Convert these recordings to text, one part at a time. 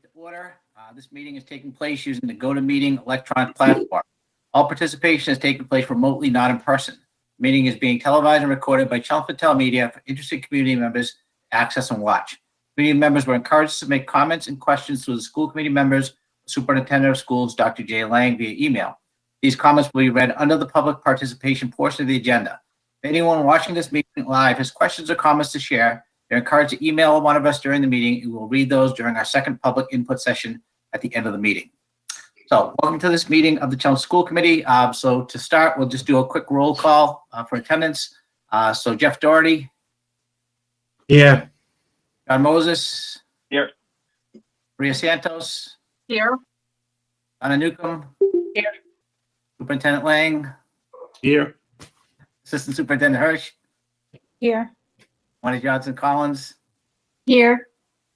To order. This meeting is taking place using the GoToMeeting electronic platform. All participation is taking place remotely, not in person. The meeting is being televised and recorded by Chelmsford Telemedia for interested community members to access and watch. Community members were encouraged to make comments and questions to the school committee members, Superintendent of Schools, Dr. Jay Lang, via email. These comments will be read under the public participation portion of the agenda. If anyone watching this meeting live has questions or comments to share, they're encouraged to email one of us during the meeting, and we'll read those during our second public input session at the end of the meeting. So welcome to this meeting of the Chelmsford School Committee. So to start, we'll just do a quick roll call for attendance. So Jeff Doherty. Here. John Moses. Here. Maria Santos. Here. Anna Newcomb. Here. Superintendent Lang. Here. Assistant Superintendent Hirsch. Here. Monty Johnson Collins. Here.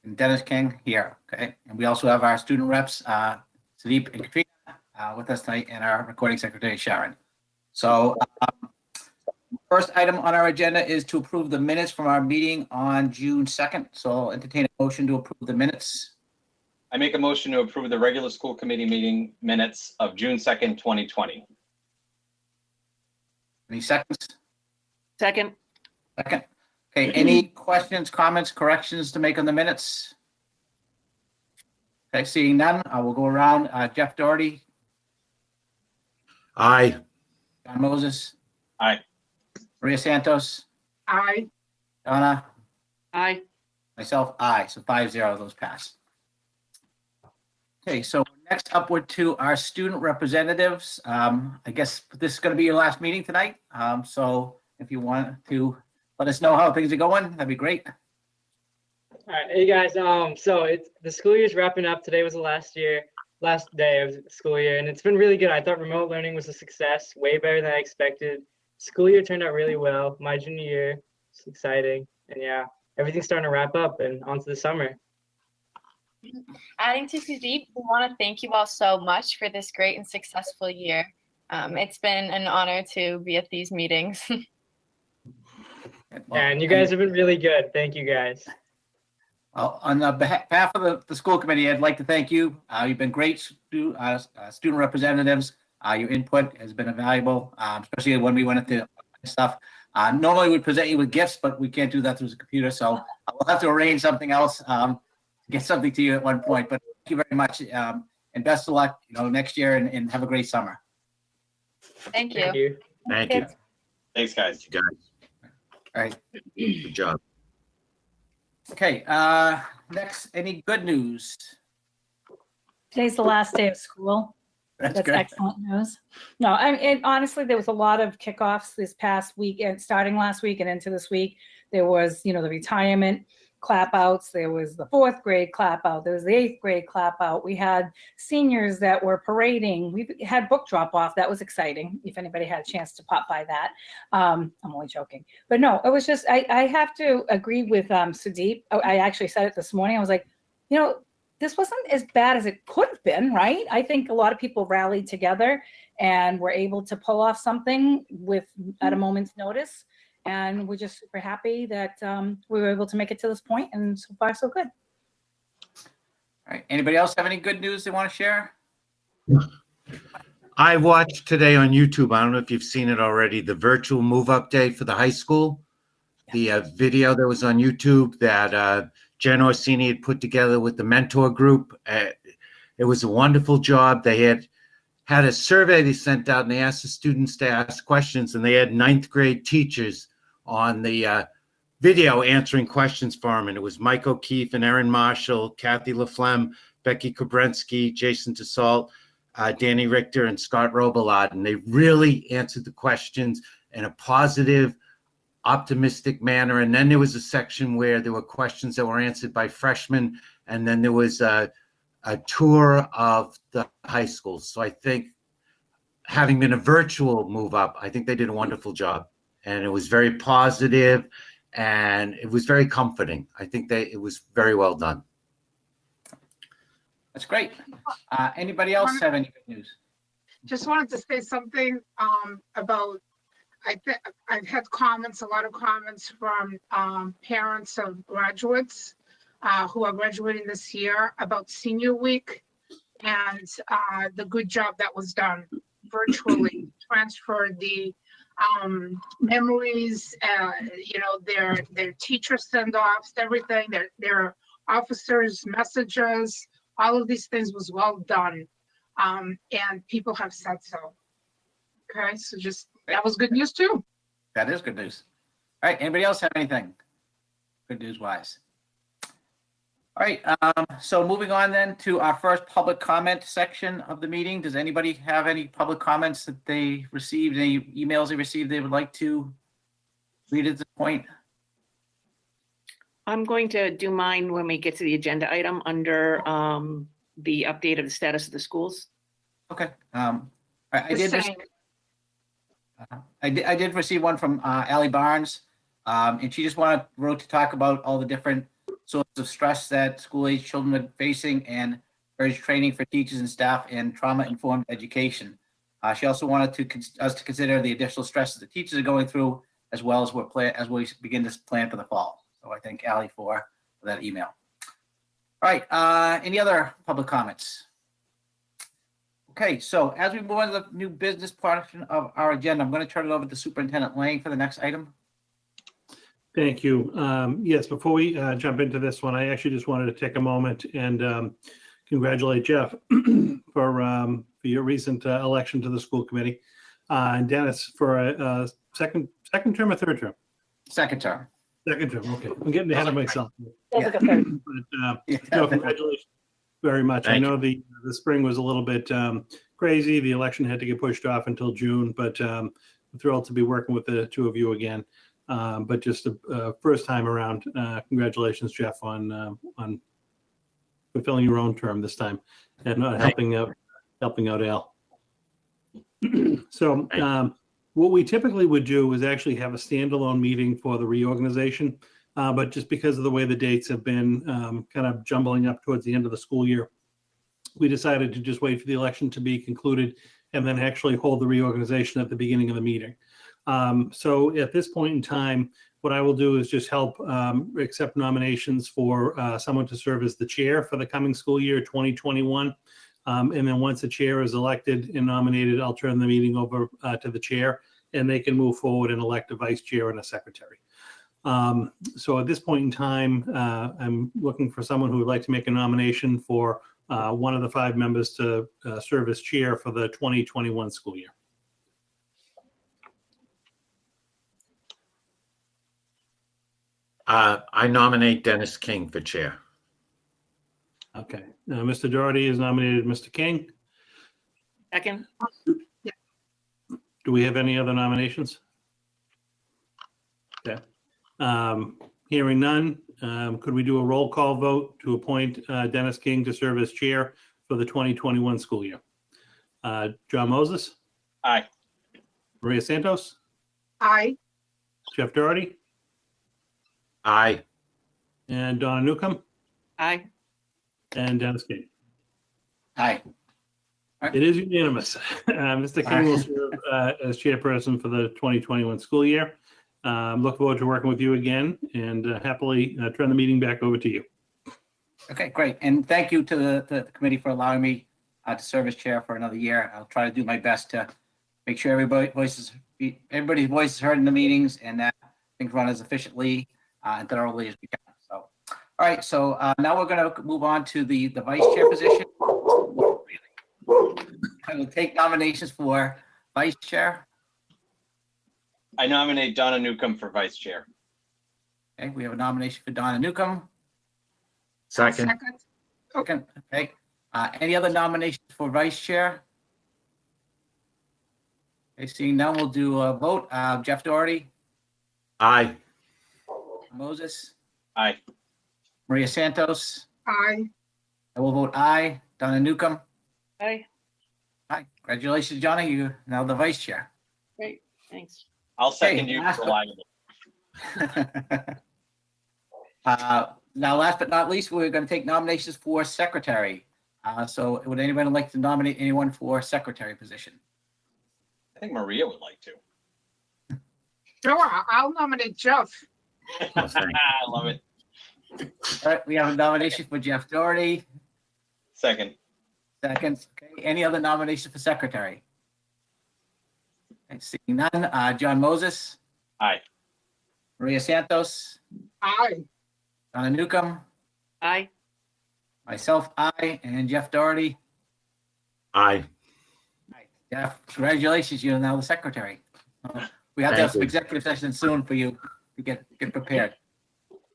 And Dennis King here. Okay. And we also have our student reps, Sudeep and Katrina, with us tonight, and our recording secretary, Sharon. So first item on our agenda is to approve the minutes from our meeting on June 2nd. So I'll entertain a motion to approve the minutes. I make a motion to approve the regular school committee meeting minutes of June 2nd, 2020. Any seconds? Second. Second. Okay, any questions, comments, corrections to make on the minutes? Okay, seeing none, I will go around. Jeff Doherty, Aye. John Moses, Aye. Maria Santos, Aye. Donna, Aye. myself, aye. So 5-0, those pass. Okay, so next upward to our student representatives. I guess this is going to be your last meeting tonight. So if you want to let us know how things are going, that'd be great. All right, hey guys. So the school year's wrapping up. Today was the last day of the school year, and it's been really good. I thought remote learning was a success, way better than I expected. School year turned out really well. My junior year, it's exciting, and yeah, everything's starting to wrap up and onto the summer. Adding to Sudeep, we want to thank you all so much for this great and successful year. It's been an honor to be at these meetings. And you guys have been really good. Thank you guys. Well, on behalf of the school committee, I'd like to thank you. You've been great student representatives. Your input has been invaluable, especially when we went into stuff. Normally we'd present you with gifts, but we can't do that through the computer. So we'll have to arrange something else, get something to you at one point. But thank you very much, and best of luck, next year, and have a great summer. Thank you. Thank you. Thank you. Thanks, guys. You guys. All right. Good job. Okay. Next, any good news? Today's the last day of school. That's good. excellent news. No, honestly, there was a lot of kickoffs this past week, and starting last week and into this week. There was, the retirement clap outs. There was the 4th grade clap out. There was the 8th grade clap out. We had seniors that were parading. We had book drop off. That was exciting. If anybody had a chance to pop by that. I'm only joking. But no, it was just, I have to agree with Sudeep. I actually said it this morning. I was like, this wasn't as bad as it could have been, right? I think a lot of people rallied together and were able to pull off something at a moment's notice. And we're just super happy that we were able to make it to this point, and so far so good. All right. Anybody else have any good news they want to share? I watched today on YouTube, I don't know if you've seen it already, the virtual move-up day for the high school. The video that was on YouTube that Jen Orsini had put together with the mentor group. It was a wonderful job. They had a survey they sent out, and they asked the students to ask questions, and they had 9th grade teachers on the video answering questions for them. And it was Mike O'Keefe and Erin Marshall, Kathy LaFlemme, Becky Kobrensky, Jason Dassault, Danny Richter, and Scott Robillard. And they really answered the questions in a positive, optimistic manner. And then there was a section where there were questions that were answered by freshmen. And then there was a tour of the high school. So I think, having been a virtual move up, I think they did a wonderful job. And it was very positive, and it was very comforting. I think it was very well done. That's great. Anybody else have any good news? Just wanted to say something about, I've had comments, a lot of comments from parents of graduates who are graduating this year about senior week and the good job that was done virtually, transferred the memories, their teacher send-offs, everything, their officers' messages, all of these things was well done. And people have said so. Okay, so just, that was good news too. That is good news. All right, anybody else have anything good news wise? All right, so moving on then to our first public comment section of the meeting. Does anybody have any public comments that they received, any emails they received they would like to read at this point? I'm going to do mine when we get to the agenda item under the update of the status of the schools. Okay. I The did. same. I did receive one from Ally Barnes, and she just wrote to talk about all the different sorts of stress that school-age children are facing and urged training for teachers and staff and trauma-informed education. She also wanted us to consider the additional stresses the teachers are going through, as well as as we begin this plan for the fall. So I thank Ally for that email. All right. Any other public comments? Okay, so as we move on to the new business portion of our agenda, I'm going to turn it over to Superintendent Lang for the next item. Thank you. Yes, before we jump into this one, I actually just wanted to take a moment and congratulate Jeff for your recent election to the school committee, and Dennis for a second term or third term? Second term. Second term, okay. I'm getting ahead of myself. That's like a third. But no, congratulations very much. I Thank know the spring was a little bit crazy. The election had to get pushed off until June, but I'm thrilled to be working with the two of you again. But just a first time around, congratulations, Jeff, on fulfilling your own term this time and not helping out Al. So what we typically would do is actually have a standalone meeting for the reorganization. But just because of the way the dates have been kind of jumbling up towards the end of the school year, we decided to just wait for the election to be concluded and then actually hold the reorganization at the beginning of the meeting. So at this point in time, what I will do is just help accept nominations for someone to serve as the chair for the coming school year 2021. And then once the chair is elected and nominated, I'll turn the meeting over to the chair and they can move forward and elect a vice chair and a secretary. So at this point in time, I'm looking for someone who would like to make a nomination for one of the 5 members to serve as chair for the 2021 school year. I nominate Dennis King for chair. Okay. Mr. Doherty has nominated Mr. King. Second, Do we have any other nominations? Okay. Hearing none, could we do a roll call vote to appoint Dennis King to serve as chair for the 2021 school year? John Moses, Aye. Maria Santos, Aye. Jeff Doherty, Aye. and Donna Newcomb, aye. and Dennis King. Aye. It is unanimous. Mr. King will serve as chairperson for the 2021 school year. Look forward to working with you again and happily turn the meeting back over to you. Okay, great. And thank you to the committee for allowing me to serve as chair for another year. I'll try to do my best to make sure everybody's voice is heard in the meetings and that things run as efficiently and thoroughly as we can. So, all right. So now we're going to move on to the vice chair position. I will take nominations for vice chair. I nominate Donna Newcomb for vice chair. Okay, we have a nomination for Donna Newcomb. Second. Okay. Any other nominations for vice chair? Okay, seeing none, we'll do a vote. Jeff Doherty, Aye. Moses, Aye. Maria Santos. Aye. I will vote aye. Donna Newcomb. Aye. Aye. Congratulations, Johnny. You're now the vice chair. Great, thanks. I'll second Hey, you last for but- reliable. Now, last but not least, we're going to take nominations for secretary. So would anybody like to nominate anyone for secretary position? I think Maria would like to. Sure, I'll nominate Jeff. Oh, thank I love it. All right, we have a nomination for Jeff Doherty. Second. Seconds. Okay, any other nomination for secretary? Okay, seeing none. John Moses, Aye. Maria Santos, Aye. Donna Newcomb, Aye. myself, I, and Jeff Doherty. Aye. Aye. Jeff, congratulations, you're now the secretary. We have to have Thank some you. executive session soon for you to get prepared.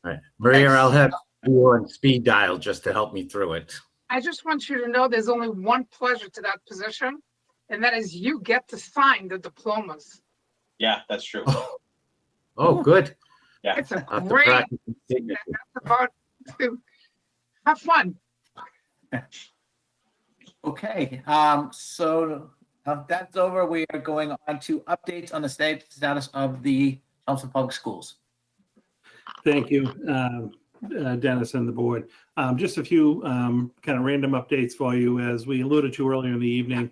All right. Maria, I'll have you on speed dial just to help me through it. I just want you to know there's only one pleasure to that position, and that is you get to sign the diplomas. Yeah, that's true. Oh, good. It's a I'll have to great, practice the signature. that's about to have fun. Okay, so that's over. We are going on to updates on the status of the Chelmsford Public Schools. Thank you, Dennis and the board. Just a few kind of random updates for you. As we alluded to earlier in the evening,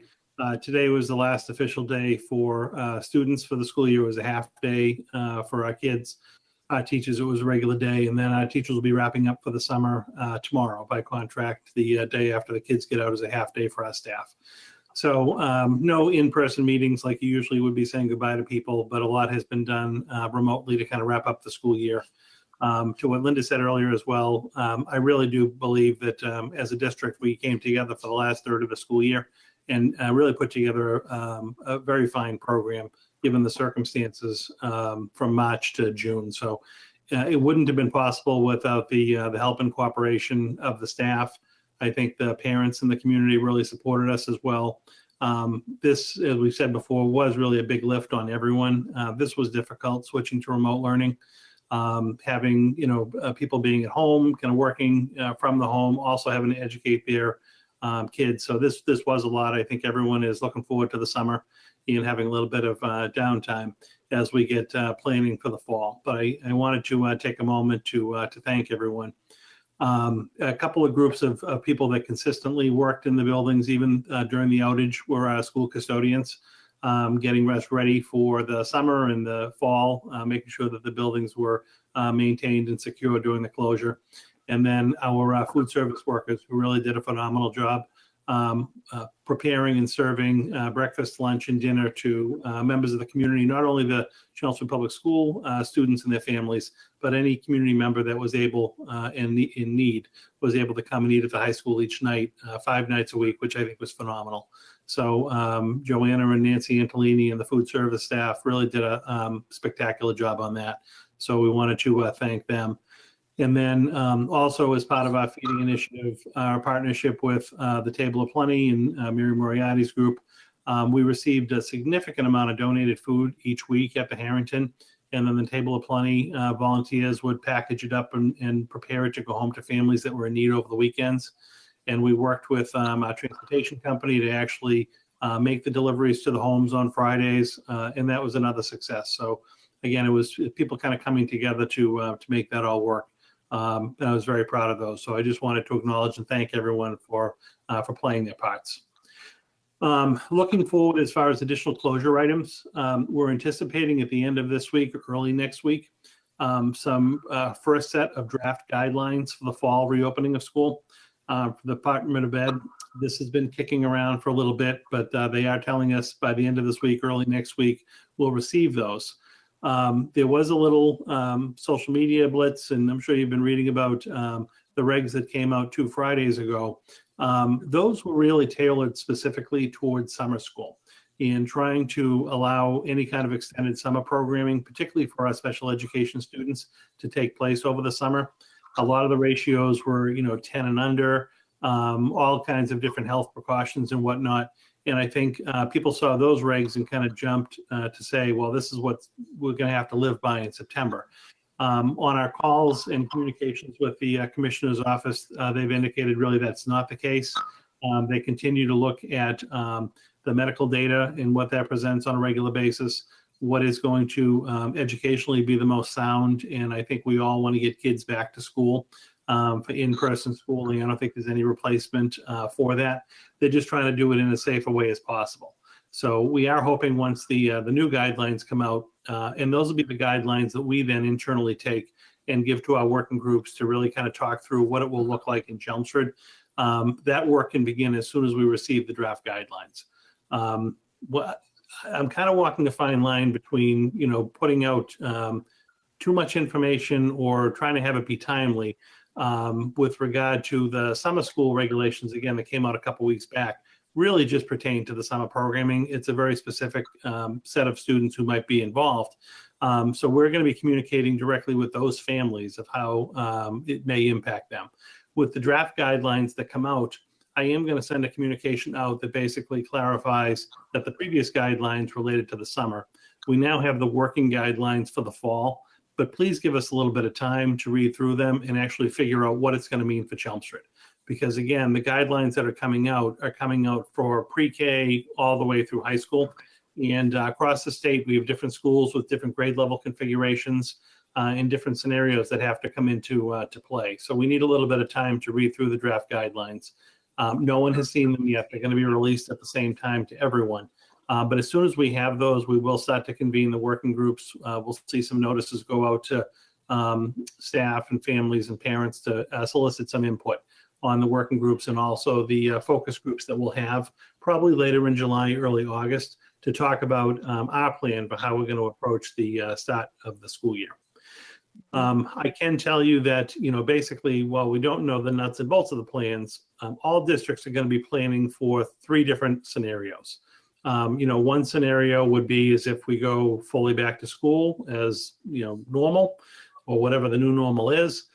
today was the last official day for students for the school year. It was a half day for our kids. Teachers, it was a regular day. And then our teachers will be wrapping up for the summer tomorrow by contract. The day after the kids get out is a half day for our staff. So no in-person meetings like you usually would be saying goodbye to people, but a lot has been done remotely to kind of wrap up the school year. To what Linda said earlier as well, I really do believe that as a district, we came together for the last third of the school year and really put together a very fine program given the circumstances from March to June. So it wouldn't have been possible without the help and cooperation of the staff. I think the parents in the community really supported us as well. This, as we said before, was really a big lift on everyone. This was difficult, switching to remote learning. Having people being at home, kind of working from the home, also having to educate their kids. So this was a lot. I think everyone is looking forward to the summer and having a little bit of downtime as we get planning for the fall. But I wanted to take a moment to thank everyone. A couple of groups of people that consistently worked in the buildings, even during the outage, were our school custodians. Getting us ready for the summer and the fall, making sure that the buildings were maintained and secure during the closure. And then our food service workers who really did a phenomenal job preparing and serving breakfast, lunch, and dinner to members of the community, not only the Chelmsford Public School students and their families, but any community member that was able and in need was able to come and eat at the high school each night, 5 nights a week, which I think was phenomenal. So Joanna and Nancy Antolini and the food service staff really did a spectacular job on that. So we wanted to thank them. And then also as part of our feeding initiative, our partnership with the Table of Plenty and Mary Moriarty's group, we received a significant amount of donated food each week at the Harrington. And then the Table of Plenty volunteers would package it up and prepare it to go home to families that were in need over the weekends. And we worked with our transportation company to actually make the deliveries to the homes on Fridays. And that was another success. So again, it was people kind of coming together to make that all work. And I was very proud of those. So I just wanted to acknowledge and thank everyone for playing their parts. Looking forward as far as additional closure items, we're anticipating at the end of this week or early next week, some first set of draft guidelines for the fall reopening of school. For the Department of Ed, this has been kicking around for a little bit, but they are telling us by the end of this week, early next week, we'll receive those. There was a little social media blitz, and I'm sure you've been reading about the regs that came out 2 Fridays ago. Those were really tailored specifically towards summer school and trying to allow any kind of extended summer programming, particularly for our special education students, to take place over the summer. A lot of the ratios were, 10 and under, all kinds of different health precautions and whatnot. And I think people saw those regs and kind of jumped to say, well, this is what we're going to have to live by in September. On our calls and communications with the commissioner's office, they've indicated really that's not the case. They continue to look at the medical data and what that presents on a regular basis, what is going to educationally be the most sound. And I think we all want to get kids back to school for in-person schooling. I don't think there's any replacement for that. They're just trying to do it in as safe a way as possible. So we are hoping once the new guidelines come out, and those will be the guidelines that we then internally take and give to our working groups to really kind of talk through what it will look like in Chelmsford. That work can begin as soon as we receive the draft guidelines. I'm kind of walking a fine line between, putting out too much information or trying to have it be timely with regard to the summer school regulations, again, that came out a couple weeks back, really just pertain to the summer programming. It's a very specific set of students who might be involved. So we're going to be communicating directly with those families of how it may impact them. With the draft guidelines that come out, I am going to send a communication out that basically clarifies that the previous guidelines related to the summer. We now have the working guidelines for the fall, but please give us a little bit of time to read through them and actually figure out what it's going to mean for Chelmsford. Because again, the guidelines that are coming out for pre-K all the way through high school. And across the state, we have different schools with different grade level configurations and different scenarios that have to come into to play. So we need a little bit of time to read through the draft guidelines. No one has seen them yet. They're going to be released at the same time to everyone. But as soon as we have those, we will start to convene the working groups. We'll see some notices go out to staff and families and parents to solicit some input on the working groups and also the focus groups that we'll have probably later in July, early August to talk about our plan for how we're going to approach the start of the school year. I can tell you that, basically, while we don't know the nuts and bolts of the plans, all districts are going to be planning for 3 different scenarios. One scenario would be as if we go fully back to school as, normal or whatever the new normal is.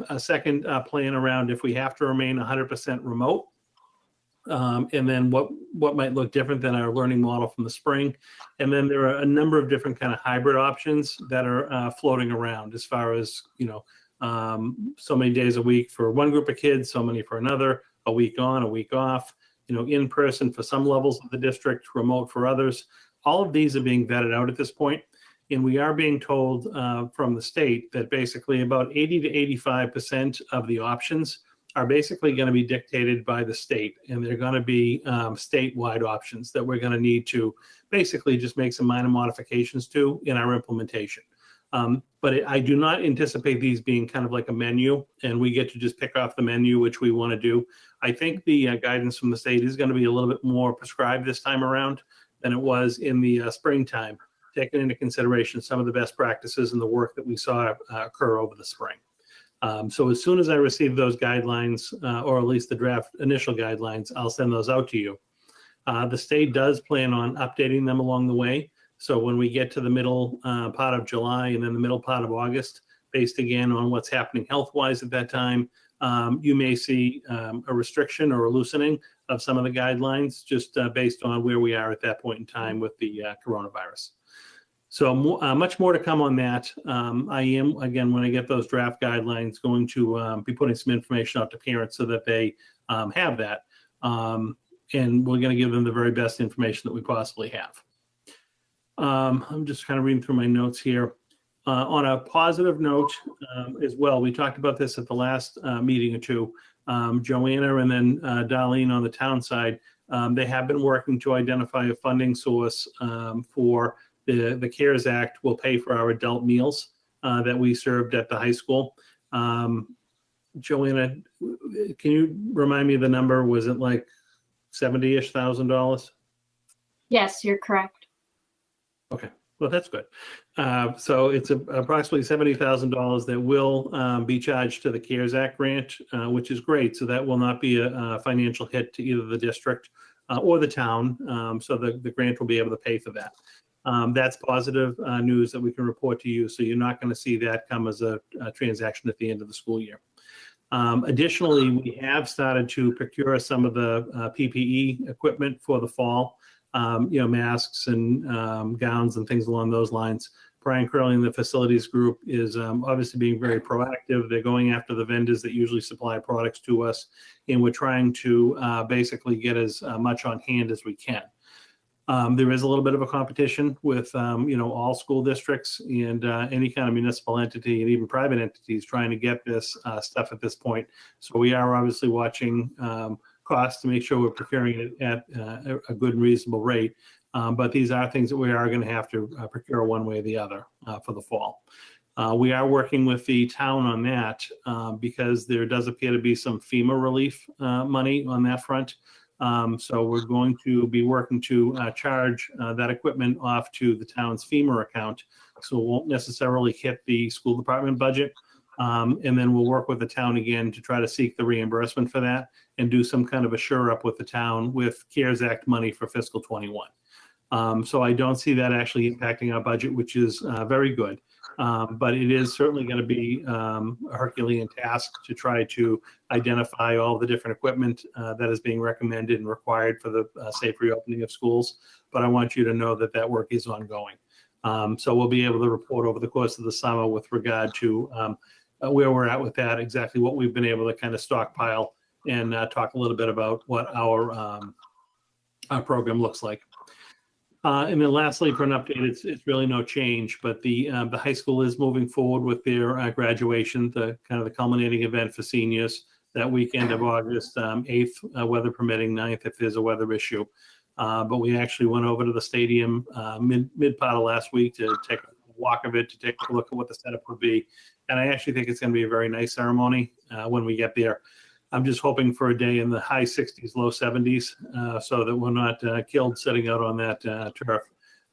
A second plan around if we have to remain 100% remote. And then what might look different than our learning model from the spring. And then there are a number of different kind of hybrid options that are floating around as far as, so many days a week for one group of kids, so many for another, a week on, a week off, in person for some levels of the district, remote for others. All of these are being vetted out at this point. And we are being told from the state that basically about 80 to 85% of the options are basically going to be dictated by the state. And they're going to be statewide options that we're going to need to basically just make some minor modifications to in our implementation. But I do not anticipate these being kind of like a menu and we get to just pick off the menu, which we want to do. I think the guidance from the state is going to be a little bit more prescribed this time around than it was in the springtime, taking into consideration some of the best practices and the work that we saw occur over the spring. So as soon as I receive those guidelines, or at least the draft initial guidelines, I'll send those out to you. The state does plan on updating them along the way. So when we get to the middle part of July and then the middle part of August, based again on what's happening health-wise at that time, you may see a restriction or a loosening of some of the guidelines just based on where we are at that point in time with the coronavirus. So much more to come on that. I am, again, when I get those draft guidelines, going to be putting some information out to parents so that they have that. And we're going to give them the very best information that we possibly have. I'm just kind of reading through my notes here. On a positive note as well, we talked about this at the last meeting or two. Joanna and then Darlene on the town side, they have been working to identify a funding source for the CARES Act will pay for our adult meals that we served at the high school. Joanna, can you remind me of the number? Was it like $70,000-ish? Yes, you're correct. Okay, well, that's good. So it's approximately $70,000 that will be charged to the CARES Act grant, which is great. So that will not be a financial hit to either the district or the town. So the grant will be able to pay for that. That's positive news that we can report to you. So you're not going to see that come as a transaction at the end of the school year. Additionally, we have started to procure some of the PPE equipment for the fall, masks and gowns and things along those lines. Brian Curley and the facilities group is obviously being very proactive. They're going after the vendors that usually supply products to us, and we're trying to basically get as much on hand as we can. There is a little bit of a competition with, all school districts and any kind of municipal entity and even private entities trying to get this stuff at this point. So we are obviously watching costs to make sure we're procuring it at a good and reasonable rate. But these are things that we are going to have to procure one way or the other for the fall. We are working with the town on that because there does appear to be some FEMA relief money on that front. So we're going to be working to charge that equipment off to the town's FEMA account. So it won't necessarily hit the school department budget. And then we'll work with the town again to try to seek the reimbursement for that and do some kind of a sure up with the town with CARES Act money for fiscal 21. So I don't see that actually impacting our budget, which is very good. But it is certainly going to be a Herculean task to try to identify all the different equipment that is being recommended and required for the safe reopening of schools. But I want you to know that that work is ongoing. So we'll be able to report over the course of the summer with regard to where we're at with that, exactly what we've been able to kind of stockpile, and talk a little bit about what our program looks like. And then lastly, for an update, it's really no change, but the high school is moving forward with their graduation, the kind of the culminating event for seniors that weekend of August 8th, weather permitting, 9th if there's a weather issue. But we actually went over to the stadium mid part of last week to take a walk of it, to take a look at what the setup would be. And I actually think it's going to be a very nice ceremony when we get there. I'm just hoping for a day in the high 60s, low 70s, so that we're not killed sitting out on that turf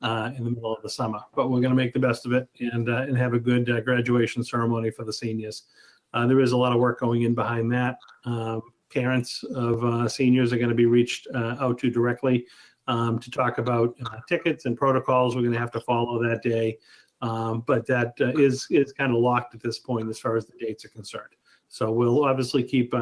in the middle of the summer. But we're going to make the best of it and have a good graduation ceremony for the seniors. There is a lot of work going in behind that. Parents of seniors are going to be reached out to directly to talk about tickets and protocols we're going to have to follow that day. But that is kind of locked at this point as far as the dates are concerned. So we'll obviously keep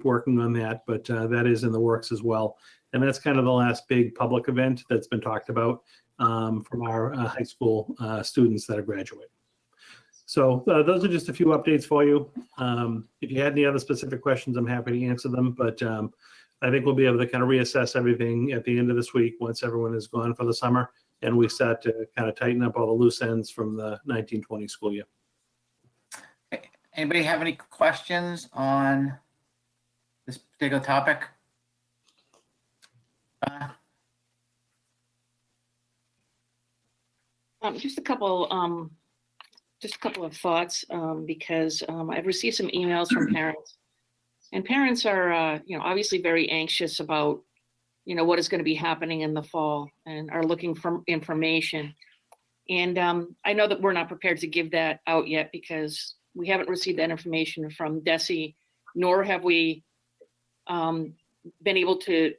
working on that, but that is in the works as well. And that's kind of the last big public event that's been talked about from our high school students that are graduating. So those are just a few updates for you. If you had any other specific questions, I'm happy to answer them. But I think we'll be able to kind of reassess everything at the end of this week once everyone is gone for the summer and we start to kind of tighten up all the loose ends from the 1920 school year. Anybody have any questions on this particular topic? Just a couple of thoughts because I've received some emails from parents, and parents are, obviously very anxious about, what is going to be happening in the fall and are looking for information. And I know that we're not prepared to give that out yet because we haven't received that information from DESE, nor have we been able to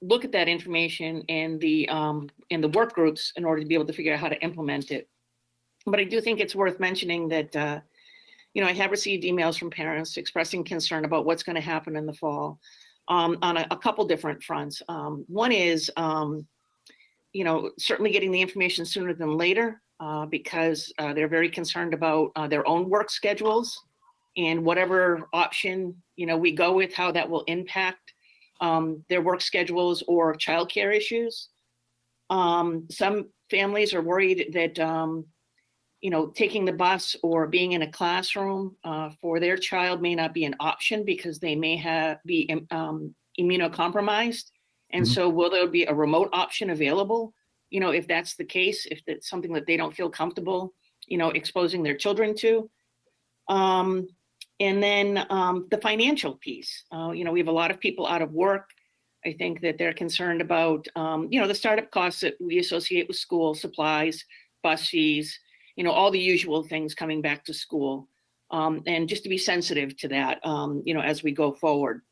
look at that information in the work groups in order to be able to figure out how to implement it. But I do think it's worth mentioning that, I have received emails from parents expressing concern about what's going to happen in the fall on a couple different fronts. One is, certainly getting the information sooner than later because they're very concerned about their own work schedules and whatever option, we go with, how that will impact their work schedules or childcare issues. Some families are worried that, taking the bus or being in a classroom for their child may not be an option because they may be immunocompromised. And so will there be a remote option available? If that's the case, if it's something that they don't feel comfortable, exposing their children to. And then the financial piece, we have a lot of people out of work. I think that they're concerned about, the startup costs that we associate with school supplies, bus fees, all the usual things coming back to school. And just to be sensitive to that, as we go forward.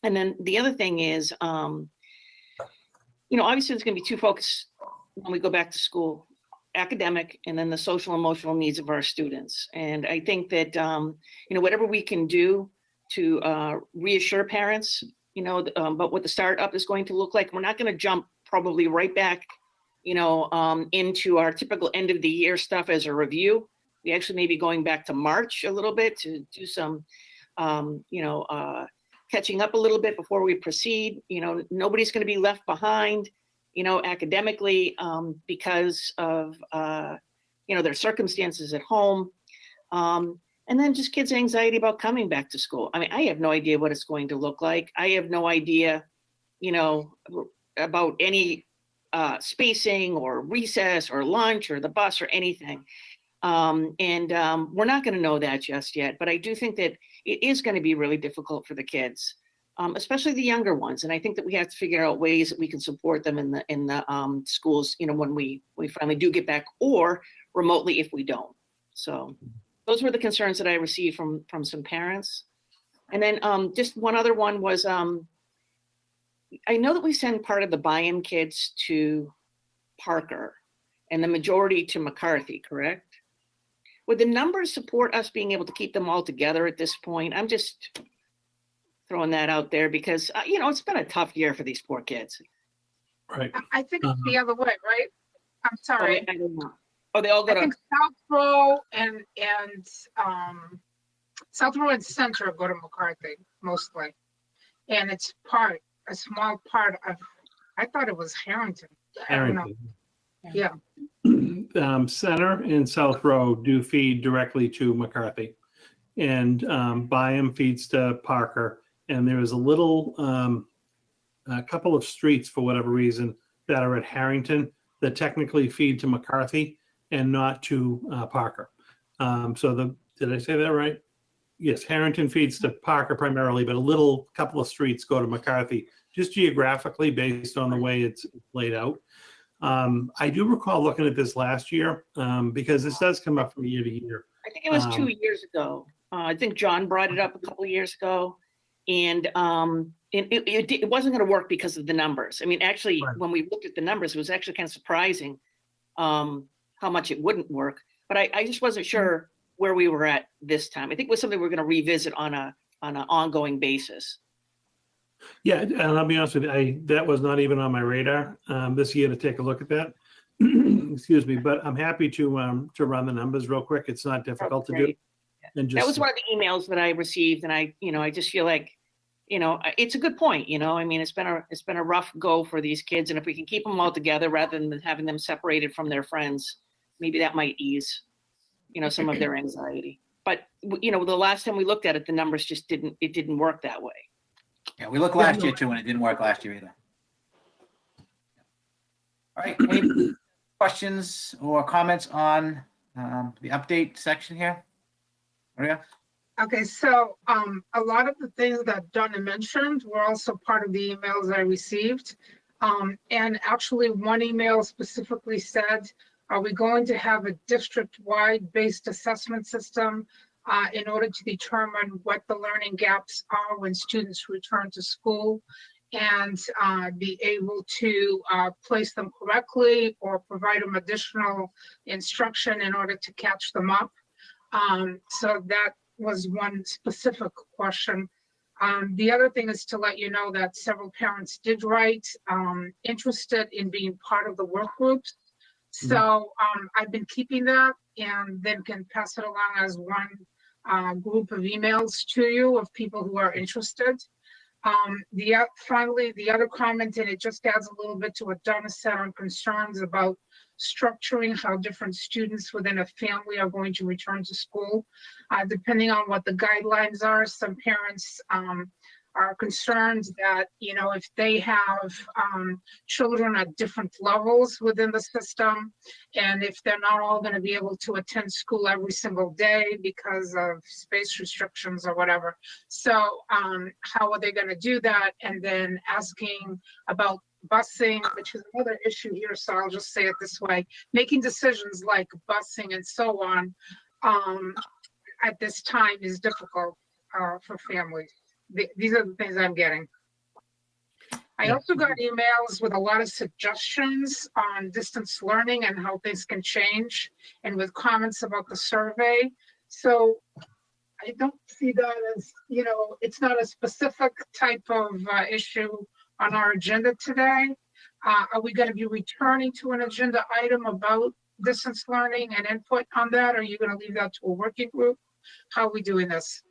And then the other thing is, obviously there's going to be two focus when we go back to school, academic and then the social emotional needs of our students. And I think that, whatever we can do to reassure parents, about what the startup is going to look like, we're not going to jump probably right back, into our typical end of the year stuff as a review. We actually may be going back to March a little bit to do some, catching up a little bit before we proceed. Nobody's going to be left behind, academically because of, their circumstances at home. And then just kids' anxiety about coming back to school. I mean, I have no idea what it's going to look like. I have no idea, about any spacing or recess or lunch or the bus or anything. We're not going to know that just yet, but I do think that it is going to be really difficult for the kids, especially the younger ones. And I think that we have to figure out ways that we can support them in the schools, when we finally do get back, or remotely if we don't. So those were the concerns that I received from some parents. And then just one other one was, I know that we send part of the buy-in kids to Parker and the majority to McCarthy, correct? Would the numbers support us being able to keep them all together at this point? I'm just throwing that out there because, it's been a tough year for these poor kids. Right. I think it's the other way, right? I'm sorry. I don't know. Oh, they all go I to, think Southborough and Southborough and Center go to McCarthy mostly. And it's a small part of, I thought it was Harrington. I don't know. Harrington. Yeah. Center and South Row do feed directly to McCarthy, and Byam feeds to Parker. And there is a couple of streets for whatever reason that are at Harrington that technically feed to McCarthy and not to Parker. Did I say that right? Yes, Harrington feeds to Parker primarily, but a couple of streets go to McCarthy, just geographically based on the way it's laid out. I do recall looking at this last year because this does come up from year to year. I think it was 2 years ago. I think John brought it up a couple of years ago, and it wasn't going to work because of the numbers. I mean, actually, Right. When we looked at the numbers, it was actually kind of surprising how much it wouldn't work. But I just wasn't sure where we were at this time. I think it was something we're going to revisit on an ongoing basis. Yeah, and I'll be honest with you, that was not even on my radar this year to take a look at that. Excuse me, but I'm happy to run the numbers real quick. It's not difficult to do. And That was one of the emails that I received, and I just feel like, it's a good point. I mean, it's been a rough go for these kids, and if we can keep them all together rather than having them separated from their friends, maybe that might ease, some of their anxiety. But the last time we looked at it, the numbers just didn't work that way. Yeah, we looked last year too, and it didn't work last year either. All right, any questions or comments on the update section here? Maria? Okay, so a lot of the things that Donna mentioned were also part of the emails I received. And actually one email specifically said, are we going to have a district-wide based assessment system in order to determine what the learning gaps are when students return to school and be able to place them correctly or provide them additional instruction in order to catch them up? So that was one specific question. The other thing is to let you know that several parents did write interested in being part of the work groups. So I've been keeping that and then can pass it along as one group of emails to you of people who are interested. Finally, the other comment, and it just adds a little bit to what Donna said on concerns about structuring how different students within a family are going to return to school. Depending on what the guidelines are, some parents are concerned that, if they have children at different levels within the system, and if they're not all going to be able to attend school every single day because of space restrictions or whatever. So how are they going to do that? And then asking about busing, which is another issue here, so I'll just say it this way, making decisions like busing and so on at this time is difficult for families. These are the things I'm getting. I also got emails with a lot of suggestions on distance learning and how things can change, and with comments about the survey. So I don't see that as, it's not a specific type of issue on our agenda today. Are we going to be returning to an agenda item about distance learning and input on that? Or are you going to leave that to a working group? How are we doing this?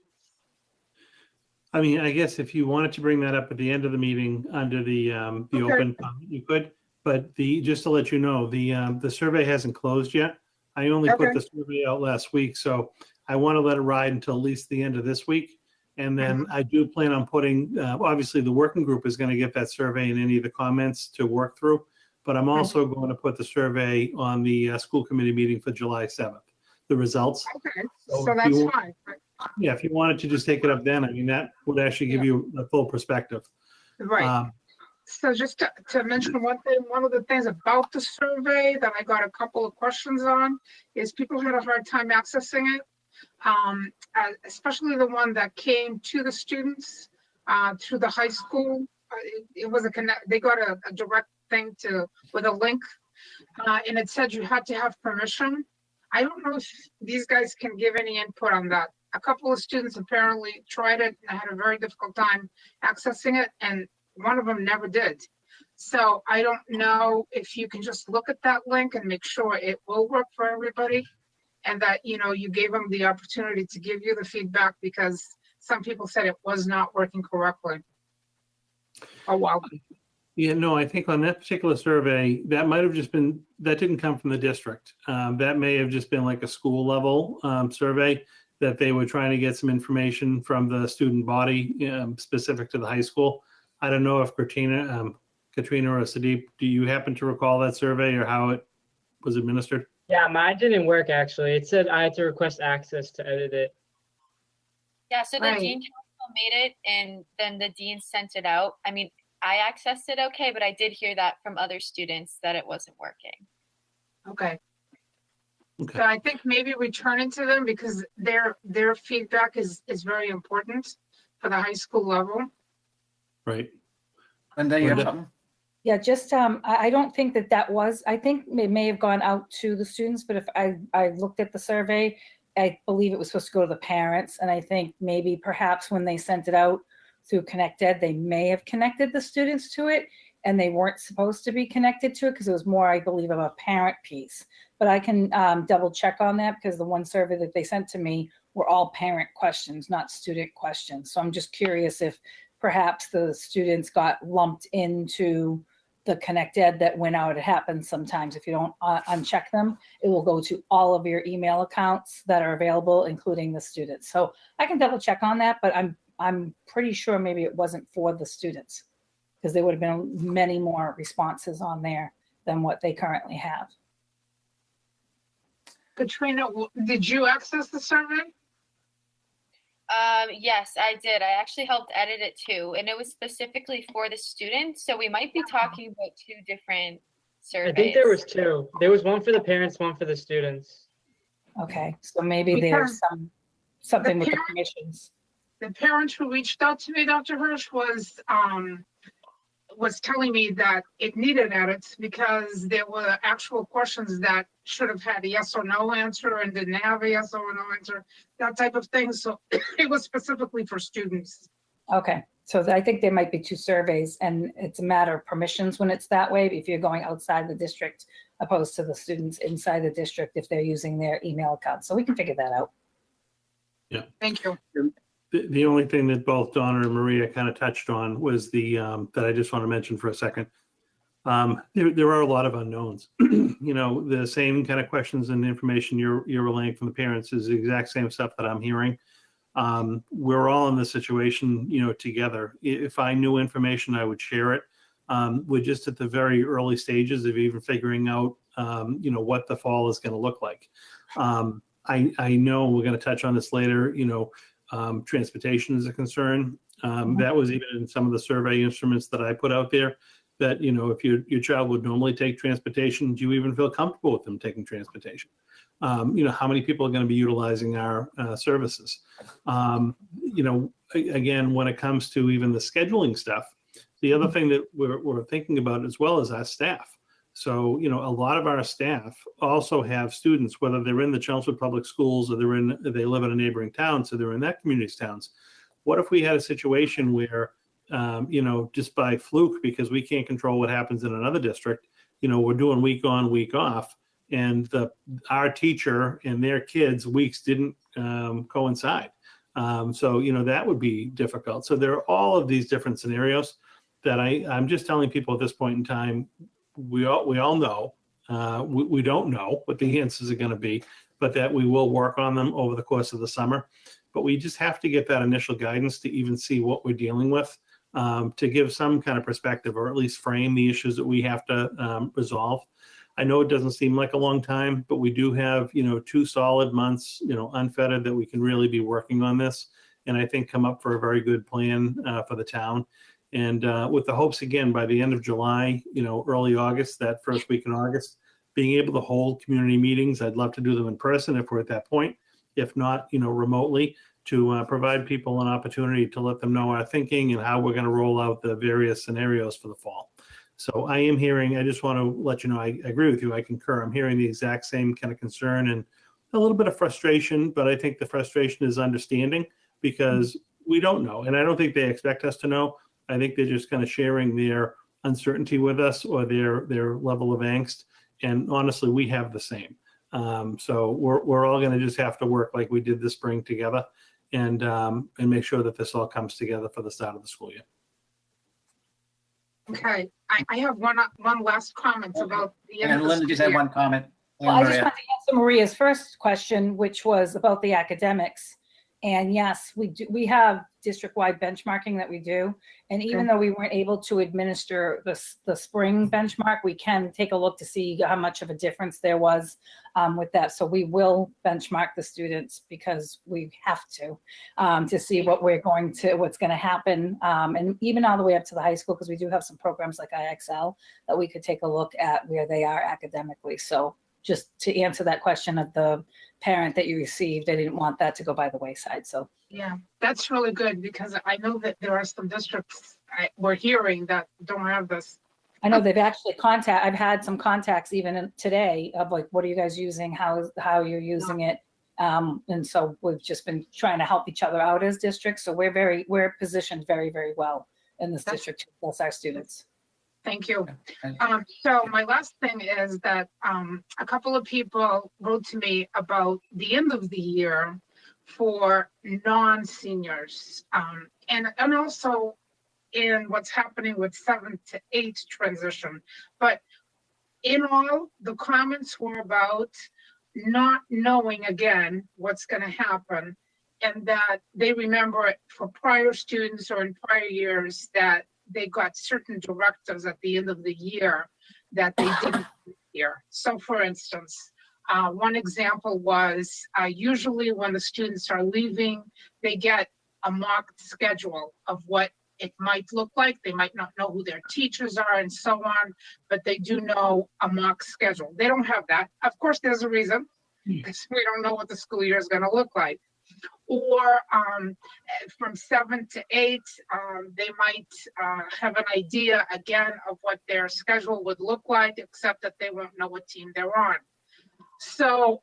I mean, I guess if you wanted to bring that up at the end of the meeting under the open comment, you could. But just to let you know, the survey hasn't closed yet. I only put the survey out last week, so I want to let it ride until at least the end of this week. And then I do plan on putting, obviously the working group is going to get that survey and any of the comments to work through, but I'm also going to put the survey on the school committee meeting for July 7th. the results. Okay, So so if that's you- fine. Yeah, if you wanted to just take it up then, I mean, that would actually give you the full perspective. Right. So just to mention one thing, one of the things about the survey that I got a couple of questions on is people had a hard time accessing it. Especially the one that came to the students through the high school. It was they got a direct thing with a link, and it said you had to have permission. I don't know if these guys can give any input on that. A couple of students apparently tried it and had a very difficult time accessing it, and one of them never did. So I don't know if you can just look at that link and make sure it will work for everybody, and that, you know, you gave them the opportunity to give you the feedback, because some people said it was not working correctly. Oh, wow. Yeah, no, I think on that particular survey, that might have just been, that didn't come from the district. That may have just been like a school level survey that they were trying to get some information from the student body specific to the high school. I don't know if Katrina or Sadeep, do you happen to recall that survey or how it was administered? Yeah, mine didn't work actually. It said I had to request access to edit it. Yeah, so the Right. dean council made it and then the dean sent it out. I mean, I accessed it okay, but I did hear that from other students that it wasn't working. Okay. Okay. So I think maybe return it to them, because their feedback is very important for the high school level. Right. Linda, you have Linda? something? Yeah, just, I don't think that was, I think it may have gone out to the students, but if I looked at the survey, I believe it was supposed to go to the parents. And I think maybe perhaps when they sent it out through ConnectEd, they may have connected the students to it, and they weren't supposed to be connected to it because it was more, I believe, of a parent piece. But I can double check on that, because the one survey that they sent to me were all parent questions, not student questions. So I'm just curious if perhaps the students got lumped into the ConnectEd that went out. It happens sometimes. If you don't uncheck them, it will go to all of your email accounts that are available, including the students. So I can double check on that, but I'm pretty sure maybe it wasn't for the students, because there would have been many more responses on there than what they currently have. Katrina, did you access the survey? Yes, I did. I actually helped edit it too, and it was specifically for the students. So we might be talking about two different surveys. I think there was two. There was one for the parents, one for the students. Okay, so maybe Because there's something with the parent- commissions. The parent who reached out to me, Dr. Hirsch, was telling me that it needed edits because there were actual questions that should have had a yes or no answer and didn't have a yes or no answer, that type of thing. So it was specifically for students. Okay, so I think there might be two surveys, and it's a matter of permissions when it's that way, if you're going outside the district opposed to the students inside the district if they're using their email account. So we can figure that out. Thank you. The only thing that both Donna and Maria kind of touched on was the, that I just want to mention for a second. There are a lot of unknowns. You know, the same kind of questions and information you're relaying from the parents is the exact same stuff that I'm hearing. We're all in this situation, you know, together. If I knew information, I would share it. We're just at the very early stages of even figuring out, you know, what the fall is going to look like. I know we're going to touch on this later, you know, transportation is a concern. That was even in some of the survey instruments that I put out there, that, you know, if your child would normally take transportation, do you even feel comfortable with them taking transportation? You know, how many people are going to be utilizing our services? You know, again, when it comes to even the scheduling stuff, the other thing that we're thinking about as well is our staff. So, you know, a lot of our staff also have students, whether they're in the Chelmsford Public Schools or they live in a neighboring town, so they're in that community's towns. What if we had a situation where, you know, just by fluke, because we can't control what happens in another district, you know, we're doing week on, week off, and our teacher and their kids' weeks didn't coincide. So, you know, that would be difficult. So there are all of these different scenarios that I'm just telling people at this point in time, we all know, we don't know what the answers are going to be, but that we will work on them over the course of the summer. But we just have to get that initial guidance to even see what we're dealing with, to give some kind of perspective, or at least frame the issues that we have to resolve. I know it doesn't seem like a long time, but we do have, 2 solid months, unfettered, that we can really be working on this. And I think come up for a very good plan for the town. And with the hopes, again, by the end of July, early August, that first week in August, being able to hold community meetings. I'd love to do them in person if we're at that point. If not, remotely, to provide people an opportunity to let them know our thinking and how we're going to roll out the various scenarios for the fall. So I am hearing, I just want to let you know, I agree with you. I concur. I'm hearing the exact same kind of concern and a little bit of frustration, but I think the frustration is understanding because we don't know. And I don't think they expect us to know. I think they're just kind of sharing their uncertainty with us or their level of angst. And honestly, we have the same. So we're all going to just have to work like we did this spring together and make sure that this all comes together for the start of the school year. Okay, I have one last comment about the end And of the Linda just school had year. one comment. Well, I just Maria. wanted to answer Maria's first question, which was about the academics. And yes, we have district-wide benchmarking that we do. And even though we weren't able to administer the spring benchmark, we can take a look to see how much of a difference there was with that. So we will benchmark the students because we have to see what's going to happen. And even all the way up to the high school, because we do have some programs like IXL that we could take a look at where they are academically. So just to answer that question of the parent that you received, I didn't want that to go by the wayside. So Yeah, that's really good because I know that there are some districts we're hearing that don't have this. I know they've actually I've had some contacts even today of like, what are you guys using? How you're using it? And so we've just been trying to help each other out as districts. So we're positioned very, very well in this district to bless our students. Thank you. So my last thing is that a couple of people wrote to me about the end of the year for non-seniors and also in what's happening with 7 to 8 transition. But in all, the comments were about not knowing again what's going to happen and that they remember it for prior students or in prior years that they got certain directives at the end of the year that they didn't hear. So for instance, one example was usually when the students are leaving, they get a mock schedule of what it might look like. They might not know who their teachers are and so on, but they do know a mock schedule. They don't have that. Of course, there's a reason because we don't know what the school year is going to look like. Or from 7 to 8, they might have an idea again of what their schedule would look like, except that they won't know what team they're on. So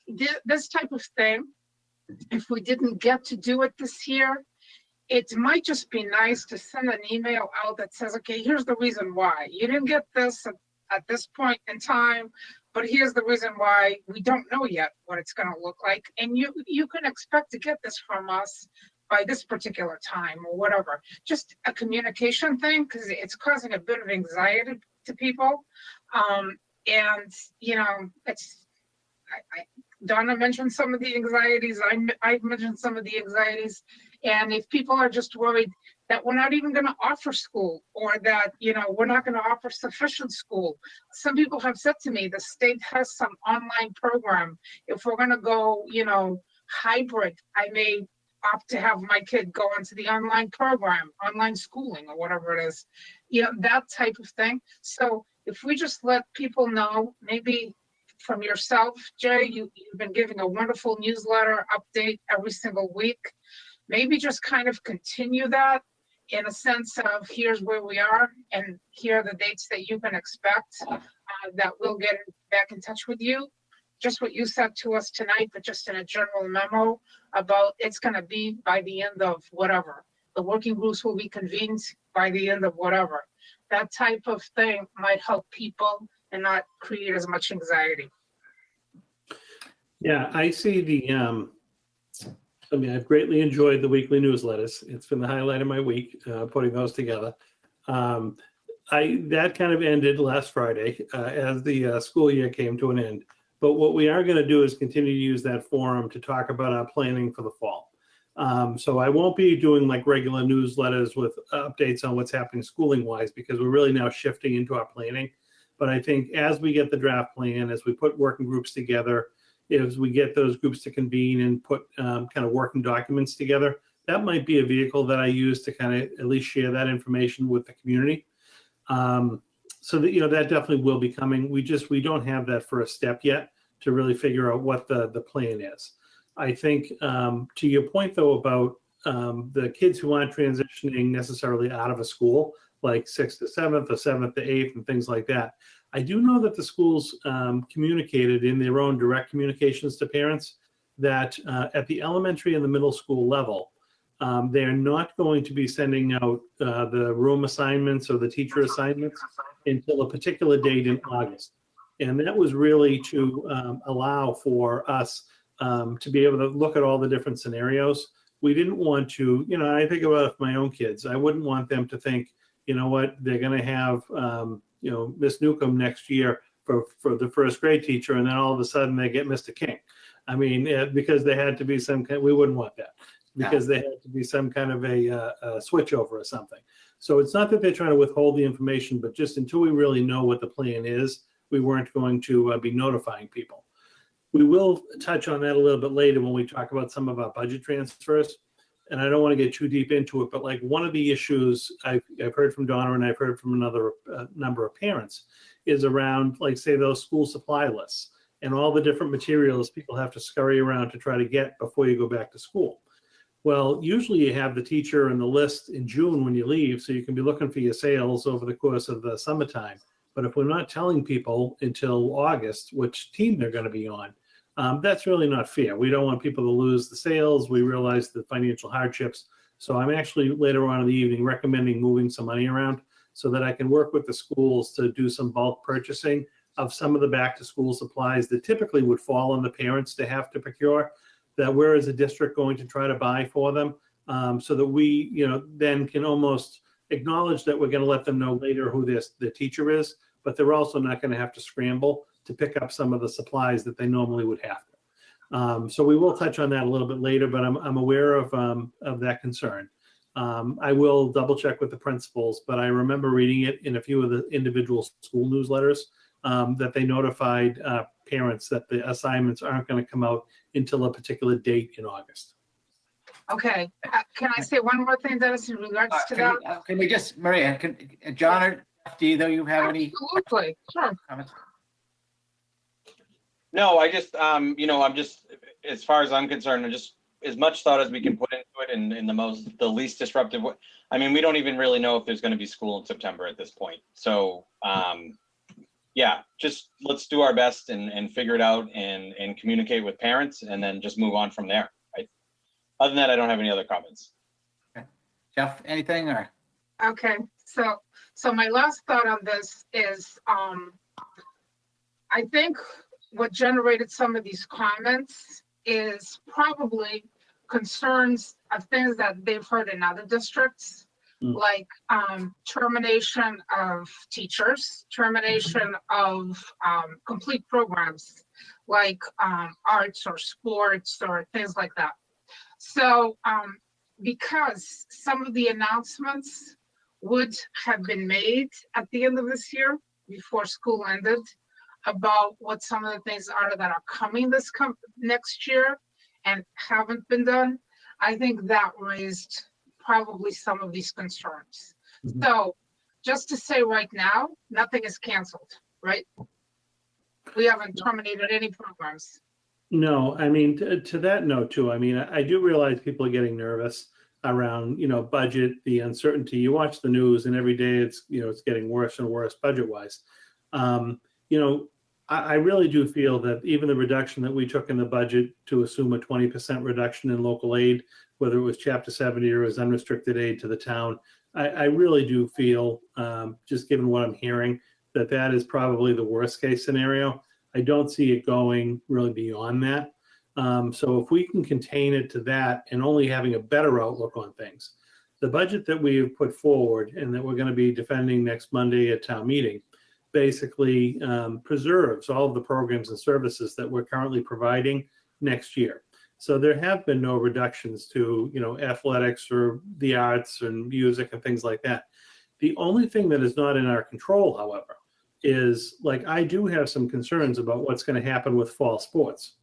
this type of thing, if we didn't get to do it this year, it might just be nice to send an email out that says, okay, here's the reason why. You didn't get this at this point in time, but here's the reason why we don't know yet what it's going to look like. And you can expect to get this from us by this particular time or whatever. Just a communication thing, because it's causing a bit of anxiety to people. And, Donna mentioned some of the anxieties. I've mentioned some of the anxieties. And if people are just worried that we're not even going to offer school or that, we're not going to offer sufficient school. Some people have said to me, the state has some online program. If we're going to go, hybrid, I may opt to have my kid go into the online program, online schooling or whatever it is, that type of thing. So if we just let people know, maybe from yourself, Jay, you've been giving a wonderful newsletter update every single week. Maybe just kind of continue that in a sense of here's where we are and here are the dates that you can expect that we'll get back in touch with you. Just what you said to us tonight, but just in a general memo about it's going to be by the end of whatever. The working groups will be convened by the end of whatever. That type of thing might help people and not create as much anxiety. Yeah, I see I've greatly enjoyed the weekly newsletters. It's been the highlight of my week, putting those together. That kind of ended last Friday as the school year came to an end. But what we are going to do is continue to use that forum to talk about our planning for the fall. So I won't be doing like regular newsletters with updates on what's happening schooling wise, because we're really now shifting into our planning. But I think as we get the draft plan, as we put working groups together, as we get those groups to convene and put kind of working documents together, that might be a vehicle that I use to kind of at least share that information with the community. So that, that definitely will be coming. We don't have that first step yet to really figure out what the plan is. I think to your point though about the kids who aren't transitioning necessarily out of a school, like 6th to 7th or 7th to 8th and things like that. I do know that the schools communicated in their own direct communications to parents that at the elementary and the middle school level, they're not going to be sending out the room assignments or the teacher assignments until a particular date in August. And that was really to allow for us to be able to look at all the different scenarios. We didn't want to, I think about my own kids. I wouldn't want them to think, you know what, they're going to have, Miss Newcomb next year for the first grade teacher, and then all of a sudden they get Mr. King. I mean, because there had to be some kind, we wouldn't want that, because there had to be some kind of a switch over or something. So it's not that they're trying to withhold the information, but just until we really know what the plan is, we weren't going to be notifying people. We will touch on that a little bit later when we talk about some of our budget transfers. And I don't want to get too deep into it, but like one of the issues I've heard from Donna and I've heard from another number of parents is around, like, say, those school supply lists and all the different materials people have to scurry around to try to get before you go back to school. Well, usually you have the teacher and the list in June when you leave, so you can be looking for your sales over the course of the summertime. But if we're not telling people until August which team they're going to be on, that's really not fair. We don't want people to lose the sales. We realize the financial hardships. So I'm actually later on in the evening recommending moving some money around so that I can work with the schools to do some bulk purchasing of some of the back to school supplies that typically would fall on the parents to have to procure, that we're as a district going to try to buy for them, so that we, then can almost acknowledge that we're going to let them know later who the teacher is, but they're also not going to have to scramble to pick up some of the supplies that they normally would have to. So we will touch on that a little bit later, but I'm aware of that concern. I will double check with the principals, but I remember reading it in a few of the individual school newsletters that they notified parents that the assignments aren't going to come out until a particular date in August. Okay, can I say one more thing, Dennis, in regards to that? Can we just, Maria, John or do either you have any Absolutely, sure. comments? No, I just, I'm just, as far as I'm concerned, just as much thought as we can put into it in the least disruptive way. I mean, we don't even really know if there's going to be school in September at this point. So, yeah, just let's do our best and figure it out and communicate with parents and then just move on from there. Right? Other than that, I don't have any other comments. Okay. Jeff, anything or? Okay, so my last thought on this is, I think what generated some of these comments is probably concerns of things that they've heard in other districts, like termination of teachers, termination of complete programs like arts or sports or things like that. So because some of the announcements would have been made at the end of this year before school ended about what some of the things are that are coming next year and haven't been done, I think that raised probably some of these concerns. Mm-hmm. So just to say right now, nothing is canceled, right? We haven't terminated any programs. No, I mean, to that note too, I mean, I do realize people are getting nervous around, budget, the uncertainty. You watch the news and every day it's getting worse and worse budget-wise. I really do feel that even the reduction that we took in the budget to assume a 20% reduction in local aid, whether it was Chapter 70 or as unrestricted aid to the town, I really do feel, just given what I'm hearing, that is probably the worst case scenario. I don't see it going really beyond that. So if we can contain it to that and only having a better outlook on things, the budget that we've put forward and that we're going to be defending next Monday at town meeting basically preserves all of the programs and services that we're currently providing next year. So there have been no reductions to, athletics or the arts and music and things like that. The only thing that is not in our control, however, is like, I do have some concerns about what's going to happen with fall sports.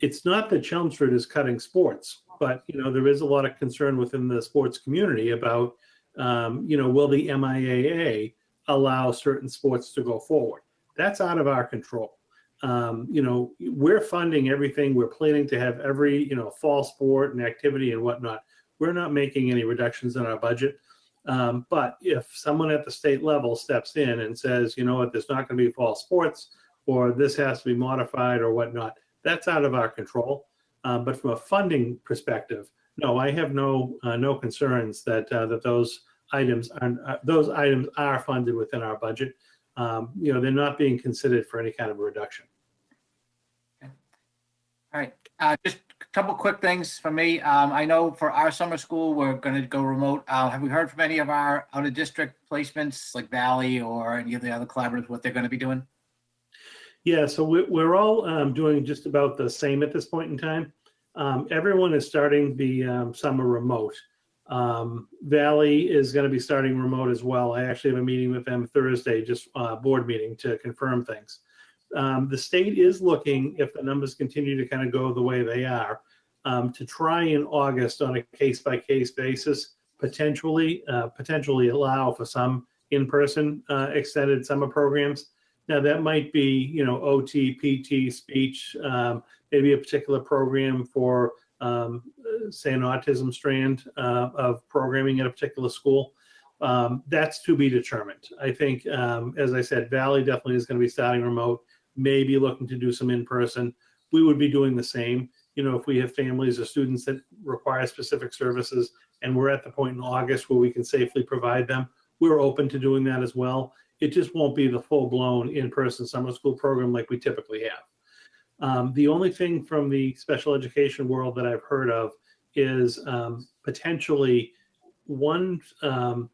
It's not that Chelmsford is cutting sports, but, there is a lot of concern within the sports community about, will the MIAA allow certain sports to go forward? That's out of our control. We're funding everything. We're planning to have every, fall sport and activity and whatnot. We're not making any reductions in our budget. But if someone at the state level steps in and says, you know what, there's not going to be fall sports, or this has to be modified or whatnot, that's out of our control. But from a funding perspective, no, I have no concerns that those items are funded within our budget. They're not being considered for any kind of a reduction. All right, just a couple quick things for me. I know for our summer school, we're going to go remote. Have we heard from any of our out-of-district placements like Valley or any of the other collaboratives, what they're going to be doing? Yeah, so we're all doing just about the same at this point in time. Everyone is starting the summer remote. Valley is going to be starting remote as well. I actually have a meeting with them Thursday, just a board meeting to confirm things. The state is looking, if the numbers continue to kind of go the way they are, to try in August on a case-by-case basis, potentially allow for some in-person extended summer programs. Now that might be, OT, PT, speech, maybe a particular program for, say, an autism strand of programming at a particular school. That's to be determined. I think, as I said, Valley definitely is going to be starting remote, maybe looking to do some in-person. We would be doing the same. If we have families or students that require specific services and we're at the point in August where we can safely provide them, we're open to doing that as well. It just won't be the full-blown in-person summer school program like we typically have. The only thing from the special education world that I've heard of is potentially one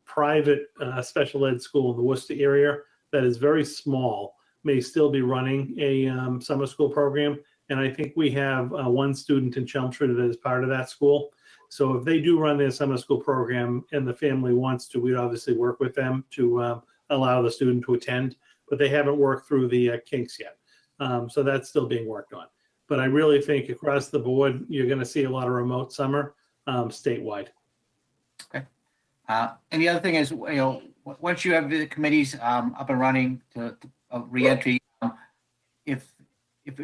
private special ed school in the Worcester area that is very small may still be running a summer school program. And I think we have one student in Chelmsford that is part of that school. So if they do run their summer school program and the family wants to, we'd obviously work with them to allow the student to attend, but they haven't worked through the kinks yet. So that's still being worked on. But I really think across the board, you're going to see a lot of remote summer statewide. Okay. And the other thing is, once you have the committees up and running to reentry, if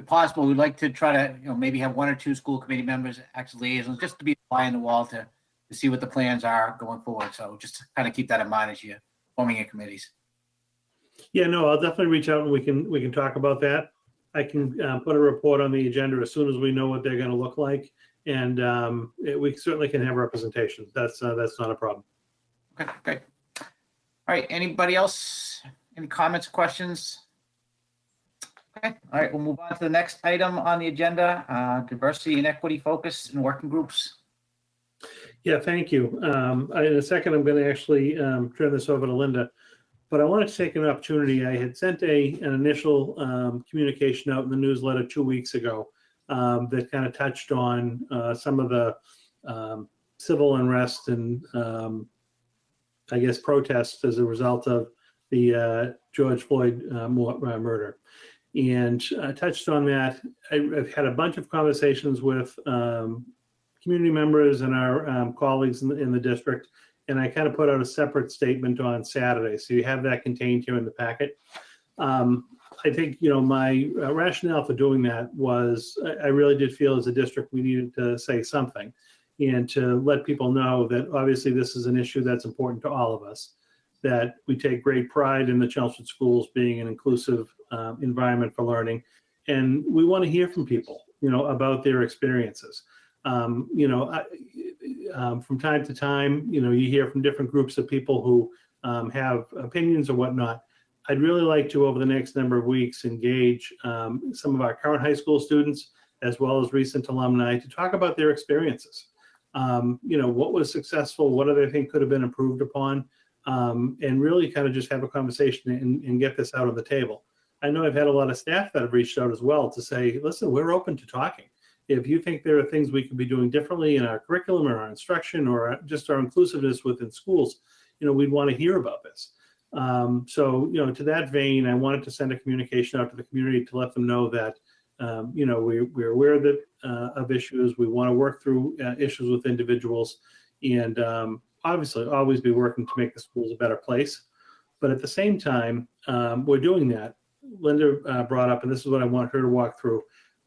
possible, we'd like to try to, maybe have one or two school committee members act as liaisons, just to be a fly on the wall to see what the plans are going forward. So just to kind of keep that in mind as you're forming your committees. Yeah, no, I'll definitely reach out and we can talk about that. I can put a report on the agenda as soon as we know what they're going to look like, and we certainly can have representation. That's not a problem. Okay, great. All right, anybody else? Any comments, questions? Okay, all right, we'll move on to the next item on the agenda, diversity and equity focus in working groups. Yeah, thank you. In a second, I'm going to actually turn this over to Linda, but I wanted to take an opportunity. I had sent an initial communication out in the newsletter 2 weeks ago that kind of touched on some of the civil unrest and I guess protests as a result of the George Floyd murder. And touched on that. I've had a bunch of conversations with community members and our colleagues in the district, and I kind of put out a separate statement on Saturday. So you have that contained here in the packet. I think, my rationale for doing that was I really did feel as a district we needed to say something and to let people know that obviously this is an issue that's important to all of us, that we take great pride in the Chelmsford schools being an inclusive environment for learning. And we want to hear from people, about their experiences. From time to time, you hear from different groups of people who have opinions or whatnot. I'd really like to, over the next number of weeks, engage some of our current high school students, as well as recent alumni, to talk about their experiences. What was successful, what do they think could have been improved upon, and really kind of just have a conversation and get this out on the table. I know I've had a lot of staff that have reached out as well to say, listen, we're open to talking. If you think there are things we could be doing differently in our curriculum or our instruction or just our inclusiveness within schools, we'd want to hear about this. So, to that vein, I wanted to send a communication out to the community to let them know that, we're aware that, of issues. We want to work through issues with individuals, and obviously always be working to make the schools a better place. But at the same time, we're doing that. Linda brought up, and this is what I want her to walk through.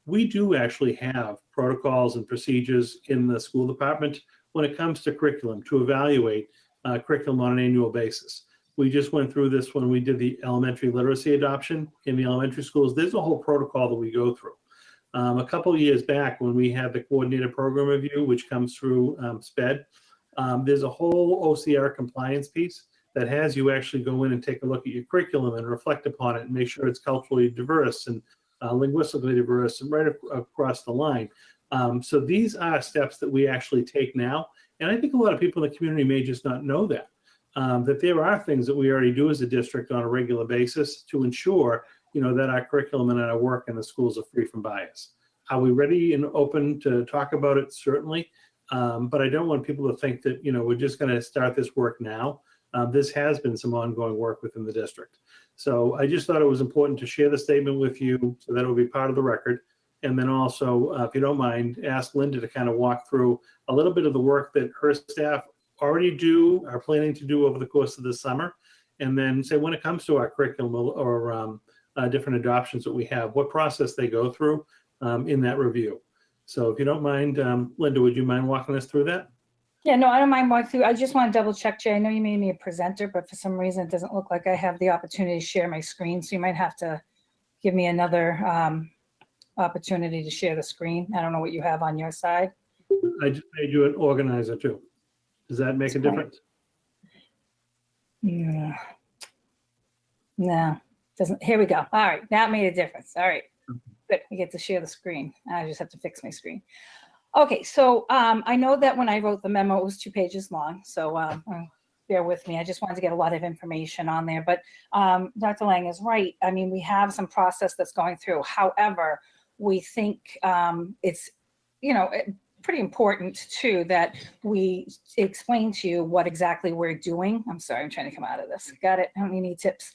We do actually have protocols and procedures in the school department when it comes to curriculum to evaluate curriculum on an annual basis. We just went through this when we did the elementary literacy adoption in the elementary schools. There's a whole protocol that we go through. A couple of years back when we had the coordinated program review, which comes through SPED, there's a whole OCR compliance piece that has you actually go in and take a look at your curriculum and reflect upon it and make sure it's culturally diverse and linguistically diverse and right across the line. So these are steps that we actually take now. And I think a lot of people in the community may just not know that. That there are things that we already do as a district on a regular basis to ensure, that our curriculum and our work in the schools are free from bias. Are we ready and open to talk about it? Certainly. But I don't want people to think that, we're just going to start this work now. This has been some ongoing work within the district. So I just thought it was important to share the statement with you so that it will be part of the record. And then also, if you don't mind, ask Linda to kind of walk through a little bit of the work that her staff already are planning to do over the course of the summer. And then say when it comes to our curriculum or different adoptions that we have, what process they go through in that review. So if you don't mind, Linda, would you mind walking us through that? Yeah, no, I don't mind walking through. I just want to double check, Jay. I know you made me a presenter, but for some reason it doesn't look like I have the opportunity to share my screen. So you might have to give me another opportunity to share the screen. I don't know what you have on your side. I just made you an organizer too. Does that make a difference? Yeah. No, doesn't. Here we go. All right, that made a difference. All right, good. I get to share the screen. I just have to fix my screen. Okay, so I know that when I wrote the memo, it was 2 pages long. So bear with me. I just wanted to get a lot of information on there. But Dr. Lang is right. I mean, we have some process that's going through. However, we think it's, pretty important too that we explain to you what exactly we're doing. I'm sorry, I'm trying to come out of this. Got it. I don't need tips.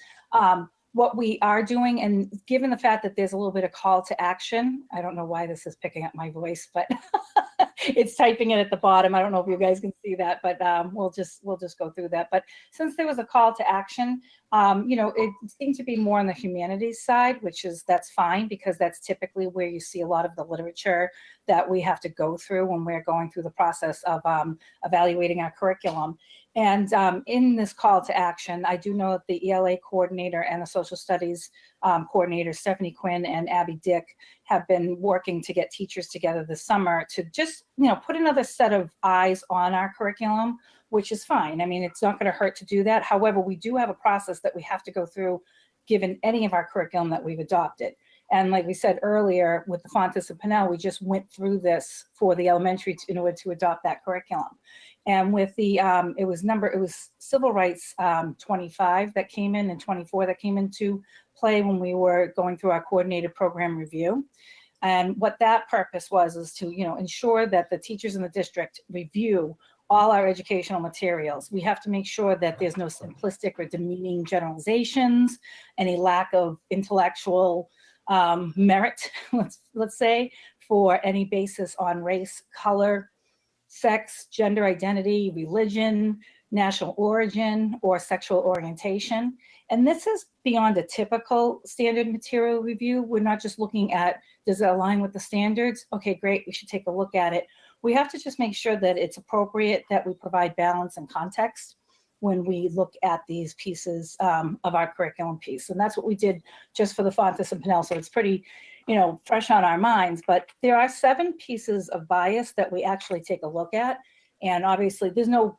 What we are doing, and given the fact that there's a little bit of call to action, I don't know why this is picking up my voice, but it's typing it at the bottom. I don't know if you guys can see that, but we'll just go through that. But since there was a call to action, it seemed to be more on the humanities side, that's fine because that's typically where you see a lot of the literature that we have to go through when we're going through the process of evaluating our curriculum. And in this call to action, I do know that the ELA coordinator and the social studies coordinator, Stephanie Quinn and Abby Dick, have been working to get teachers together this summer to just, put another set of eyes on our curriculum, which is fine. I mean, it's not going to hurt to do that. However, we do have a process that we have to go through given any of our curriculum that we've adopted. And like we said earlier, with the Fontes and Pinnell, we just went through this for the elementary in order to adopt that curriculum. And with the, it was civil rights 25 that came in and 24 that came into play when we were going through our coordinated program review. And what that purpose was is to, ensure that the teachers in the district review all our educational materials. We have to make sure that there's no simplistic or demeaning generalizations, any lack of intellectual merit, let's say, for any basis on race, color, sex, gender identity, religion, national origin, or sexual orientation. And this is beyond a typical standard material review. We're not just looking at, does it align with the standards? Okay, great, we should take a look at it. We have to just make sure that it's appropriate, that we provide balance and context when we look at these pieces of our curriculum piece. And that's what we did just for the Fontes and Pinnell. So it's pretty, fresh on our minds, but there are 7 pieces of bias that we actually take a look at. And obviously there's no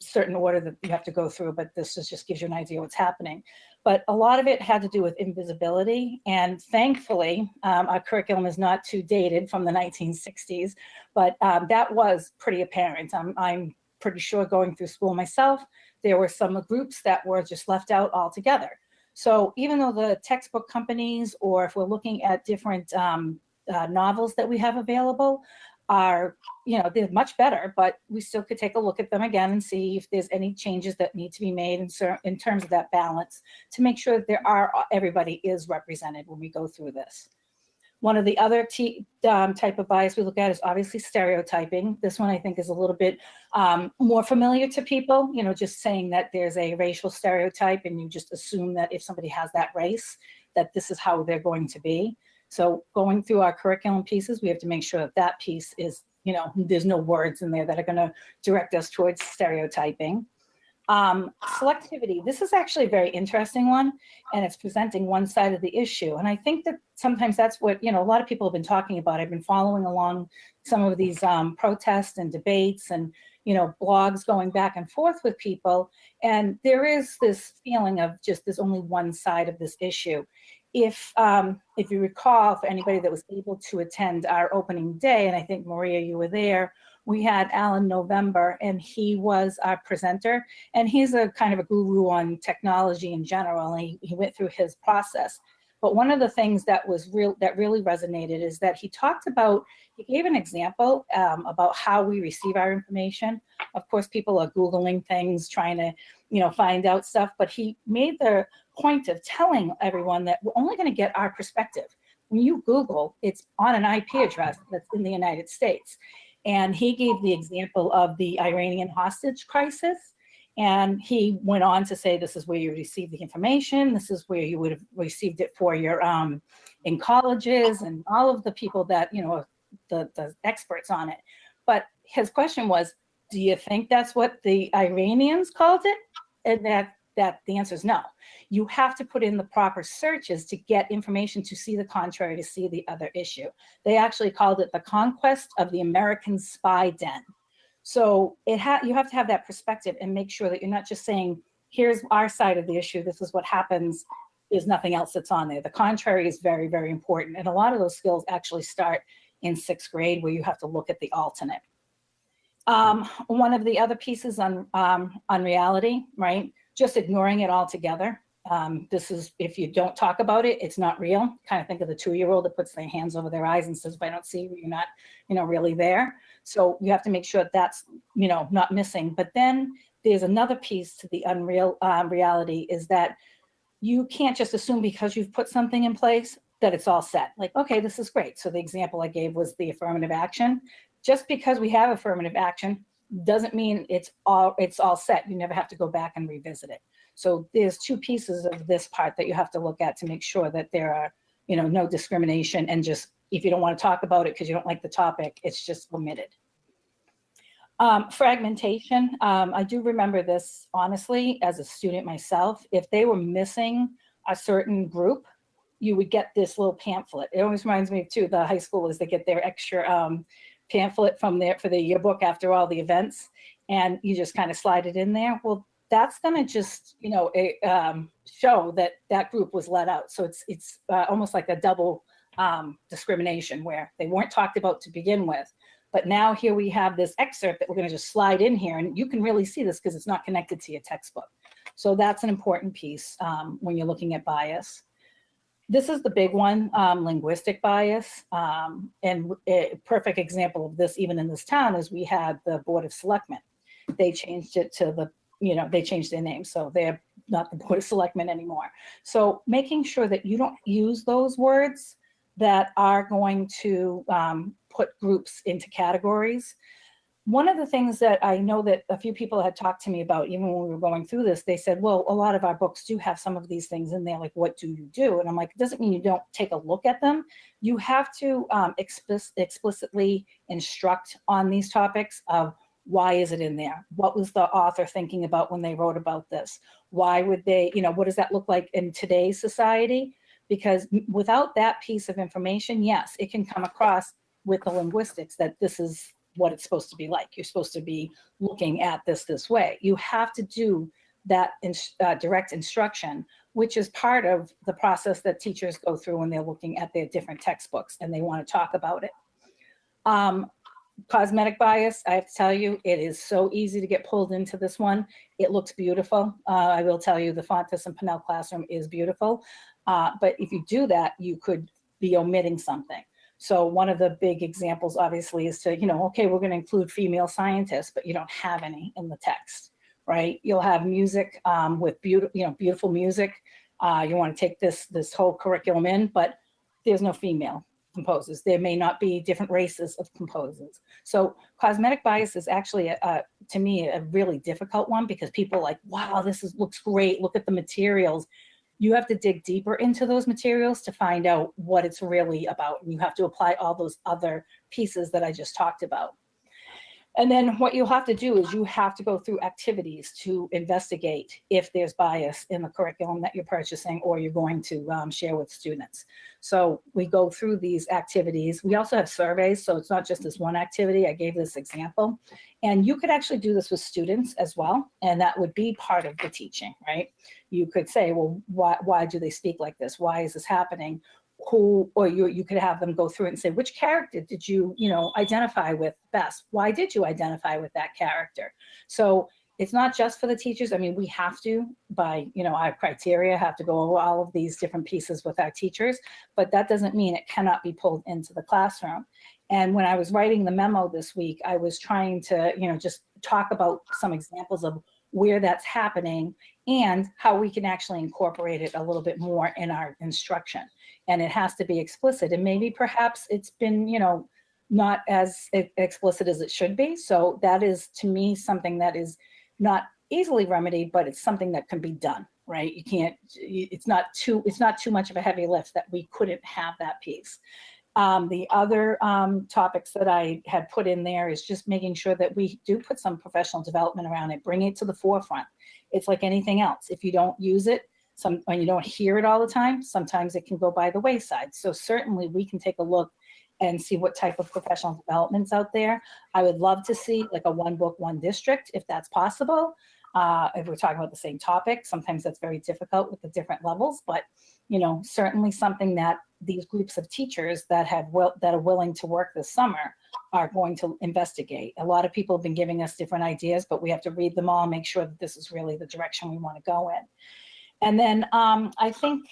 certain order that you have to go through, but this just gives you an idea what's happening. But a lot of it had to do with invisibility. And thankfully, our curriculum is not too dated from the 1960s, but that was pretty apparent. I'm pretty sure going through school myself, there were some groups that were just left out altogether. So even though the textbook companies, or if we're looking at different novels that we have available, are, they're much better, but we still could take a look at them again and see if there's any changes that need to be made in terms of that balance to make sure that everybody is represented when we go through this. One of the other type of bias we look at is obviously stereotyping. This one I think is a little bit more familiar to people, just saying that there's a racial stereotype and you just assume that if somebody has that race, that this is how they're going to be. So going through our curriculum pieces, we have to make sure that that piece is, there's no words in there that are going to direct us towards stereotyping. Selectivity. This is actually a very interesting one, and it's presenting one side of the issue. And I think that sometimes that's what, a lot of people have been talking about. I've been following along some of these protests and debates and, blogs going back and forth with people. And there is this feeling of just there's only one side of this issue. If you recall, for anybody that was able to attend our opening day, and I think Maria, you were there, we had Alan November, and he was our presenter, and he's a kind of a guru on technology in general, and he went through his process. But one of the things that really resonated is that he gave an example about how we receive our information. Of course, people are Googling things, trying to, find out stuff, but he made the point of telling everyone that we're only going to get our perspective. When you Google, it's on an IP address that's in the United States. And he gave the example of the Iranian hostage crisis. And he went on to say, this is where you receive the information. This is where you would have received it for your, in colleges and all of the people that, the experts on it. But his question was, do you think that's what the Iranians called it? And that the answer is no. You have to put in the proper searches to get information to see the contrary, to see the other issue. They actually called it the conquest of the American spy den. So you have to have that perspective and make sure that you're not just saying, here's our side of the issue, this is what happens, there's nothing else that's on there. The contrary is very, very important. And a lot of those skills actually start in 6th grade, where you have to look at the alternate. One of the other pieces on reality, right? Just ignoring it altogether. This is, if you don't talk about it, it's not real. Kind of think of the 2-year-old that puts their hands over their eyes and says, if I don't see you, you're not, really there. So you have to make sure that's, not missing. But then there's another piece to the reality is that you can't just assume because you've put something in place that it's all set. Like, okay, this is great. So the example I gave was the affirmative action. Just because we have affirmative action doesn't mean it's all set. You never have to go back and revisit it. So there's 2 pieces of this part that you have to look at to make sure that there are, no discrimination, and just, if you don't want to talk about it because you don't like the topic, it's just omitted. Fragmentation. I do remember this, honestly, as a student myself. If they were missing a certain group, you would get this little pamphlet. It always reminds me of, too, the high schoolers that get their extra pamphlet for the yearbook after all the events, and you just kind of slide it in there. Well, that's going to just, show that that group was let out. So it's almost like a double discrimination, where they weren't talked about to begin with. But now here we have this excerpt that we're going to just slide in here, and you can really see this because it's not connected to your textbook. So that's an important piece when you're looking at bias. This is the big one, linguistic bias. And a perfect example of this, even in this town, is we had the Board of Selectmen. They changed it to they changed their name. So they're not the Board of Selectmen anymore. So making sure that you don't use those words that are going to put groups into categories. One of the things that I know that a few people had talked to me about, even when we were going through this, they said, well, a lot of our books do have some of these things in there, like, what do you do? And I'm like, it doesn't mean you don't take a look at them. You have to explicitly instruct on these topics of why is it in there? What was the author thinking about when they wrote about this? Why would they, what does that look like in today's society? Because without that piece of information, yes, it can come across with the linguistics that this is what it's supposed to be like. You're supposed to be looking at this way. You have to do that direct instruction, which is part of the process that teachers go through when they're looking at their different textbooks and they want to talk about it. Cosmetic bias, I have to tell you, it is so easy to get pulled into this one. It looks beautiful. I will tell you the Fontes and Pinnell classroom is beautiful. But if you do that, you could be omitting something. So one of the big examples, obviously, is to, okay, we're going to include female scientists, but you don't have any in the text, right? You'll have music with beautiful music. You want to take this whole curriculum in, but there's no female composers. There may not be different races of composers. So cosmetic bias is actually, to me, a really difficult one, because people are like, wow, looks great. Look at the materials. You have to dig deeper into those materials to find out what it's really about. And you have to apply all those other pieces that I just talked about. And then what you'll have to do is you have to go through activities to investigate if there's bias in the curriculum that you're purchasing or you're going to share with students. So we go through these activities. We also have surveys, so it's not just this one activity. I gave this example. And you could actually do this with students as well, and that would be part of the teaching, right? You could say, well, why do they speak like this? Why is this happening? Or you could have them go through it and say, which character did you identify with best? Why did you identify with that character? So it's not just for the teachers. I mean, we have to, by our criteria, have to go over all of these different pieces with our teachers, but that doesn't mean it cannot be pulled into the classroom. And when I was writing the memo this week, I was trying to, just talk about some examples of where that's happening and how we can actually incorporate it a little bit more in our instruction. And it has to be explicit. And maybe perhaps it's been, not as explicit as it should be. So that is, to me, something that is not easily remedied, but it's something that can be done, right? You can't, it's not too much of a heavy lift that we couldn't have that piece. The other topics that I had put in there is just making sure that we do put some professional development around it, bring it to the forefront. It's like anything else. If you don't use it, when you don't hear it all the time, sometimes it can go by the wayside. So certainly we can take a look and see what type of professional development's out there. I would love to see like a one book, one district, if that's possible. If we're talking about the same topic, sometimes that's very difficult with the different levels, but certainly something that these groups of teachers that are willing to work this summer are going to investigate. A lot of people have been giving us different ideas, but we have to read them all, make sure that this is really the direction we want to go in. And then I think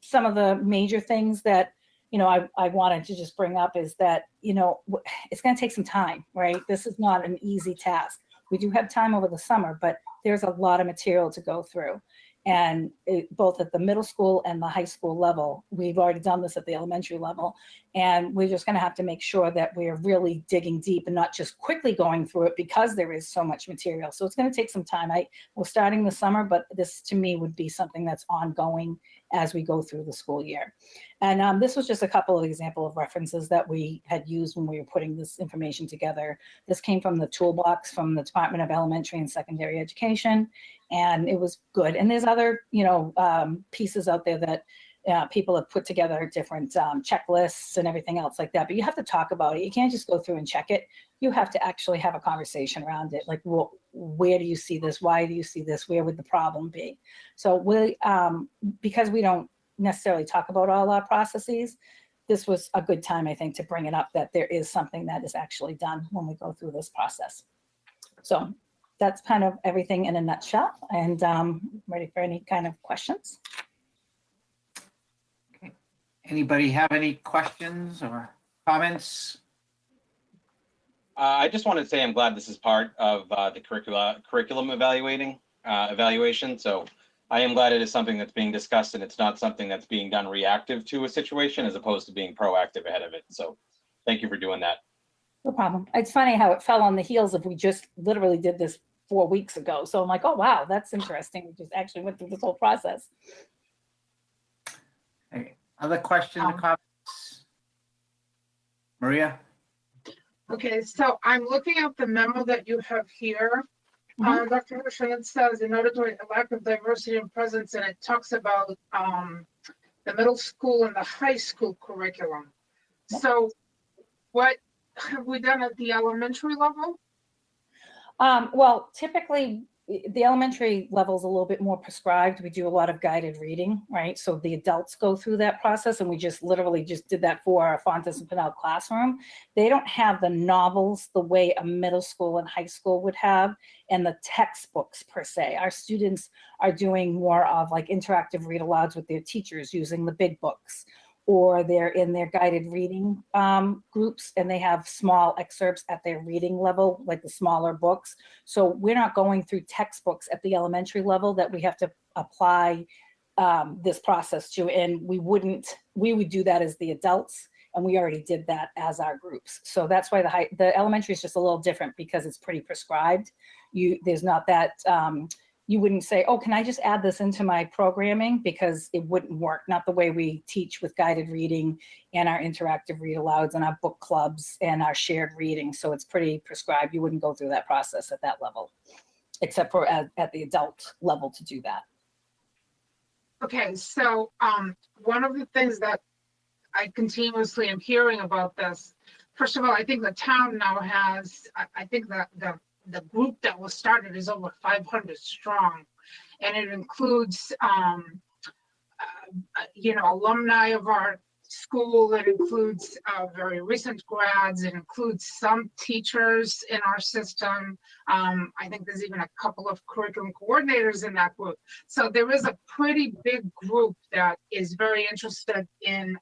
some of the major things that I wanted to just bring up is that it's going to take some time, right? This is not an easy task. We do have time over the summer, but there's a lot of material to go through. And both at the middle school and the high school level, we've already done this at the elementary level. And we're just going to have to make sure that we're really digging deep and not just quickly going through it because there is so much material. So it's going to take some time. We're starting the summer, but this to me would be something that's ongoing as we go through the school year. And this was just a couple of examples of references that we had used when we were putting this information together. This came from the toolbox from the Department of Elementary and Secondary Education, and it was good. And there's other, pieces out there that people have put together, different checklists and everything else like that. But you have to talk about it. You can't just go through and check it. You have to actually have a conversation around it. Like, well, where do you see this? Why do you see this? Where would the problem be? So because we don't necessarily talk about all our processes, this was a good time, I think, to bring it up that there is something that is actually done when we go through this process. So that's kind of everything in a nutshell, and ready for any kind of questions. Okay. Anybody have any questions or comments? I just wanted to say I'm glad this is part of the curriculum evaluation. So I am glad it is something that's being discussed and it's not something that's being done reactive to a situation as opposed to being proactive ahead of it. So thank you for doing that. No problem. It's funny how it fell on the heels of we just literally did this 4 weeks ago. So I'm like, oh, wow, that's interesting. We just actually went through this whole process. Okay. Other questions or comments? Maria? Okay, so I'm looking at the memo that you have here. Dr. Hirschman, it says in order to lack of diversity and presence, and it talks about the middle school and the high school curriculum. So what have we done at the elementary level? Well, typically the elementary level is a little bit more prescribed. We do a lot of guided reading, right? So the adults go through that process, and we just literally just did that for our Fontes and Pinnell classroom. They don't have the novels the way a middle school and high school would have, and the textbooks per se. Our students are doing more of like interactive read alouds with their teachers using the big books, or they're in their guided reading groups, and they have small excerpts at their reading level, like the smaller books. So we're not going through textbooks at the elementary level that we have to apply this process to, and we would do that as the adults, and we already did that as our groups. So that's why the elementary is just a little different, because it's pretty prescribed. There's not that, you wouldn't say, oh, can I just add this into my programming? Because it wouldn't work, not the way we teach with guided reading and our interactive read alouds and our book clubs and our shared reading. So it's pretty prescribed. You wouldn't go through that process at that level, except for at the adult level to do that. Okay, so one of the things that I continuously am hearing about this, first of all, I think the town now has, I think that the group that was started is over 500 strong, and it includes, alumni of our school. It includes very recent grads. It includes some teachers in our system. I think there's even a couple of curriculum coordinators in that group. So there is a pretty big group that is very interested in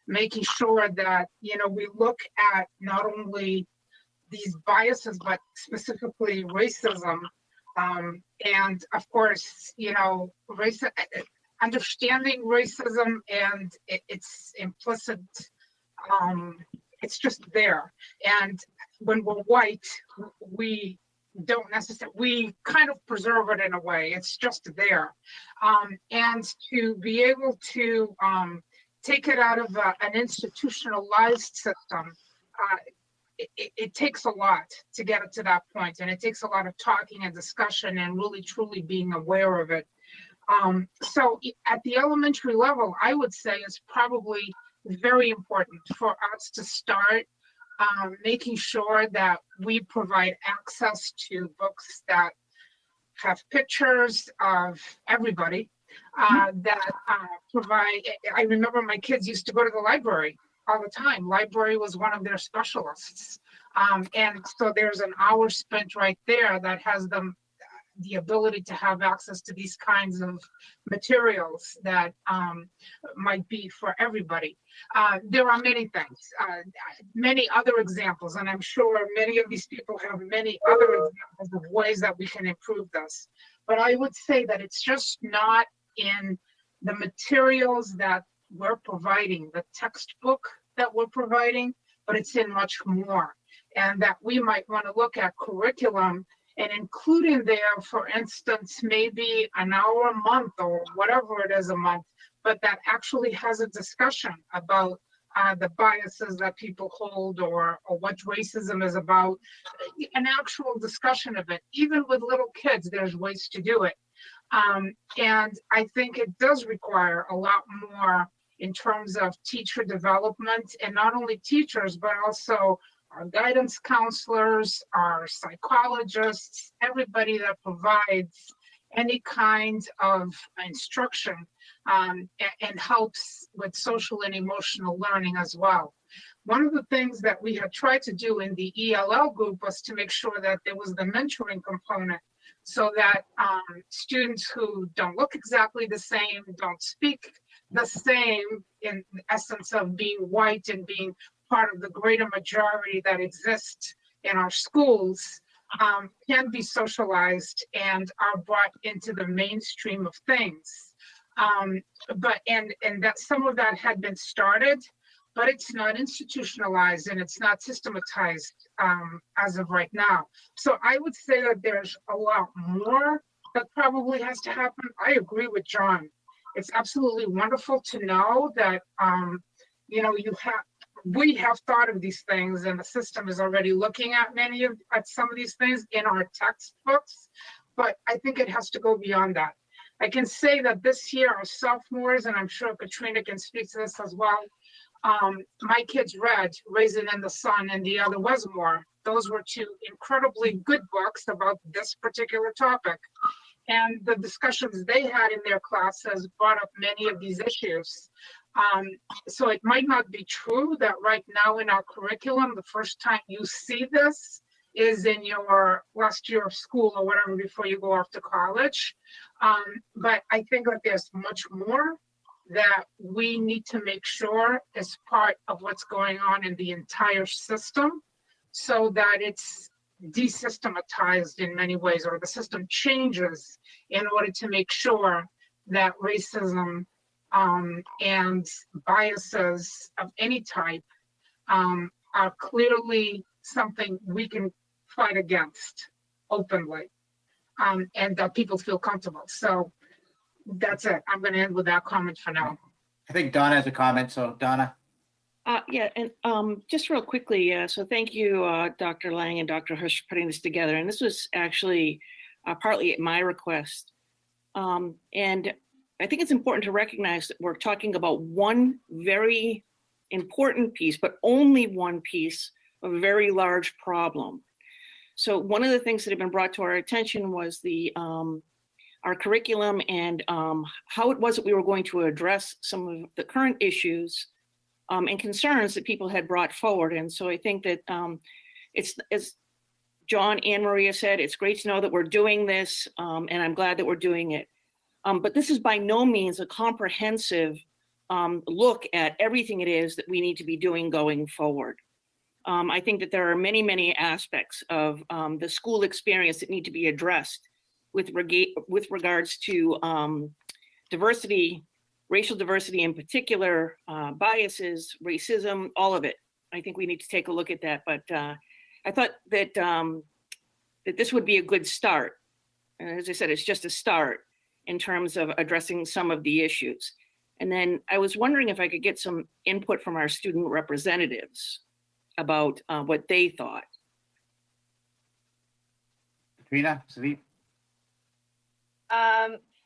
making sure that, we look at not only these biases, but specifically racism. And of course, understanding racism and its implicit, it's just there. And when we're white, we don't necessarily, we kind of preserve it in a way. It's just there. And to be able to take it out of an institutionalized system, it takes a lot to get it to that point, and it takes a lot of talking and discussion and really truly being aware of it. So at the elementary level, I would say it's probably very important for us to start making sure that we provide access to books that have pictures of everybody, that provide, I remember my kids used to go to the library all the time. Library was one of their specialists. And so there's an hour spent right there that has them the ability to have access to these kinds of materials that might be for everybody. There are many things, many other examples, and I'm sure many of these people have many other examples of ways that we can improve this. But I would say that it's just not in the materials that we're providing, the textbook that we're providing, but it's in much more. And that we might want to look at curriculum and include in there, for instance, maybe an hour a month or whatever it is a month, but that actually has a discussion about the biases that people hold, or what racism is about, an actual discussion of it. Even with little kids, there's ways to do it. And I think it does require a lot more in terms of teacher development, and not only teachers, but also our guidance counselors, our psychologists, everybody that provides any kind of instruction and helps with social and emotional learning as well. One of the things that we had tried to do in the ELL group was to make sure that there was the mentoring component, so that students who don't look exactly the same, don't speak the same, in essence of being white and being part of the greater majority that exists in our schools, can be socialized and are brought into the mainstream of things. But that some of that had been started, but it's not institutionalized and it's not systematized as of right now. So I would say that there's a lot more that probably has to happen. I agree with John. It's absolutely wonderful to know that we have thought of these things, and the system is already looking at some of these things in our textbooks, but I think it has to go beyond that. I can say that this year, our sophomores, and I'm sure Katrina can speak to this as well, my kids read Raisin in the Sun and The Other Wesmore. Those were two incredibly good books about this particular topic. And the discussions they had in their classes brought up many of these issues. So it might not be true that right now in our curriculum, the first time you see this is in your last year of school or whatever before you go off to college. But I think that there's much more that we need to make sure is part of what's going on in the entire system so that it's desystematized in many ways, or the system changes in order to make sure that racism and biases of any type are clearly something we can fight against openly, and that people feel comfortable. So that's it. I'm going to end with that comment for now. I think Donna has a comment. So Donna. Yeah, and just real quickly, so thank you, Dr. Lang and Dr. Hirsch, for putting this together. And this was actually partly at my request. And I think it's important to recognize that we're talking about one very important piece, but only one piece of a very large problem. So one of the things that have been brought to our attention was our curriculum and how it was that we were going to address some of the current issues and concerns that people had brought forward. And so I think that it's, as John and Maria said, it's great to know that we're doing this, and I'm glad that we're doing it. But this is by no means a comprehensive look at everything it is that we need to be doing going forward. I think that there are many, many aspects of the school experience that need to be addressed with regards to diversity, racial diversity in particular, biases, racism, all of it. I think we need to take a look at that. But I thought that that this would be a good start. And as I said, it's just a start in terms of addressing some of the issues. And then I was wondering if I could get some input from our student representatives about what they thought. Katrina, Savit?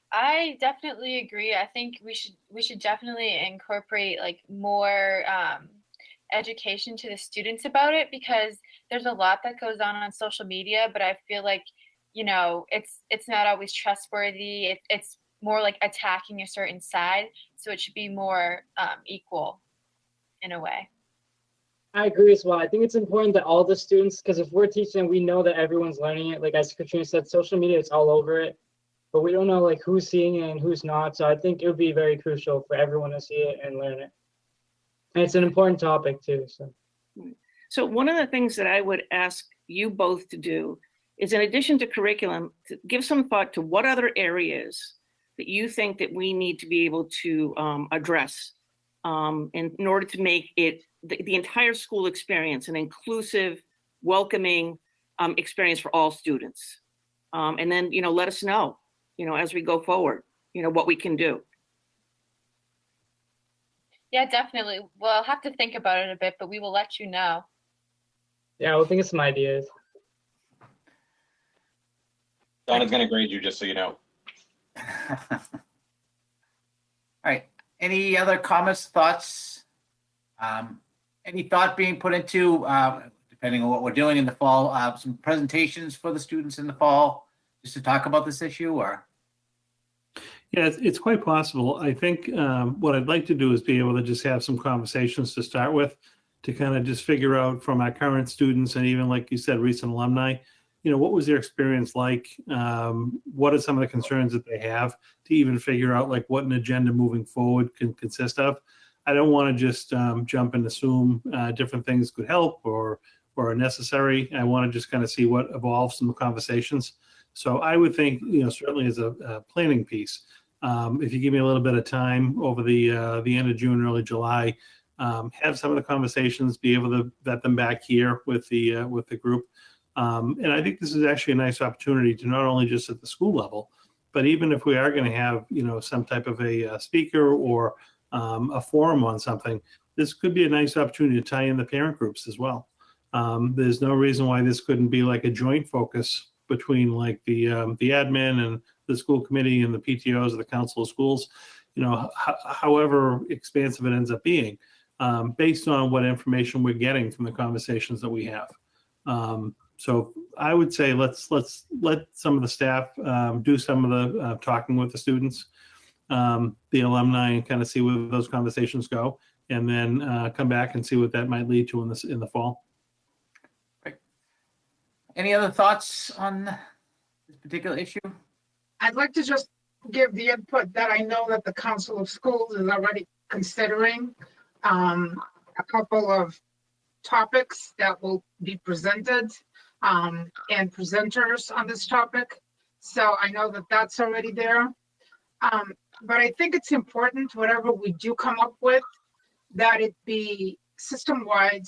I definitely agree. I think we should definitely incorporate like more education to the students about it, because there's a lot that goes on social media, but I feel like, you know, it's not always trustworthy. It's more like attacking a certain side, so it should be more equal in a way. I agree as well. I think it's important that all the students, because if we're teaching, we know that everyone's learning it. Like as Katrina said, social media, it's all over it, but we don't know like who's seeing it and who's not. So I think it would be very crucial for everyone to see it and learn it. And it's an important topic too. So one of the things that I would ask you both to do is, in addition to curriculum, to give some thought to what other areas that you think that we need to be able to address in order to make it the entire school experience an inclusive, welcoming experience for all students. And then, you know, let us know, you know, as we go forward, you know, what we can do. Yeah, definitely. Well, I'll have to think about it a bit, but we will let you know. Yeah, we'll think of some ideas. Donna's going to grade you, just so you know. All right. Any other comments, thoughts? Any thought being put into, depending on what we're doing in the fall, some presentations for the students in the fall, just to talk about this issue, or? Yeah, it's quite possible. I think what I'd like to do is be able to just have some conversations to start with, to kind of just figure out from our current students and even, like you said, recent alumni, you know, what was their experience like? What are some of the concerns that they have, to even figure out like what an agenda moving forward can consist of. I don't want to just jump and assume different things could help or are necessary. I want to just kind of see what evolves in the conversations. So I would think, you know, certainly as a planning piece, if you give me a little bit of time over the end of June, early July, have some of the conversations, be able to vet them back here with the group. And I think this is actually a nice opportunity to not only just at the school level, but even if we are going to have, you know, some type of a speaker or a forum on something, this could be a nice opportunity to tie in the parent groups as well. There's no reason why this couldn't be like a joint focus between like the admin and the school committee and the PTOs of the council of schools, you know, however expansive it ends up being, based on what information we're getting from the conversations that we have. So I would say let's let some of the staff do some of the talking with the students, the alumni, and kind of see where those conversations go, and then come back and see what that might lead to in the fall. Great. Any other thoughts on this particular issue? I'd like to just give the input that I know that the Council of Schools is already considering a couple of topics that will be presented and presenters on this topic. So I know that that's already there. But I think it's important, whatever we do come up with, that it be system-wide,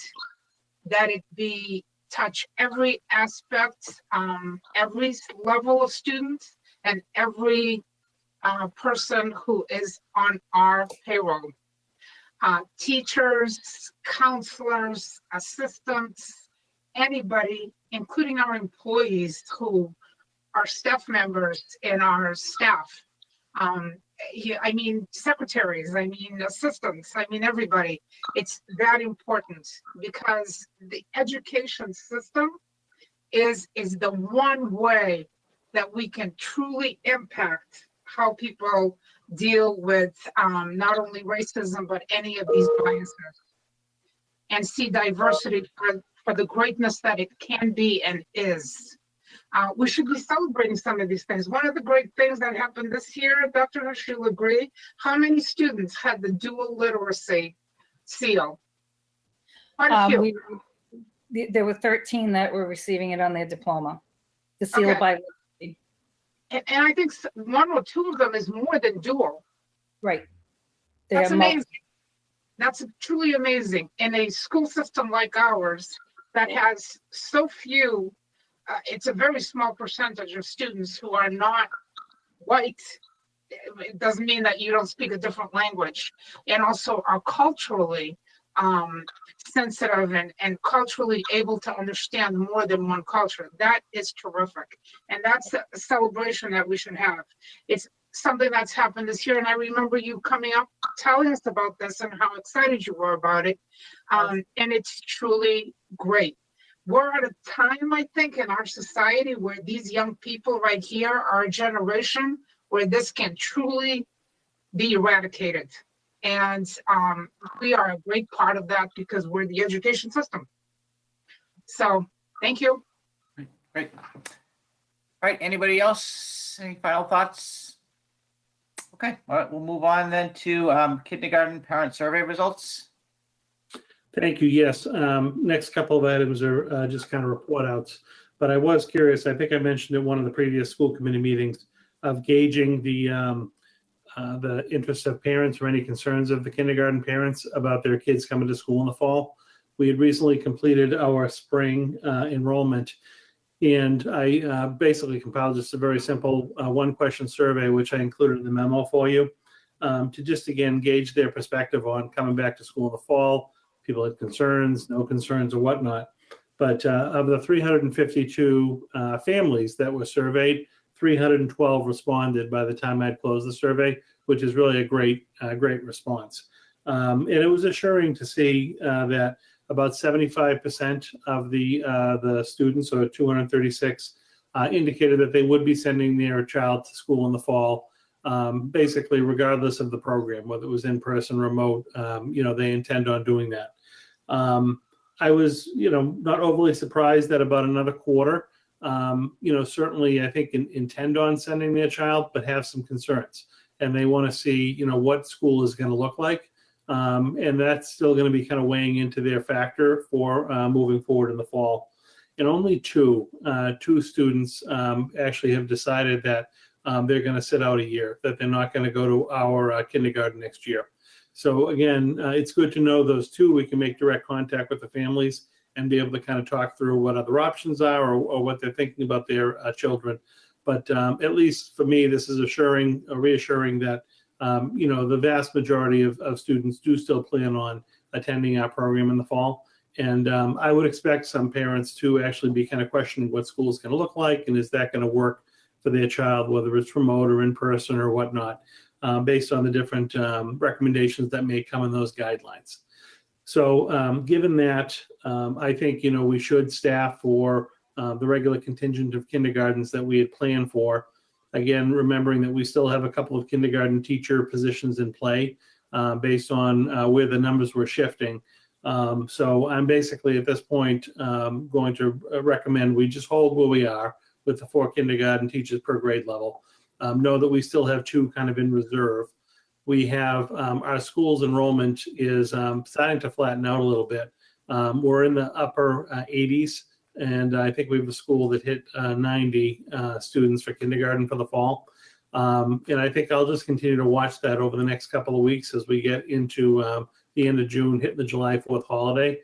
that it be touch every aspect, every level of students, and every person who is on our payroll. Teachers, counselors, assistants, anybody, including our employees who are staff members and our staff. I mean, secretaries, I mean, assistants, I mean, everybody. It's that important because the education system is the one way that we can truly impact how people deal with not only racism, but any of these biases, and see diversity for the greatness that it can be and is. We should be celebrating some of these things. One of the great things that happened this year, Dr. Hirsch, you'll agree, how many students had the dual literacy seal? Quite a few. There were 13 that were receiving it on their diploma. The seal Okay. by, And I think one or two of them is more than dual. right. They That's have multi- amazing. That's truly amazing. In a school system like ours that has so few, it's a very small percentage of students who are not white. It doesn't mean that you don't speak a different language, and also are culturally sensitive and culturally able to understand more than one culture. That is terrific. And that's a celebration that we should have. It's something that's happened this year. And I remember you coming up, telling us about this and how excited you were about it. And it's truly great. We're at a time, I think, in our society where these young people right here are a generation where this can truly be eradicated. And we are a great part of that because we're the education system. So thank you. Great. All right, anybody else? Any final thoughts? Okay, all right, we'll move on then to kindergarten parent survey results. Thank you. Yes. Next couple of items are just kind of report outs. But I was curious, I think I mentioned at one of the previous school committee meetings of gauging the interest of parents or any concerns of the kindergarten parents about their kids coming to school in the fall. We had recently completed our spring enrollment, and I basically compiled just a very simple one-question survey, which I included in the memo for you, to just, again, gauge their perspective on coming back to school in the fall. People had concerns, no concerns, or whatnot. But of the 352 families that were surveyed, 312 responded by the time I'd closed the survey, which is really a great response. And it was assuring to see that about 75% of the students, or 236, indicated that they would be sending their child to school in the fall, basically regardless of the program, whether it was in person, remote. They intend on doing that. I was, not overly surprised that about another quarter, certainly I think intend on sending their child, but have some concerns, and they want to see, what school is going to look like. And that's still going to be kind of weighing into their factor for moving forward in the fall. And only two students actually have decided that they're going to sit out a year, that they're not going to go to our kindergarten next year. So again, it's good to know those two. We can make direct contact with the families and be able to kind of talk through what other options are or what they're thinking about their children. But at least for me, this is reassuring that the vast majority of students do still plan on attending our program in the fall. And I would expect some parents to actually be kind of questioning what school is going to look like, and is that going to work for their child, whether it's remote or in person or whatnot, based on the different recommendations that may come in those guidelines. So given that, I think, we should staff for the regular contingent of kindergartens that we had planned for. Again, remembering that we still have a couple of kindergarten teacher positions in play based on where the numbers were shifting. So I'm basically at this point going to recommend we just hold where we are with the 4 kindergarten teachers per grade level. know that we still have 2 kind of in reserve. We have our school's enrollment is starting to flatten out a little bit. We're in the upper 80s, and I think we have a school that hit 90 students for kindergarten for the fall. And I think I'll just continue to watch that over the next couple of weeks as we get into the end of June, hitting the July 4th holiday.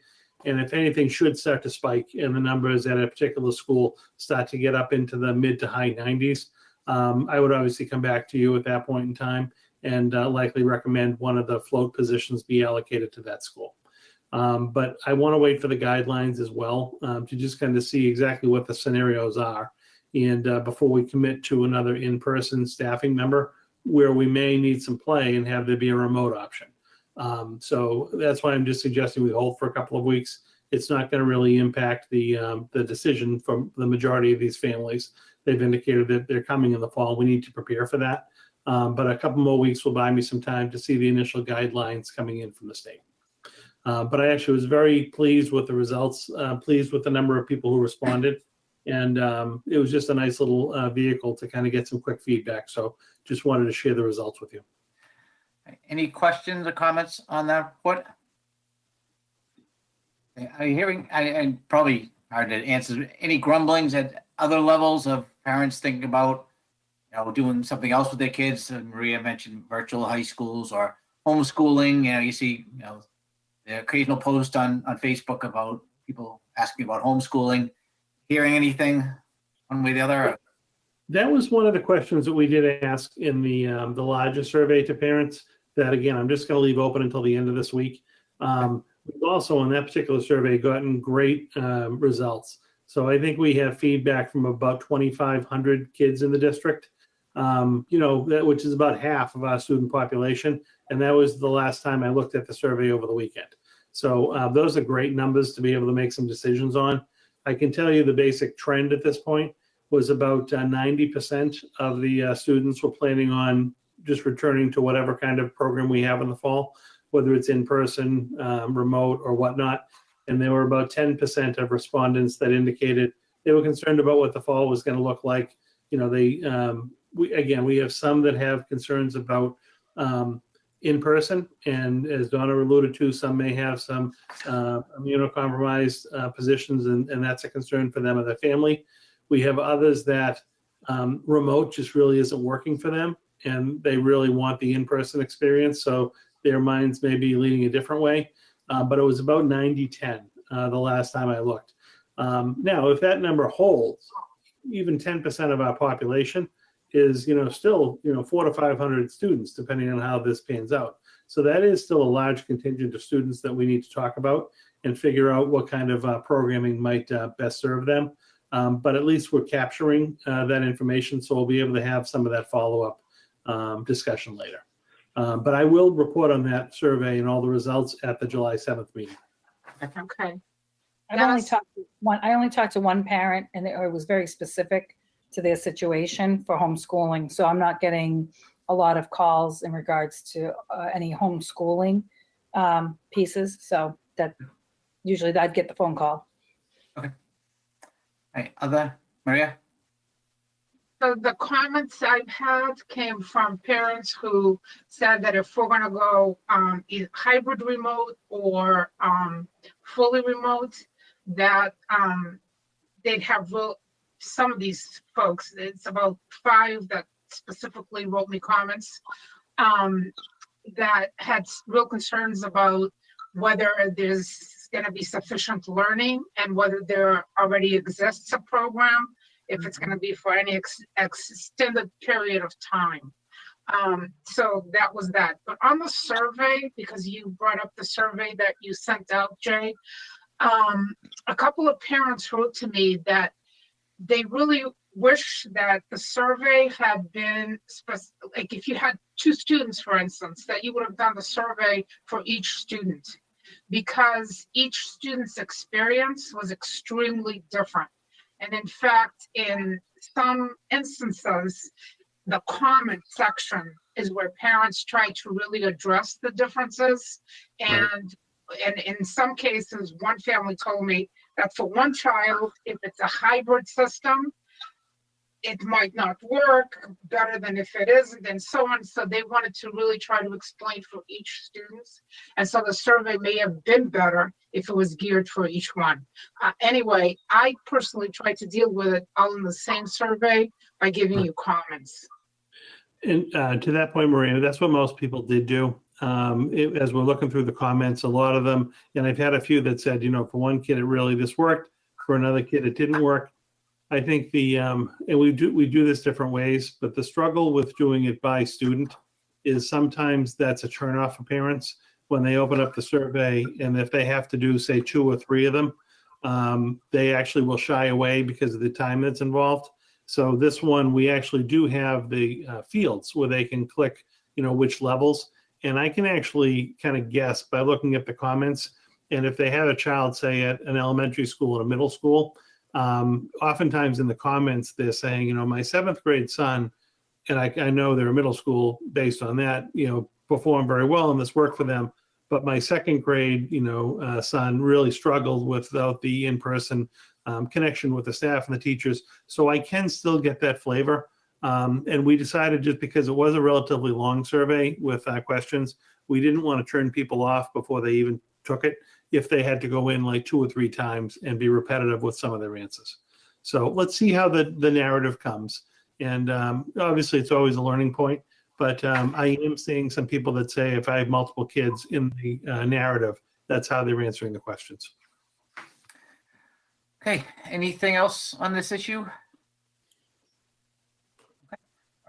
And if anything should start to spike and the numbers at a particular school start to get up into the mid to high 90s, I would obviously come back to you at that point in time and likely recommend one of the float positions be allocated to that school. But I want to wait for the guidelines as well to just kind of see exactly what the scenarios are. And before we commit to another in-person staffing member, where we may need some play and have there be a remote option. So that's why I'm just suggesting we hold for a couple of weeks. It's not going to really impact the decision from the majority of these families. They've indicated that they're coming in the fall. We need to prepare for that. But a couple more weeks will buy me some time to see the initial guidelines coming in from the state. But I actually was very pleased with the results, pleased with the number of people who responded. And it was just a nice little vehicle to kind of get some quick feedback. So just wanted to share the results with you. Any questions or comments on that report? Are you hearing, I probably hard to answer, any grumblings at other levels of parents thinking about, doing something else with their kids? Maria mentioned virtual high schools or homeschooling. You see, the occasional post on Facebook about people asking about homeschooling. Hearing anything one way or the other? That was one of the questions that we did ask in the larger survey to parents that, again, I'm just going to leave open until the end of this week. We've also, in that particular survey, gotten great results. So I think we have feedback from about 2,500 kids in the district, which is about half of our student population. And that was the last time I looked at the survey over the weekend. So those are great numbers to be able to make some decisions on. I can tell you the basic trend at this point was about 90% of the students were planning on just returning to whatever kind of program we have in the fall, whether it's in person, remote, or whatnot. And there were about 10% of respondents that indicated they were concerned about what the fall was going to look like. We have some that have concerns about in person, and as Donna alluded to, some may have some immunocompromised positions, and that's a concern for them and their family. We have others that remote just really isn't working for them, and they really want the in-person experience, so their minds may be leading a different way. But it was about 90-10 the last time I looked. Now, if that number holds, even 10% of our population is, still, 400 to 500 students, depending on how this pans out. So that is still a large contingent of students that we need to talk about and figure out what kind of programming might best serve them. But at least we're capturing that information, so we'll be able to have some of that follow-up discussion later. But I will report on that survey and all the results at the July 7th meeting. Okay. I only talked to one parent, and it was very specific to their situation for homeschooling. So I'm not getting a lot of calls in regards to any homeschooling pieces. So that usually I'd get the phone call. Okay. Hey, Maria? So the comments I've had came from parents who said that if we're going to go either hybrid remote or fully remote, that they'd have some of these folks, it's about 5 that specifically wrote me comments that had real concerns about whether there's going to be sufficient learning and whether there already exists a program, if it's going to be for any extended period of time. So that was that. But on the survey, because you brought up the survey that you sent out, Jay, a couple of parents wrote to me that they really wish that the survey had been like if you had 2 students, for instance, that you would have done the survey for each student, because each student's experience was extremely different. And in fact, in some instances, the comment section is where parents try to really address the differences. And in some cases, one family told me that for one child, if it's a hybrid system, it might not work better than if it isn't, and so on. So they wanted to really try to explain for each student. And so the survey may have been better if it was geared for each one. Anyway, I personally tried to deal with it all in the same survey by giving you comments. And to that point, Marina, that's what most people did do. As we're looking through the comments, a lot of them, and I've had a few that said, for one kid, this worked. For another kid, it didn't work. I think and we do this different ways, but the struggle with doing it by student is sometimes that's a turnoff for parents when they open up the survey, and if they have to do, say, 2 or 3 of them, they actually will shy away because of the time that's involved. So this one, we actually do have the fields where they can click, which levels, and I can actually kind of guess by looking at the comments. And if they had a child, say, at an elementary school and a middle school, oftentimes in the comments, they're saying, my 7th grade son, and I know they're a middle school based on that, performed very well and this worked for them. But my 2nd grade, son really struggled without the in-person connection with the staff and the teachers. So I can still get that flavor. And we decided, just because it was a relatively long survey with questions, we didn't want to turn people off before they even took it if they had to go in like 2 or 3 times and be repetitive with some of their answers. So let's see how the narrative comes. And obviously it's always a learning point, but I am seeing some people that say if I have multiple kids in the narrative, that's how they're answering the questions. Okay, anything else on this issue? Okay.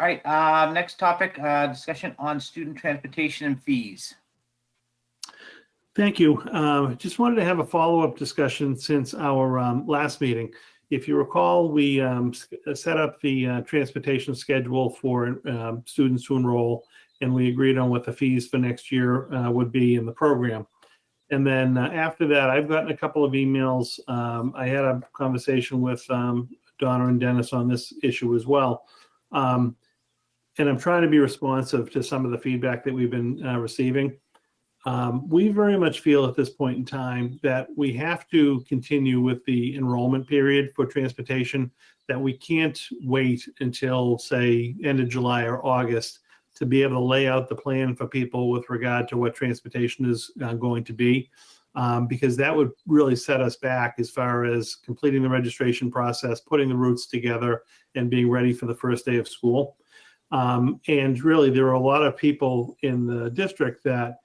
All right, next topic, discussion on student transportation and fees. Thank you. Just wanted to have a follow-up discussion since our last meeting. If you recall, we set up the transportation schedule for students to enroll, and we agreed on what the fees for next year would be in the program. And then after that, I've gotten a couple of emails. I had a conversation with Donna and Dennis on this issue as well. And I'm trying to be responsive to some of the feedback that we've been receiving. We very much feel at this point in time that we have to continue with the enrollment period for transportation, that we can't wait until, say, end of July or August to be able to lay out the plan for people with regard to what transportation is going to be, because that would really set us back as far as completing the registration process, putting the routes together, and being ready for the first day of school. And really, there are a lot of people in the district that,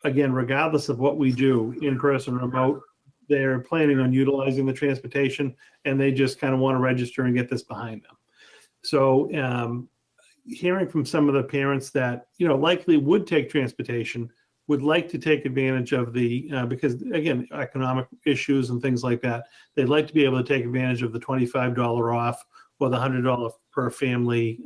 again, regardless of what we do, in-person, remote, they're planning on utilizing the transportation, and they just kind of want to register and get this behind them. So hearing from some of the parents that, likely would take transportation, would like to take advantage of the, because again, economic issues and things like that, they'd like to be able to take advantage of the $25 off or the $100 per family,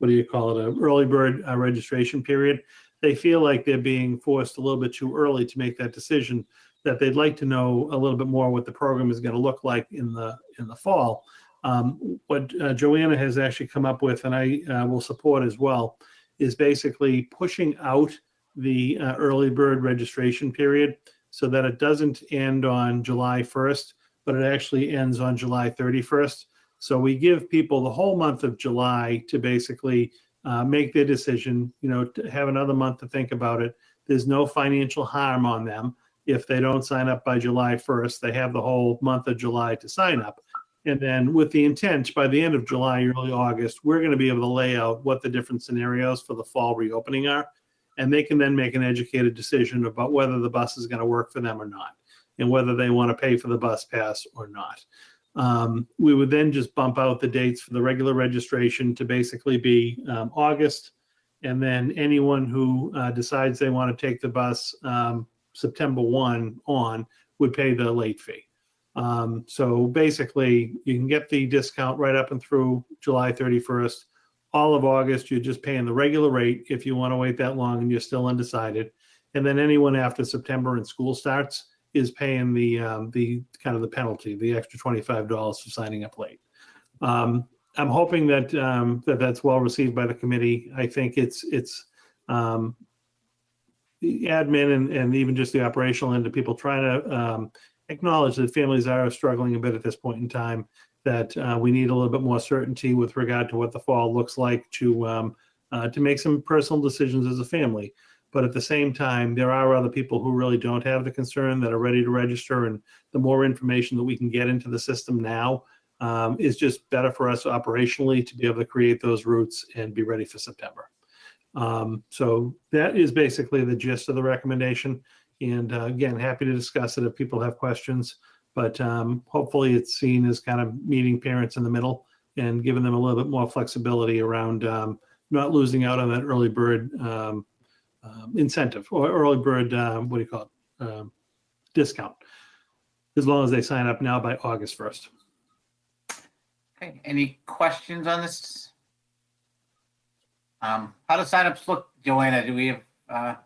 early bird registration period. They feel like they're being forced a little bit too early to make that decision, that they'd like to know a little bit more what the program is going to look like in the fall. What Joanna has actually come up with, and I will support as well, is basically pushing out the early bird registration period so that it doesn't end on July 1st, but it actually ends on July 31st. So we give people the whole month of July to basically make their decision, to have another month to think about it. There's no financial harm on them. If they don't sign up by July 1st, they have the whole month of July to sign up. And then with the intent, by the end of July, early August, we're going to be able to lay out what the different scenarios for the fall reopening are. And they can then make an educated decision about whether the bus is going to work for them or not, and whether they want to pay for the bus pass or not. We would then just bump out the dates for the regular registration to basically be August. And then anyone who decides they want to take the bus September 1 on would pay the late fee. So basically, you can get the discount right up and through July 31st. All of August, you're just paying the regular rate if you want to wait that long and you're still undecided. And then anyone after September and school starts is paying the kind of the penalty, the extra $25 for signing up late. I'm hoping that that's well received by the committee. I think it's the admin and even just the operational end of people trying to acknowledge that families are struggling a bit at this point in time, that we need a little bit more certainty with regard to what the fall looks like to make some personal decisions as a family. But at the same time, there are other people who really don't have the concern that are ready to register. And the more information that we can get into the system now is just better for us operationally to be able to create those routes and be ready for September. So that is basically the gist of the recommendation. And again, happy to discuss it if people have questions. But hopefully it's seen as kind of meeting parents in the middle and giving them a little bit more flexibility around not losing out on that early bird incentive or early bird, discount, as long as they sign up now by August 1st. Okay, any questions on this? How do signups look, Joanna? Do we have,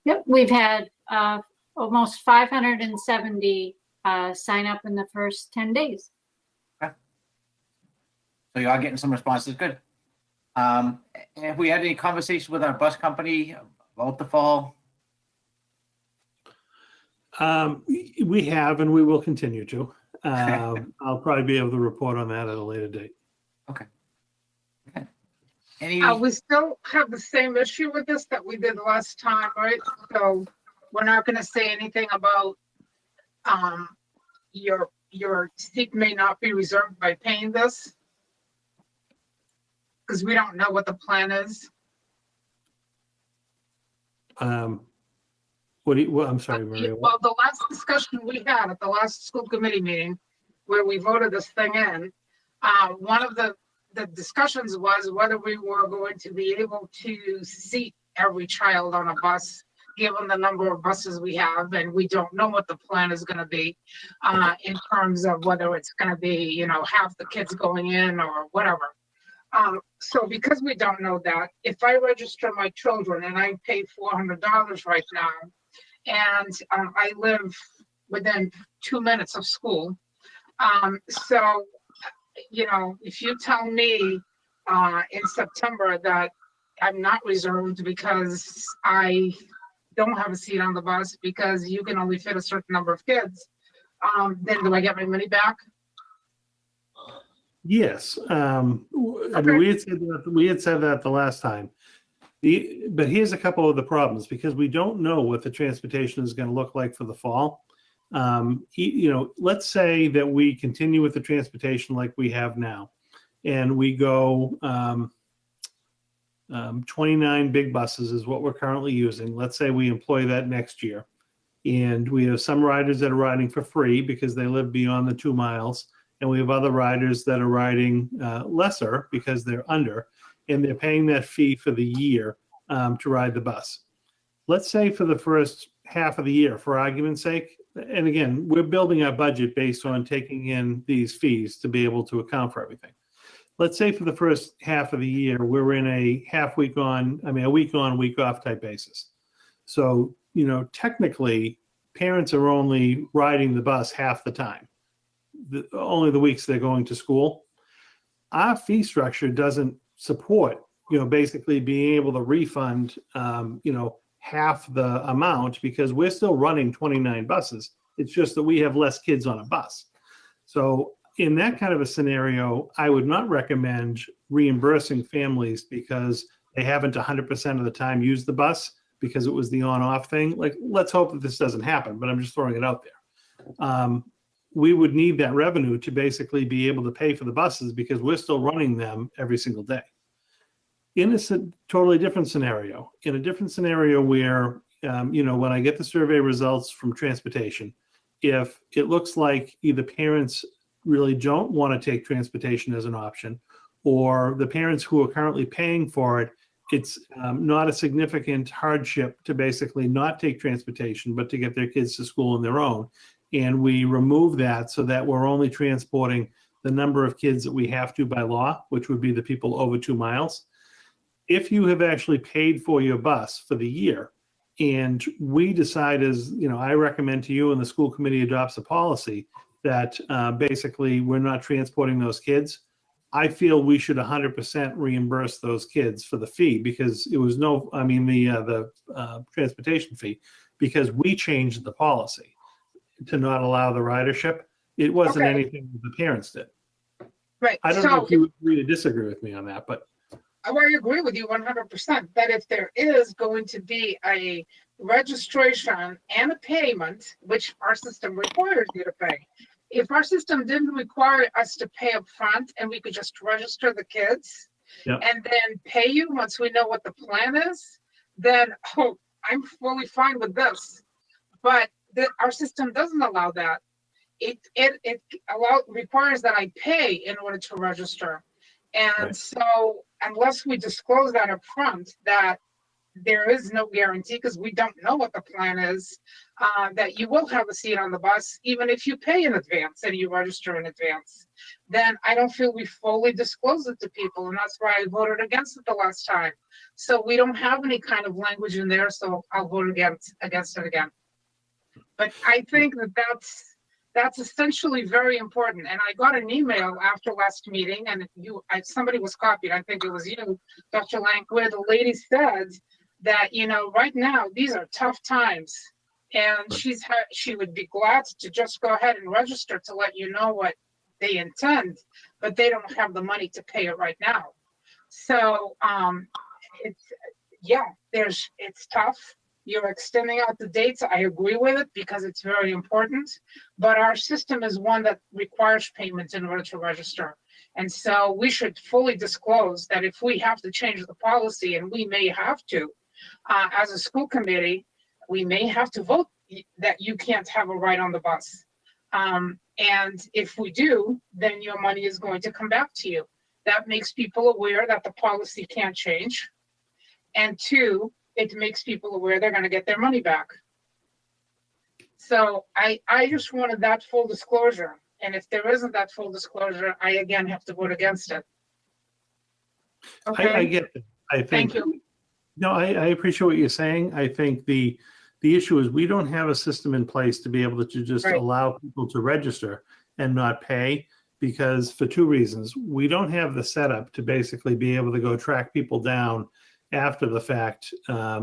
Yep, we've had almost 570 sign up in the first 10 days. so you are getting some responses, good. Have we had any conversation with our bus company about the fall? We have, and we will continue to. I'll probably be able to report on that at a later date. Any, We still have the same issue with this that we did last time, right? So we're not gonna say anything about, your seat may not be reserved by paying this. Because we don't know what the plan is. I'm sorry, Maria. Well, the last discussion we had at the last school committee meeting, where we voted this thing in, one of the discussions was whether we were going to be able to seat every child on a bus, given the number of buses we have, and we don't know what the plan is gonna be, in terms of whether it's gonna be, half the kids going in or whatever. So because we don't know that, if I register my children and I pay $400 right now, and I live within 2 minutes of school, so, if you tell me in September that I'm not reserved because I don't have a seat on the bus because you can only fit a certain number of kids, then do I get my money back? Yes. I mean, we had said that the last time. But here's a couple of the problems, because we don't know what the transportation is going to look like for the fall. Let's say that we continue with the transportation like we have now, and we go 29 big buses is what we're currently using. Let's say we employ that next year, and we have some riders that are riding for free because they live beyond the 2 miles. And we have other riders that are riding lesser because they're under, and they're paying that fee for the year to ride the bus. Let's say for the first half of the year, for argument's sake, and again, we're building our budget based on taking in these fees to be able to account for everything. Let's say for the first half of the year, we're in a week on, week off type basis. So, technically, parents are only riding the bus half the time. Only the weeks they're going to school. Our fee structure doesn't support, basically being able to refund, half the amount, because we're still running 29 buses. It's just that we have less kids on a bus. So in that kind of a scenario, I would not recommend reimbursing families because they haven't 100% of the time used the bus because it was the on-off thing. Like, let's hope that this doesn't happen, but I'm just throwing it out there. We would need that revenue to basically be able to pay for the buses because we're still running them every single day. In a totally different scenario, where, when I get the survey results from transportation, if it looks like either parents really don't want to take transportation as an option, or the parents who are currently paying for it, it's not a significant hardship to basically not take transportation, but to get their kids to school on their own. And we remove that so that we're only transporting the number of kids that we have to by law, which would be the people over 2 miles. If you have actually paid for your bus for the year, and we decide I recommend to you and the school committee adopts a policy that basically we're not transporting those kids, I feel we should 100% reimburse those kids for the fee, because it was the transportation fee, because we changed the policy to not allow the ridership. It wasn't Okay. anything that the parents did. Right. I don't know So if you agree to disagree with me on that, but I agree with you 100% that if there is going to be a registration and a payment, which our system requires you to pay, if our system didn't require us to pay up front and we could just register the kids Yep. and then pay you once we know what the plan is, then I'm fully fine with this. But our system doesn't allow that. It requires that I pay in order to register. And Right. so unless we disclose that up front, that there is no guarantee, because we don't know what the plan is, that you will have a seat on the bus, even if you pay in advance and you register in advance, then I don't feel we fully disclose it to people. And that's why I voted against it the last time. So we don't have any kind of language in there, so I'll vote against it again. But I think that that's essentially very important. And I got an email after last meeting, and somebody was copied. I think it was you, Dr. Lank, where the lady said that, right now, these are tough times. And she would be glad to just go ahead and register to let you know what they intend, but they don't have the money to pay it right now. So it's tough. You're extending out the dates. I agree with it because it's very important, but our system is one that requires payment in order to register. And so we should fully disclose that if we have to change the policy, and we may have to, as a school committee, we may have to vote that you can't have a ride on the bus. And if we do, then your money is going to come back to you. That makes people aware that the policy can't change. And two, it makes people aware they're going to get their money back. So I just wanted that full disclosure. And if there isn't that full disclosure, I again have to vote against it. Okay. I get that. I think. Thank you. No, I appreciate what you're saying. I think the issue is we don't have a system in place to be able to just Right. allow people to register and not pay, because for two reasons. We don't have the setup to basically be able to go track people down after the fact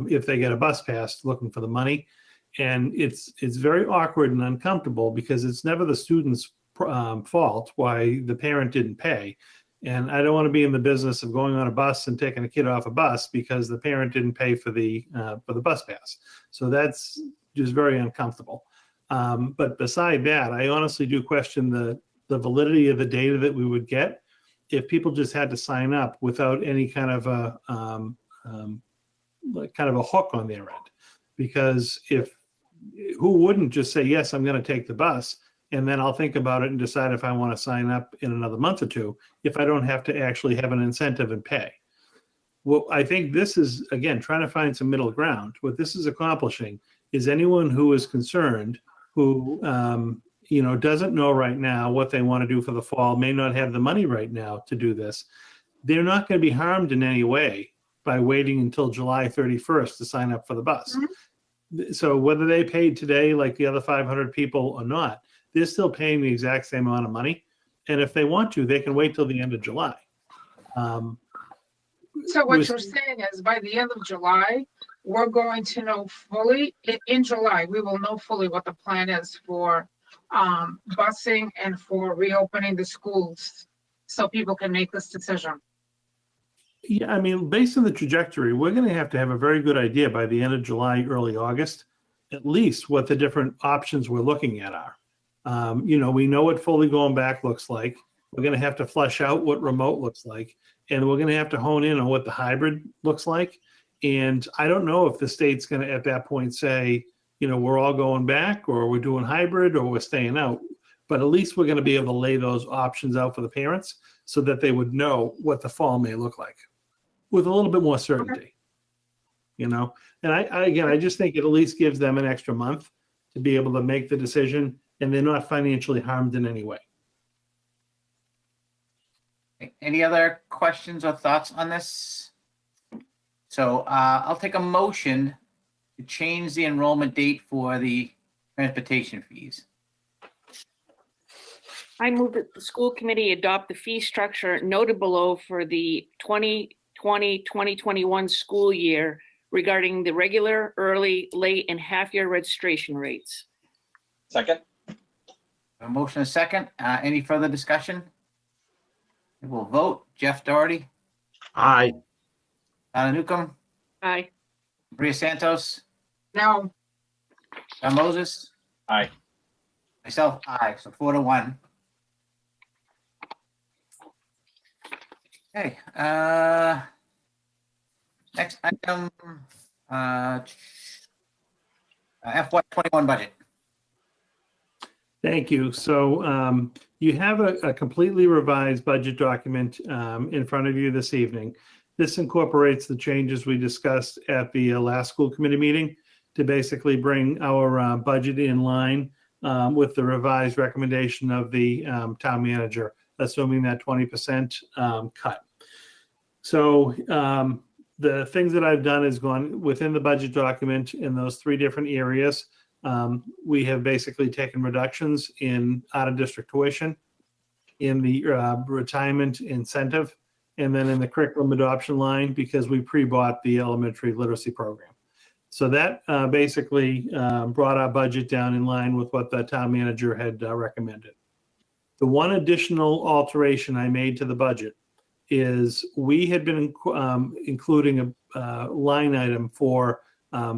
if they get a bus pass looking for the money. And it's very awkward and uncomfortable because it's never the student's fault why the parent didn't pay. And I don't want to be in the business of going on a bus and taking a kid off a bus because the parent didn't pay for the bus pass. So that's just very uncomfortable. But beside that, I honestly do question the validity of the data that we would get if people just had to sign up without any kind of a hook on their end. Because who wouldn't just say, yes, I'm going to take the bus, and then I'll think about it and decide if I want to sign up in another month or two, if I don't have to actually have an incentive and pay. Well, I think this is, again, trying to find some middle ground. What this is accomplishing is anyone who is concerned, who doesn't know right now what they want to do for the fall, may not have the money right now to do this. They're not going to be harmed in any way by waiting until July 31st to sign up for the bus. Mm-hmm. So whether they paid today like the other 500 people or not, they're still paying the exact same amount of money. And if they want to, they can wait till the end of July. So what you're saying is by the end of July, we're going to know fully, in July, we will know fully what the plan is for busing and for reopening the schools so people can make this decision. Yeah, I mean, based on the trajectory, we're going to have a very good idea by the end of July, early August, at least what the different options we're looking at are. We know what fully going back looks like. We're going to have to flesh out what remote looks like, and we're going to have to hone in on what the hybrid looks like. And I don't know if the state's going to, at that point, say, we're all going back, or we're doing hybrid, or we're staying out. But at least we're going to be able to lay those options out for the parents so that they would know what the fall may look like with a little bit more certainty. And I just think it at least gives them an extra month to be able to make the decision, and they're not financially harmed in any way. Any other questions or thoughts on this? So I'll take a motion to change the enrollment date for the transportation fees. I move that the school committee adopt the fee structure noted below for the 2020-2021 school year regarding the regular, early, late, and half-year registration rates. Second. A motion and a second. Any further discussion? We'll vote. Jeff Doherty, Aye. Donna Newcomb, Aye. Maria Santos, No, John Moses. Aye. Myself, aye. So 4-1. Okay, next item, FY21 budget. Thank you. So you have a completely revised budget document in front of you this evening. This incorporates the changes we discussed at the last school committee meeting to basically bring our budget in line with the revised recommendation of the town manager, assuming that 20% cut. So the things that I've done is gone within the budget document in those three different areas. We have basically taken reductions in out-of-district tuition, in the retirement incentive, and then in the curriculum adoption line because we pre-bought the elementary literacy program. So that basically brought our budget down in line with what the town manager had recommended. The one additional alteration I made to the budget is we had been including a line item for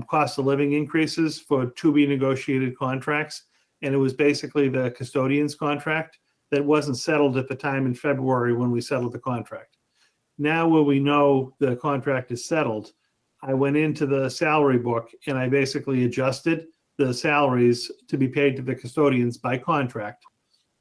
cost of living increases for to-be negotiated contracts. And it was basically the custodian's contract that wasn't settled at the time in February when we settled the contract. Now when we know the contract is settled, I went into the salary book and I basically adjusted the salaries to be paid to the custodians by contract.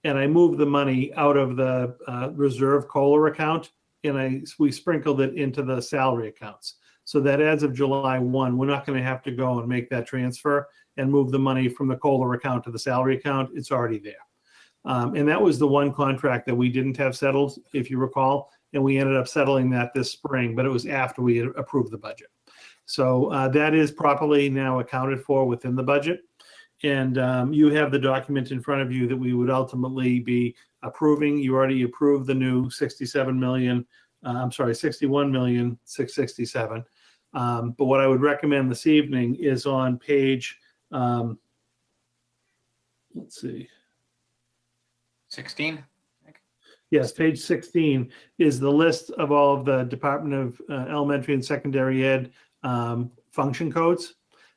And I moved the money out of the reserve COLA account and we sprinkled it into the salary accounts. So that as of July 1, we're not going to have to go and make that transfer and move the money from the COLA account to the salary account. It's already there. And that was the one contract that we didn't have settled, if you recall, and we ended up settling that this spring, but it was after we had approved the budget. So that is properly now accounted for within the budget. And you have the document in front of you that we would ultimately be approving. You already approved the new 61,667. But what I would recommend this evening is on page, let's see. 16. Yes, page 16 is the list of all of the Department of Elementary and Secondary Ed function codes.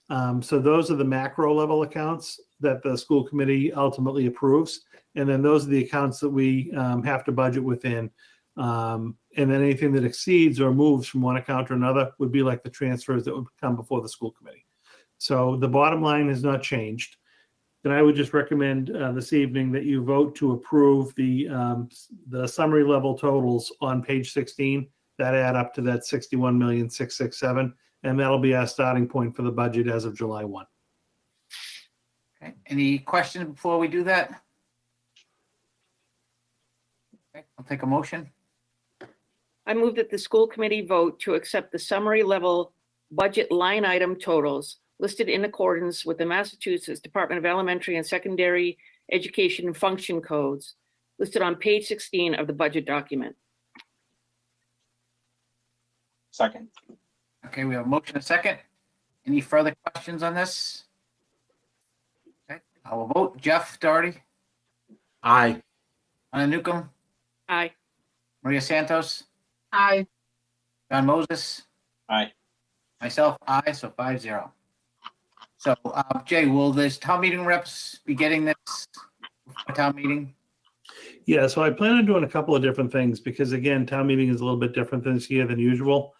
So those are the macro level accounts that the school committee ultimately approves. And then those are the accounts that we have to budget within. And then anything that exceeds or moves from one account to another would be like the transfers that would come before the school committee. So the bottom line has not changed. Then I would just recommend this evening that you vote to approve the summary level totals on page 16 that add up to that 61,667,000. And that'll be our starting point for the budget as of July 1. Okay. Any questions before we do that? Okay. I'll take a motion. I move that the school committee vote to accept the summary level budget line item totals listed in accordance with the Massachusetts Department of Elementary and Secondary Education function codes listed on page 16 of the budget document. Second. Okay, we have a motion and a second. Any further questions on this? Okay, I will vote. Jeff Doherty, Aye. Anna Newcomb, Aye. Maria Santos, I, John Moses, Aye. myself, aye, so 5-0. So, Jay, will this town meeting reps be getting this town meeting? Yeah, so I plan on doing a couple of different things because again, town meeting is a little bit different this year than usual.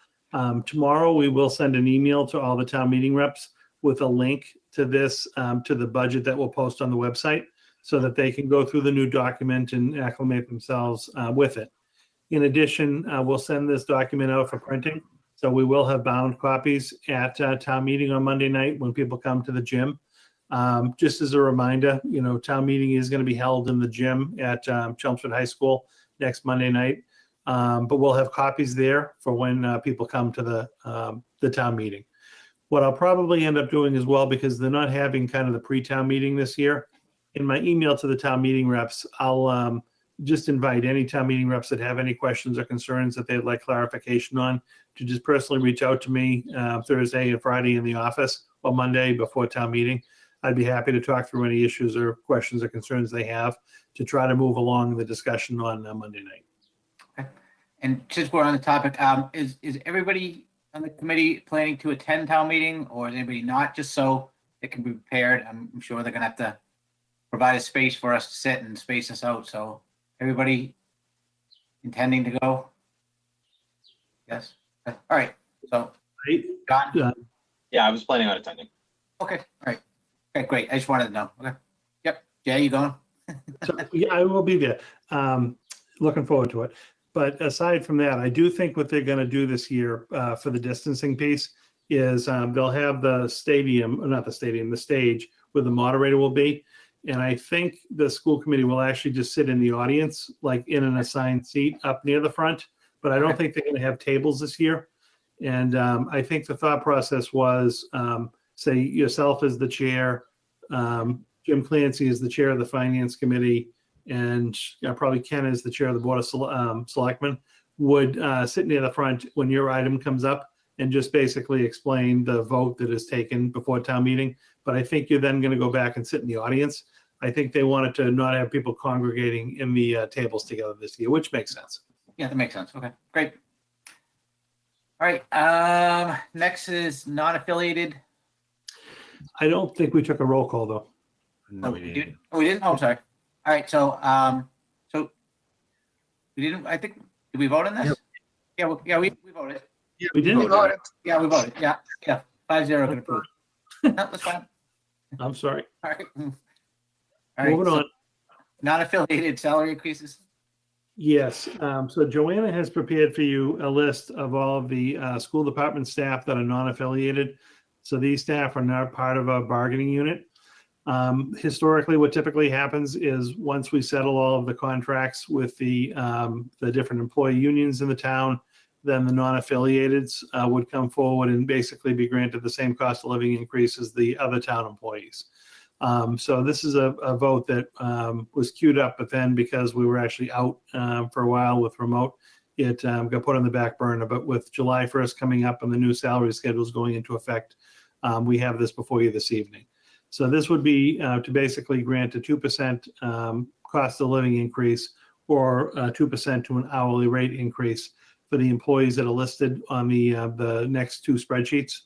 Tomorrow, we will send an email to all the town meeting reps with a link to this, to the budget that we'll post on the website so that they can go through the new document and acclimate themselves with it. In addition, we'll send this document out for printing. So we will have bound copies at town meeting on Monday night when people come to the gym. Just as a reminder, you know, town meeting is going to be held in the gym at Chelmsford High School next Monday night. But we'll have copies there for when people come to the town meeting. What I'll probably end up doing as well, because they're not having kind of the pre-town meeting this year, in my email to the town meeting reps, I'll just invite any town meeting reps that have any questions or concerns that they'd like clarification on to just personally reach out to me Thursday and Friday in the office or Monday before town meeting. I'd be happy to talk through any issues or questions or concerns they have to try to move along the discussion on Monday night. And since we're on the topic, is everybody on the committee planning to attend town meeting, or is anybody not, just so it can be prepared? I'm sure they're gonna have to provide a space for us to sit and space us out, so everybody intending to go? Yes, all right, so, Right? John? Yeah, I was planning on attending. Okay, all right, okay, great, I just wanted to know, okay, yep, Jay, you going? So, yeah, I will be there. Looking forward to it. But aside from that, I do think what they're going to do this year for the distancing piece is they'll have the the stage where the moderator will be. And I think the school committee will actually just sit in the audience, like in an assigned seat up near the front. But I don't think they're going to have tables this year. And I think the thought process was, say yourself as the chair, Jim Clancy is the chair of the finance committee, and probably Ken is the chair of the board of selectmen, would sit near the front when your item comes up and just basically explain the vote that is taken before town meeting. But I think you're then going to go back and sit in the audience. I think they wanted to not have people congregating in the tables together this year, which makes sense. Yeah, that makes sense, okay, great. All right, next is non-affiliated. I don't think we took a roll call, though. No, we We didn't. did? Oh, we didn't? Oh, I'm sorry. All right, so we didn't, I think, did we vote on this? Yeah, we voted. We didn't? Yeah, we voted. Yeah, 5-0 can approve. No, that's fine. I'm sorry. All right. All right, Moving so on. non-affiliated salary increases. Yes, so Joanna has prepared for you a list of all of the school department staff that are non-affiliated. So these staff are not part of a bargaining unit. Historically, what typically happens is once we settle all of the contracts with the different employee unions in the town, then the non-affiliateds would come forward and basically be granted the same cost of living increase as the other town employees. So this is a vote that was queued up, but then because we were actually out for a while with remote, it got put on the back burner. But with July 1st coming up and the new salary schedules going into effect, we have this before you this evening. So this would be to basically grant a 2% cost of living increase or 2% to an hourly rate increase for the employees that are listed on the next two spreadsheets.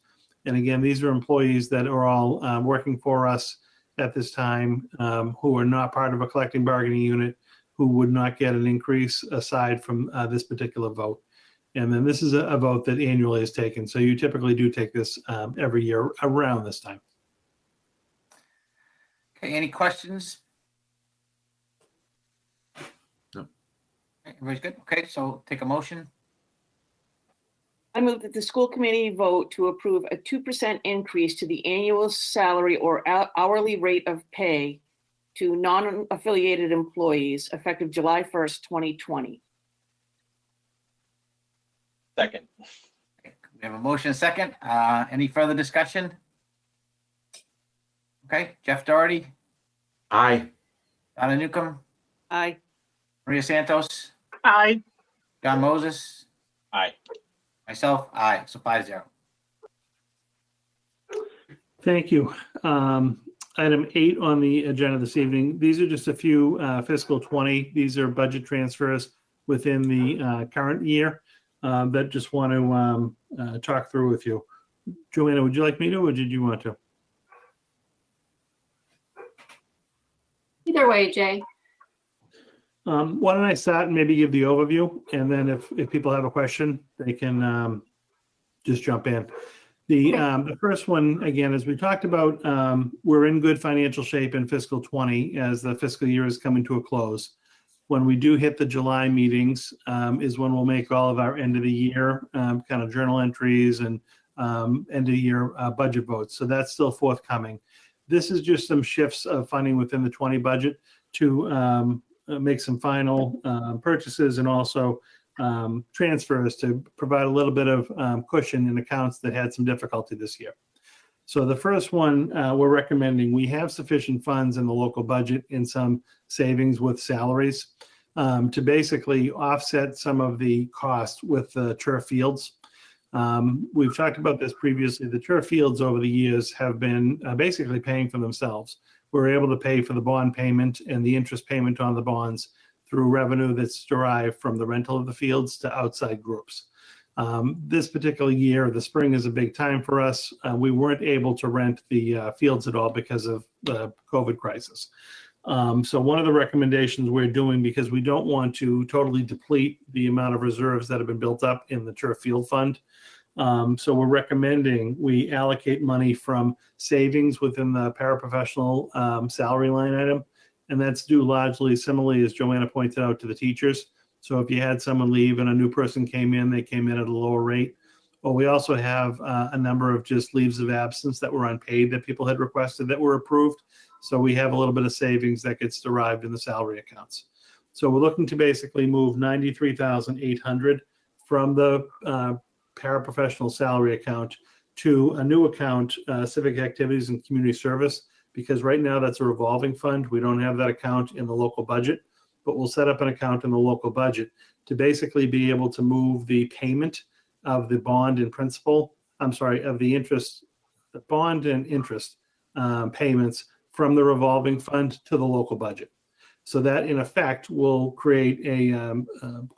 And again, these are employees that are all working for us at this time, who are not part of a collective bargaining unit, who would not get an increase aside from this particular vote. And then this is a vote that annually is taken. So you typically do take this every year around this time. Okay, any questions? No. Okay, everybody's good? Okay, so take a motion. I move that the school committee vote to approve a 2% increase to the annual salary or hourly rate of pay to non-affiliated employees effective July 1st, 2020. Second. Okay, we have a motion, a second. Any further discussion? Okay, Jeff Doherty, Aye. Donna Newcomb, Aye. Maria Santos, Aye. John Moses, Aye. myself, aye, so 5-0. Thank you. Item 8 on the agenda this evening. These are just a few fiscal 20. These are budget transfers within the current year that just want to talk through with you. Joanna, would you like me to, or did you want to? Either way, Jay. Why don't I start and maybe give the overview, and then if people have a question, they can just jump in. The first one, again, as we talked about, we're in good financial shape in fiscal 20 as the fiscal year is coming to a close. When we do hit the July meetings is when we'll make all of our end of the year kind of journal entries and end of year budget votes. So that's still forthcoming. This is just some shifts of funding within the 20 budget to make some final purchases and also transfers to provide a little bit of cushion in accounts that had some difficulty this year. So the first one we're recommending, we have sufficient funds in the local budget in some savings with salaries to basically offset some of the cost with the turf fields. We've talked about this previously. The turf fields over the years have been basically paying for themselves. We're able to pay for the bond payment and the interest payment on the bonds through revenue that's derived from the rental of the fields to outside groups. This particular year, the spring is a big time for us. We weren't able to rent the fields at all because of the COVID crisis. So one of the recommendations we're doing, because we don't want to totally deplete the amount of reserves that have been built up in the turf field fund. So we're recommending we allocate money from savings within the paraprofessional salary line item. And that's due largely, similarly, as Joanna pointed out, to the teachers. So if you had someone leave and a new person came in, they came in at a lower rate. Well, we also have a number of just leaves of absence that were unpaid that people had requested that were approved. So we have a little bit of savings that gets derived in the salary accounts. So we're looking to basically move $93,800 from the paraprofessional salary account to a new account, civic activities and community service, because right now that's a revolving fund. We don't have that account in the local budget, but we'll set up an account in the local budget to basically be able to move the payment of the bond and principal, of the interest, the bond and interest payments from the revolving fund to the local budget. So that in effect will create a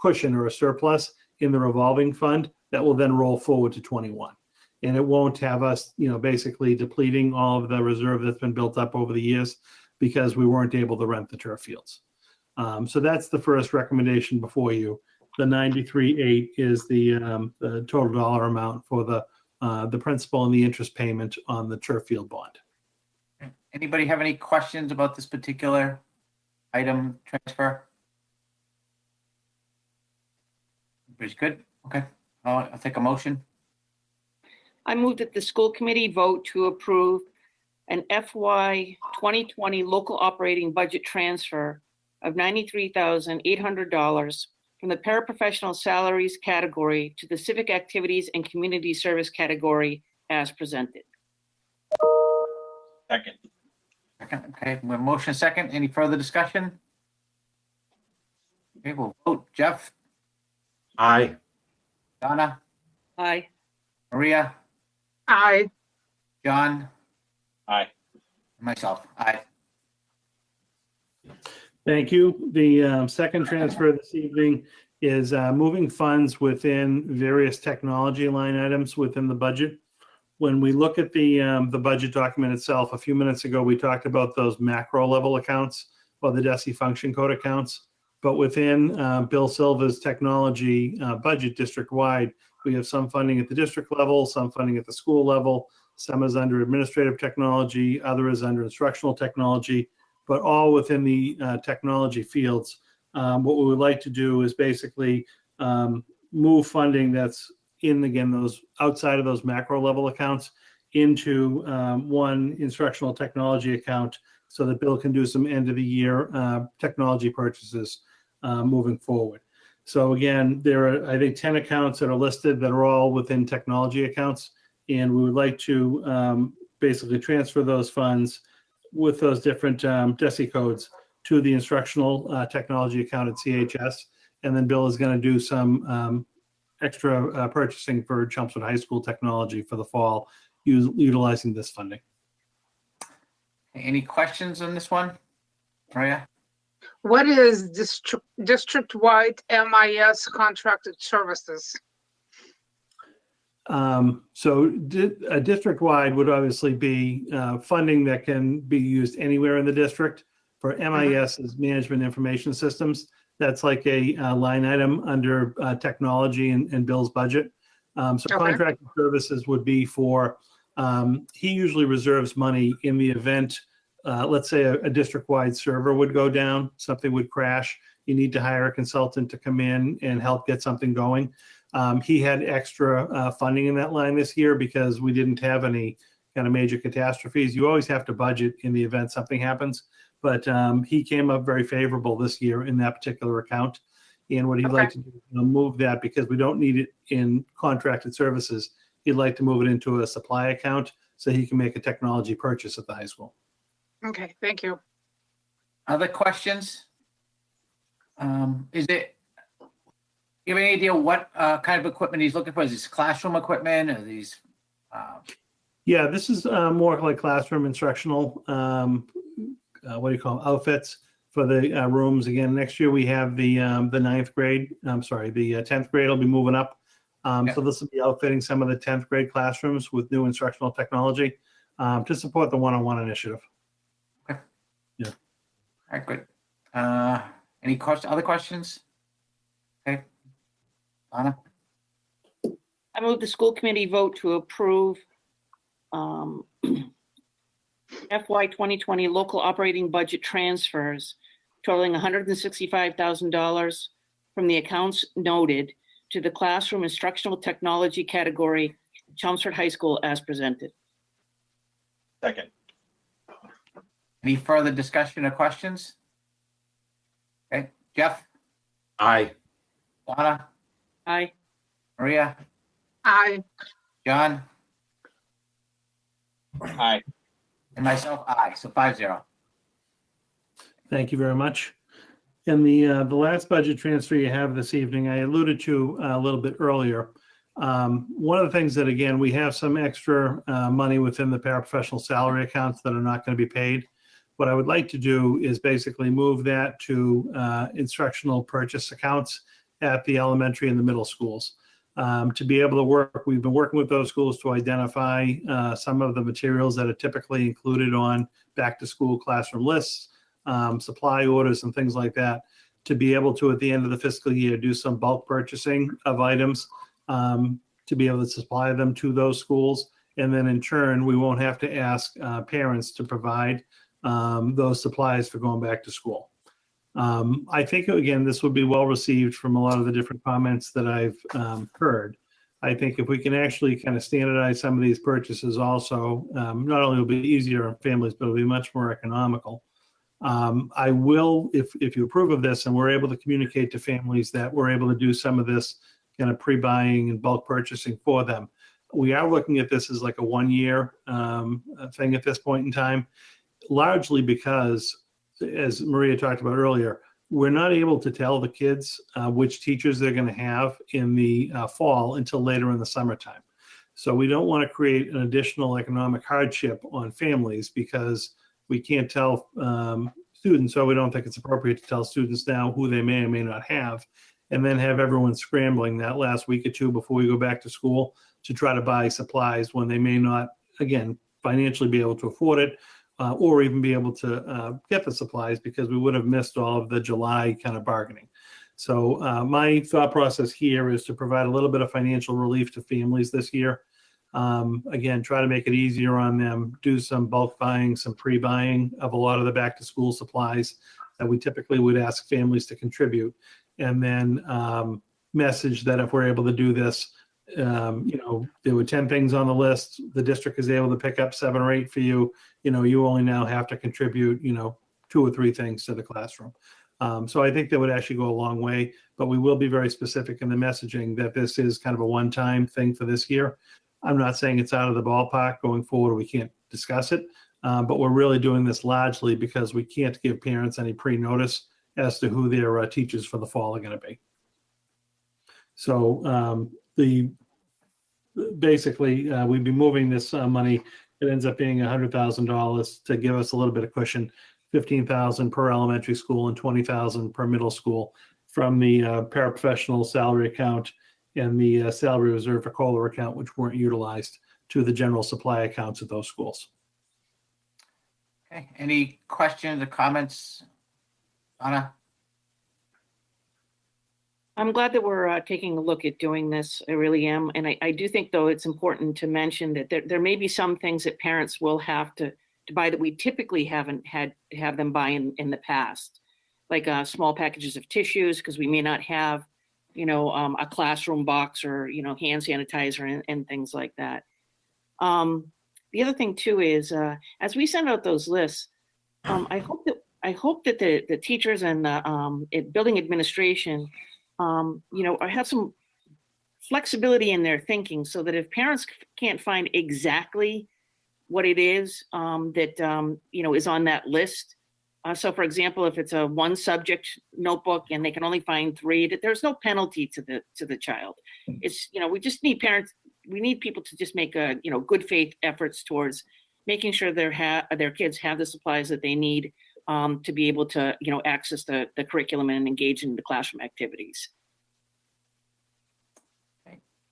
cushion or a surplus in the revolving fund that will then roll forward to 21. And it won't have us, basically depleting all of the reserve that's been built up over the years because we weren't able to rent the turf fields. So that's the first recommendation before you. The 93.8 is the total dollar amount for the principal and the interest payment on the turf field bond. Anybody have any questions about this particular item transfer? Everybody's good? Okay. I'll take a motion. I move that the school committee vote to approve an FY 2020 local operating budget transfer of $93,800 from the paraprofessional salaries category to the civic activities and community service category as presented. Second. Second, okay, we have motion second. Any further discussion? Okay, we'll vote. Jeff, Aye. Donna, Aye. Maria, Aye. John, Aye. and myself. Aye. Thank you. The second transfer this evening is moving funds within various technology line items within the budget. When we look at the budget document itself, a few minutes ago, we talked about those macro level accounts or the DESI function code accounts. But within Bill Silva's technology budget district-wide, we have some funding at the district level, some funding at the school level, some is under administrative technology, other is under instructional technology, but all within the technology fields. What we would like to do is basically move funding that's in, again, those outside of those macro level accounts into one instructional technology account so that Bill can do some end of the year technology purchases moving forward. So again, there are, I think, 10 accounts that are listed that are all within technology accounts. And we would like to basically transfer those funds with those different DESI codes to the instructional technology account at CHS. And then Bill is going to do some extra purchasing for Chelmsford High School technology for the fall, utilizing this funding. Any questions on this one? Maria? What is district-wide MIS contracted services? So a district-wide would obviously be funding that can be used anywhere in the district. For MIS is management information systems. That's like a line item under technology and Bill's budget. So contracted services would be for, he usually reserves money in the event, let's say a district-wide server would go down, something would crash. You need to hire a consultant to come in and help get something going. He had extra funding in that line this year because we didn't have any kind of major catastrophes. You always have to budget in the event something happens. But he came up very favorable this year in that particular account. And what he'd like to do is move that because we don't need it in contracted services. He'd like to move it into a supply account so he can make a technology purchase at the high school. Okay, thank you. Other questions? Is it, You have any idea what kind of equipment he's looking for? Is this classroom equipment or these? Yeah, this is more like classroom instructional, what do you call them, outfits for the rooms. Again, next year we have the 9th grade, I'm sorry, the 10th grade will be moving up. So this will be outfitting some of the 10th grade classrooms with new instructional technology to support the one-on-one initiative. Okay. Yeah. All right, good. Any other questions? Okay. Anna? I move the school committee vote to approve FY 2020 local operating budget transfers totaling $165,000 from the accounts noted to the classroom instructional technology category, Chelmsford High School as presented. Second. Any further discussion or questions? Okay, Jeff, Aye. Donna, Aye. Maria, Aye. John, Aye. and myself, aye. So 5-0. Thank you very much. And the last budget transfer you have this evening, I alluded to a little bit earlier. One of the things that, again, we have some extra money within the paraprofessional salary accounts that are not going to be paid. What I would like to do is basically move that to instructional purchase accounts at the elementary and the middle schools. To be able to work, we've been working with those schools to identify some of the materials that are typically included on back to school classroom lists, supply orders and things like that, to be able to, at the end of the fiscal year, do some bulk purchasing of items to be able to supply them to those schools. And then in turn, we won't have to ask parents to provide those supplies for going back to school. I think, again, this would be well received from a lot of the different comments that I've heard. I think if we can actually kind of standardize some of these purchases also, not only will it be easier on families, but it'll be much more economical. I will, if you approve of this and we're able to communicate to families that we're able to do some of this kind of pre-buying and bulk purchasing for them. We are looking at this as like a 1-year thing at this point in time, largely because, as Maria talked about earlier, we're not able to tell the kids which teachers they're going to have in the fall until later in the summertime. So we don't want to create an additional economic hardship on families because we can't tell students, so we don't think it's appropriate to tell students now who they may or may not have, and then have everyone scrambling that last week or two before we go back to school to try to buy supplies when they may not, again, financially be able to afford it, or even be able to get the supplies because we would have missed all of the July kind of bargaining. So my thought process here is to provide a little bit of financial relief to families this year. Again, try to make it easier on them, do some bulk buying, some pre-buying of a lot of the back to school supplies that we typically would ask families to contribute. And then message that if we're able to do this, there were 10 things on the list. The district is able to pick up 7 or 8 for you. You only now have to contribute, 2 or 3 things to the classroom. So I think that would actually go a long way, but we will be very specific in the messaging that this is kind of a one-time thing for this year. I'm not saying it's out of the ballpark going forward. We can't discuss it, but we're really doing this largely because we can't give parents any pre-notice as to who their teachers for the fall are going to be. So basically, we'd be moving this money. It ends up being $100,000 to give us a little bit of cushion, $15,000 per elementary school and $20,000 per middle school from the paraprofessional salary account and the salary reserve for COLA account, which weren't utilized, to the general supply accounts of those schools. Okay, any questions or comments, Anna? I'm glad that we're taking a look at doing this. I really am. And I do think, though, it's important to mention that there may be some things that parents will have to buy that we typically haven't have them buy in the past, like small packages of tissues, because we may not have, a classroom box or, hand sanitizer and things like that. The other thing, too, is as we send out those lists, I hope that the teachers and building administration have some flexibility in their thinking so that if parents can't find exactly what it is that, is on that list, So for example, if it's a one subject notebook and they can only find 3, there's no penalty to the child. It's, we just need parents, we need people to just make good faith efforts towards making sure their kids have the supplies that they need to be able to, access the curriculum and engage in the classroom activities.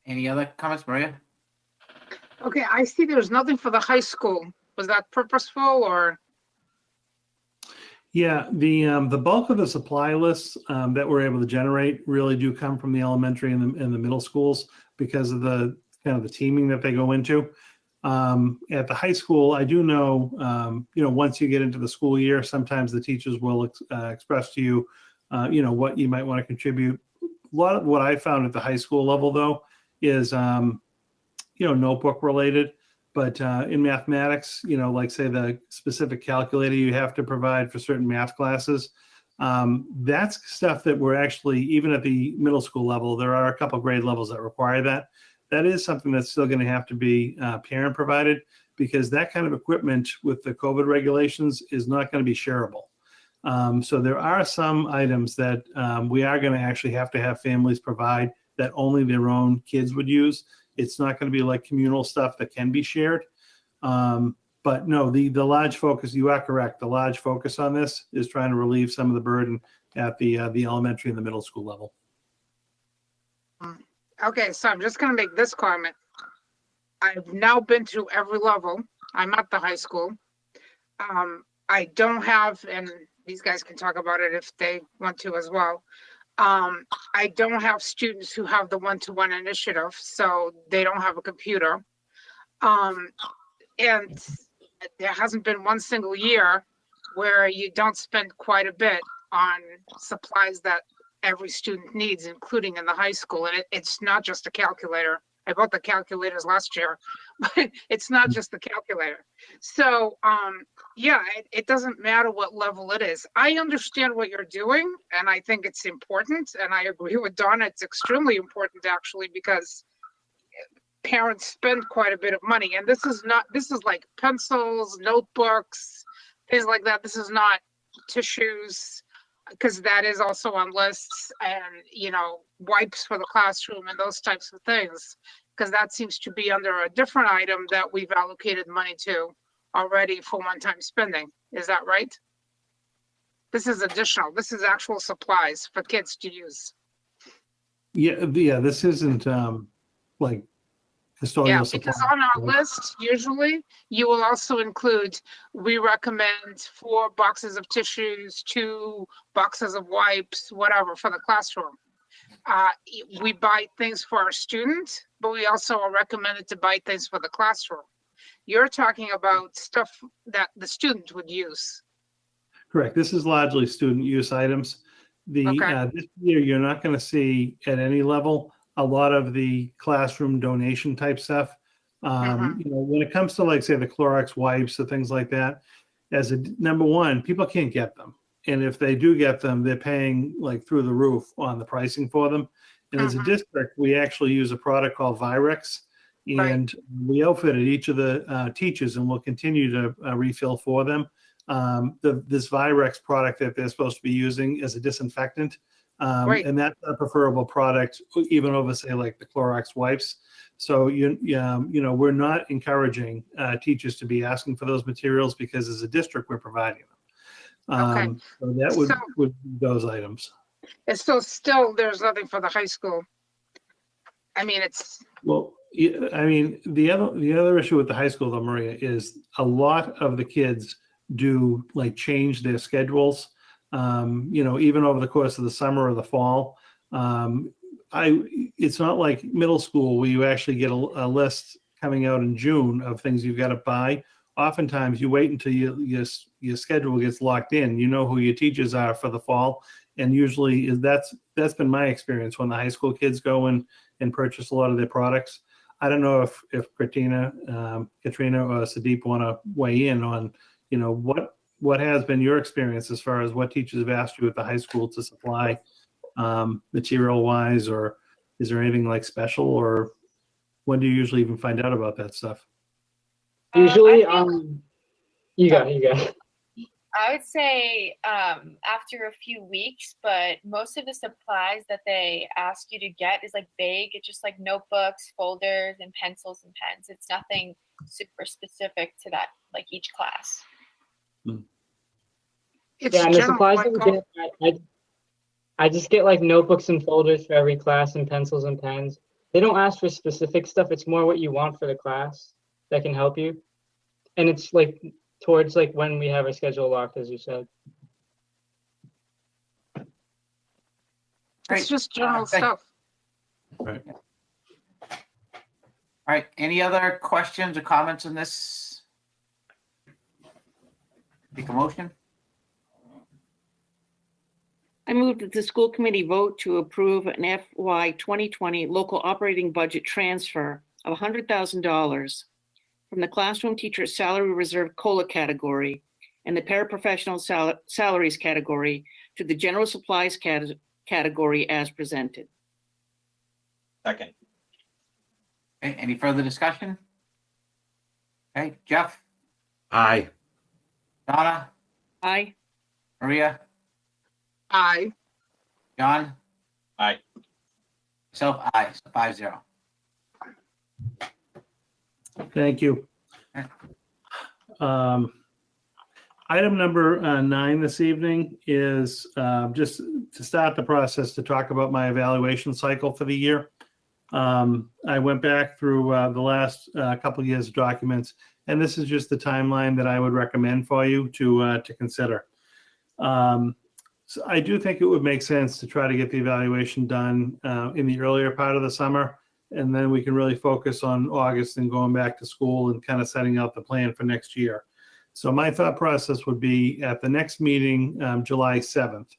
Any other comments, Maria? Okay, I see there's nothing for the high school. Was that purposeful or? Yeah, the bulk of the supply lists that we're able to generate really do come from the elementary and the middle schools because of the kind of the teaming that they go into. At the high school, I do know, once you get into the school year, sometimes the teachers will express to you, what you might want to contribute. A lot of what I found at the high school level, though, is, notebook related. But in mathematics, like say the specific calculator you have to provide for certain math classes, that's stuff that we're actually, even at the middle school level, there are a couple grade levels that require that. That is something that's still going to have to be parent provided because that kind of equipment with the COVID regulations is not going to be shareable. So there are some items that we are going to actually have to have families provide that only their own kids would use. It's not going to be like communal stuff that can be shared. But no, the large focus, you are correct. The large focus on this is trying to relieve some of the burden at the elementary and the middle school level. Okay, so I'm just gonna make this comment. I've now been through every level. I'm at the high school. I don't have, and these guys can talk about it if they want to as well. I don't have students who have the one-to-one initiative, so they don't have a computer. And there hasn't been one single year where you don't spend quite a bit on supplies that every student needs, including in the high school. And it's not just a calculator. I bought the calculators last year, but it's not just the calculator. So yeah, it doesn't matter what level it is. I understand what you're doing, and I think it's important. And I agree with Donna, it's extremely important actually, because parents spend quite a bit of money. And this is like pencils, notebooks, things like that. This is not tissues, because that is also on lists, and wipes for the classroom and those types of things, because that seems to be under a different item that we've allocated money to already for one-time spending. Is that right? This is additional. This is actual supplies for kids to use. Yeah. This isn't like custodial supplies. Because on our list, usually you will also include, we recommend 4 boxes of tissues, 2 boxes of wipes, whatever, for the classroom. We buy things for our students, but we also are recommended to buy things for the classroom. You're talking about stuff that the student would use. Correct. This is largely student use items. Okay. This year, you're not going to see at any level a lot of the classroom donation type stuff. When it comes to, like, say, the Clorox wipes, the things like that, as a number one, people can't get them. And if they do get them, they're paying like through the roof on the pricing for them. And as a district, we actually use a product called Virex, and we outfitted each of the teachers, and we'll continue to refill for them. This Virex product that they're supposed to be using as a disinfectant. And that's a preferable product, even over, say, like the Clorox wipes. So, we're not encouraging teachers to be asking for those materials, because as a district, we're providing them. So that would be those items. And so still, there's nothing for the high school. I mean, the other issue with the high school, though, Maria, is a lot of the kids do like change their schedules. Even over the course of the summer or the fall. It's not like middle school where you actually get a list coming out in June of things you've got to buy. Oftentimes you wait until your schedule gets locked in. You know who your teachers are for the fall. And usually that's been my experience when the high school kids go and purchase a lot of their products. I don't know if Katrina or Sadeep want to weigh in on, what has been your experience as far as what teachers have asked you at the high school to supply material wise, or is there anything like special, or when do you usually even find out about that stuff? Usually, you go. I would say after a few weeks, but most of the supplies that they ask you to get is like vague. It's just like notebooks, folders, and pencils and pens. It's nothing super specific to that, like each class. It's Yeah, and the general, supplies that we Michael. get, I just get like notebooks and folders for every class and pencils and pens. They don't ask for specific stuff. It's more what you want for the class that can help you. And it's like towards like when we have our schedule locked, as you said. Great. It's just general Thank- stuff. Right. All right, any other questions or comments on this? Take a motion? I move that the school committee vote to approve an FY 2020 local operating budget transfer of $100,000 from the classroom teacher salary reserve COLA category and the paraprofessional salaries category to the general supplies category as presented. Second. Okay, any further discussion? Okay, Jeff, Aye. Donna, Aye. Maria, Aye. John? Aye. Myself, aye, so 5-0. Thank you. Item number 9 this evening is just to start the process to talk about my evaluation cycle for the year. I went back through the last couple of years of documents, and this is just the timeline that I would recommend for you to consider. So I do think it would make sense to try to get the evaluation done in the earlier part of the summer, and then we can really focus on August and going back to school and kind of setting out the plan for next year. So my thought process would be at the next meeting, July 7th.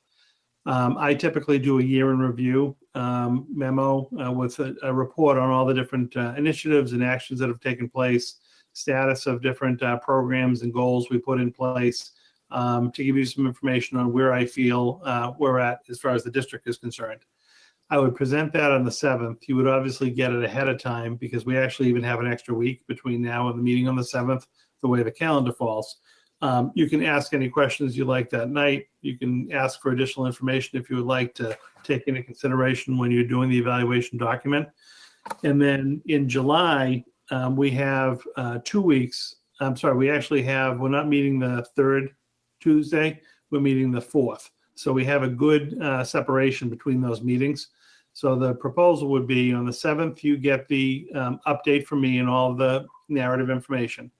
I typically do a year in review memo with a report on all the different initiatives and actions that have taken place, status of different programs and goals we put in place, to give you some information on where I feel we're at as far as the district is concerned. I would present that on the 7th. You would obviously get it ahead of time because we actually even have an extra week between now and the meeting on the 7th, the way the calendar falls. You can ask any questions you like that night. You can ask for additional information if you would like to take into consideration when you're doing the evaluation document. And then in July, we have 2 weeks. I'm sorry, we're not meeting the 3rd Tuesday, we're meeting the 4th. So we have a good separation between those meetings. So the proposal would be on the 7th, you get the update from me and all the narrative information.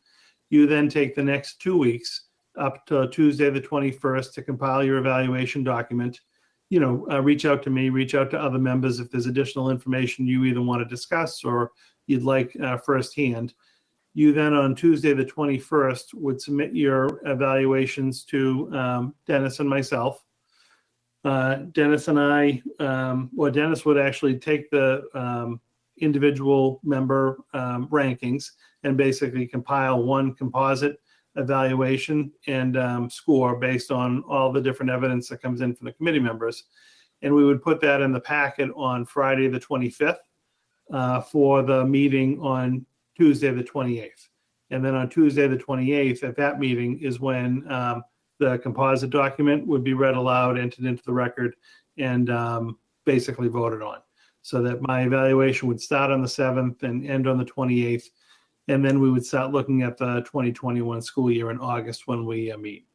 You then take the next 2 weeks up to Tuesday, the 21st, to compile your evaluation document. You know, reach out to me, reach out to other members if there's additional information you either want to discuss or you'd like firsthand. You then on Tuesday, the 21st, would submit your evaluations to Dennis and myself. Dennis and I, Dennis would actually take the individual member rankings and basically compile one composite evaluation and score based on all the different evidence that comes in from the committee members. And we would put that in the packet on Friday, the 25th, for the meeting on Tuesday, the 28th. And then on Tuesday, the 28th, at that meeting is when the composite document would be read aloud, entered into the record, and basically voted on. So that my evaluation would start on the 7th and end on the 28th. And then we would start looking at the 2021 school year in August when we meet.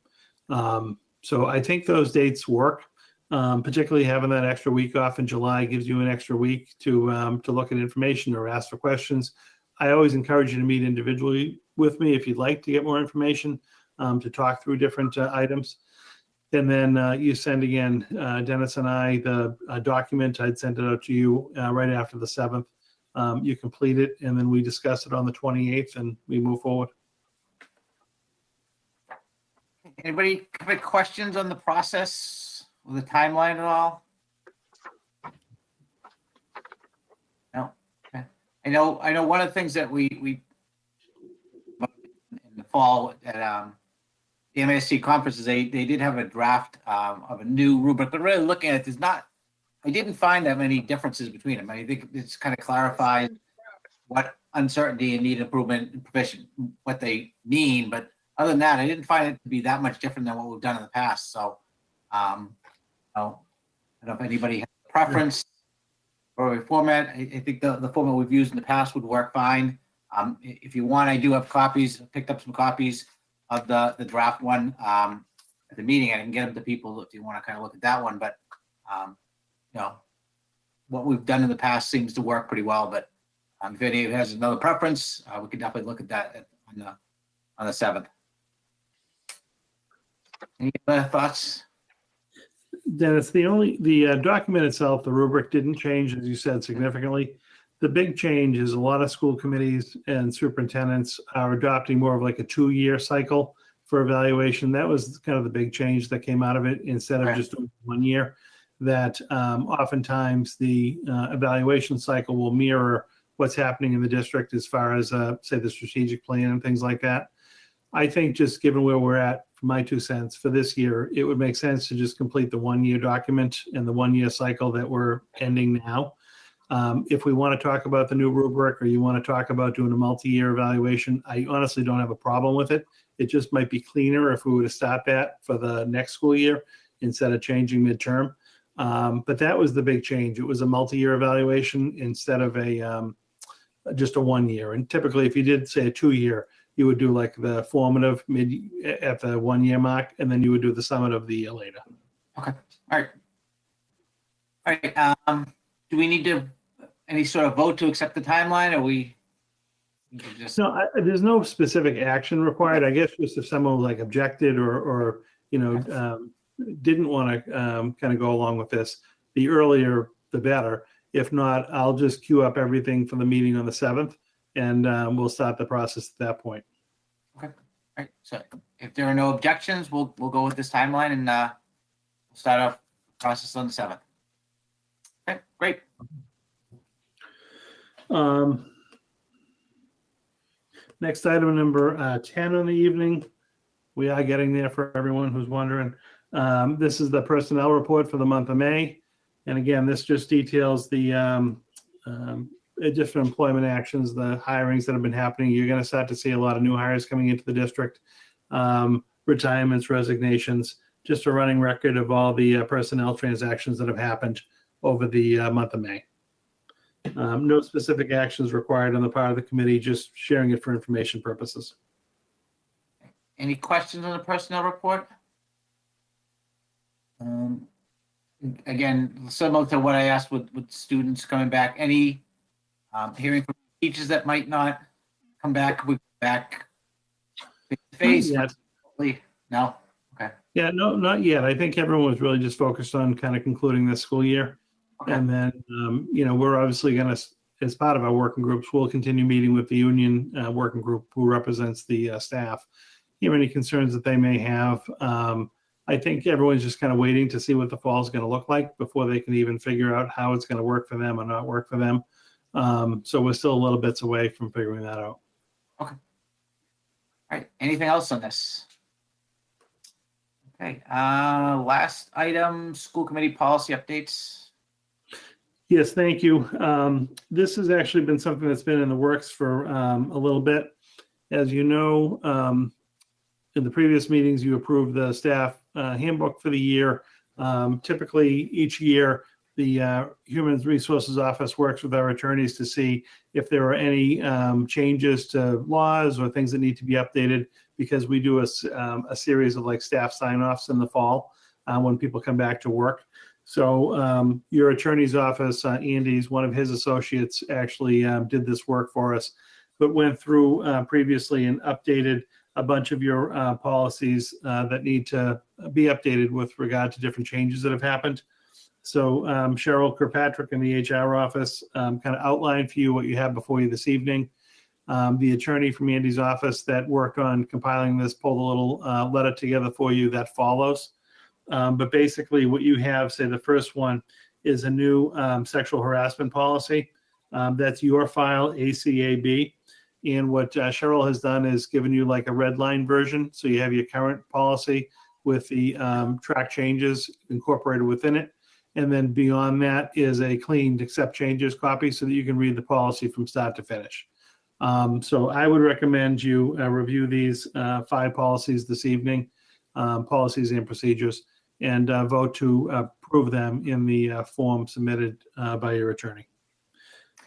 So I think those dates work. Particularly having that extra week off in July gives you an extra week to look at information or ask for questions. I always encourage you to meet individually with me if you'd like to get more information, to talk through different items. And then you send again, Dennis and I, the document. I'd send it out to you right after the 7th. You complete it, and then we discuss it on the 28th, and we move forward. Anybody have any questions on the process or the timeline at all? No. Okay. I know one of the things that we in the fall at the MASC conferences, they did have a draft of a new rubric, but really looking at it, I didn't find that many differences between them. I think it's kind of clarifies what uncertainty and need improvement and provision, what they mean, but other than that, I didn't find it to be that much different than what we've done in the past. So, I don't know if anybody has a preference or a format. I think the format we've used in the past would work fine. If you want, I do have copies, picked up some copies of the draft one at the meeting. I can get them to people if you want to kind of look at that one. But, what we've done in the past seems to work pretty well. But if any has another preference, we could definitely look at that on the 7th. Any other thoughts? Dennis, the document itself, the rubric didn't change, as you said, significantly. The big change is a lot of school committees and superintendents are adopting more of like a 2-year cycle for evaluation. That was kind of the big change that came out of it, instead of just doing 1 year. That oftentimes the evaluation cycle will mirror what's happening in the district as far as, say, the strategic plan and things like that. I think just given where we're at, for my 2 cents, for this year, it would make sense to just complete the 1-year document and the 1-year cycle that we're ending now. If we want to talk about the new rubric, or you want to talk about doing a multi-year evaluation, I honestly don't have a problem with it. It just might be cleaner if we were to start that for the next school year instead of changing midterm. But that was the big change. It was a multi-year evaluation instead of just a 1 year. And typically, if you did say a 2-year, you would do like the formative at the 1 year mark, and then you would do the summative the year later. Okay. All right. Do we need any sort of vote to accept the timeline, or we just? No, there's no specific action required. I guess just if someone like objected or didn't want to kind of go along with this, the earlier the better. If not, I'll just queue up everything for the meeting on the 7th, and we'll start the process at that point. Okay. All right. So if there are no objections, we'll go with this timeline, and we'll start our process on the 7th. Okay, great. Next item, number 10 on the evening. We are getting there for everyone who's wondering. This is the personnel report for the month of May. And again, this just details the different employment actions, the hirings that have been happening. You're going to start to see a lot of new hires coming into the district, retirements, resignations, just a running record of all the personnel transactions that have happened over the month of May. No specific actions required on the part of the committee, just sharing it for information purposes. Any questions on the personnel report? Again, similar to what I asked with students coming back, any hearing from teachers that might not come back, we back face to face? No? Okay. Yeah, no, not yet. I think everyone was really just focused on kind of concluding this school year. Okay. And then, we're obviously going to, as part of our working groups, we'll continue meeting with the union working group who represents the staff. Hear any concerns that they may have. I think everyone's just kind of waiting to see what the fall is going to look like before they can even figure out how it's going to work for them or not work for them. So we're still a little bits away from figuring that out. Okay. All right. Anything else on this? Okay. Last item, school committee policy updates. Yes, thank you. This has actually been something that's been in the works for a little bit. As you know, in the previous meetings, you approved the staff handbook for the year. Typically, each year, the Human Resources Office works with our attorneys to see if there are any changes to laws or things that need to be updated, because we do a series of like staff sign-offs in the fall when people come back to work. So your attorney's office, Andy's, one of his associates actually did this work for us, but went through previously and updated a bunch of your policies that need to be updated with regard to different changes that have happened. So Cheryl Kirkpatrick in the HR office kind of outlined for you what you have before you this evening. The attorney from Andy's office that worked on compiling this pulled a little letter together for you that follows. But basically what you have, say the first one, is a new sexual harassment policy. That's your file, ACAB. And what Cheryl has done is given you like a red line version. So you have your current policy with the track changes incorporated within it. And then beyond that is a cleaned accept changes copy so that you can read the policy from start to finish. So I would recommend you review these 5 policies this evening, policies and procedures, and vote to approve them in the form submitted by your attorney.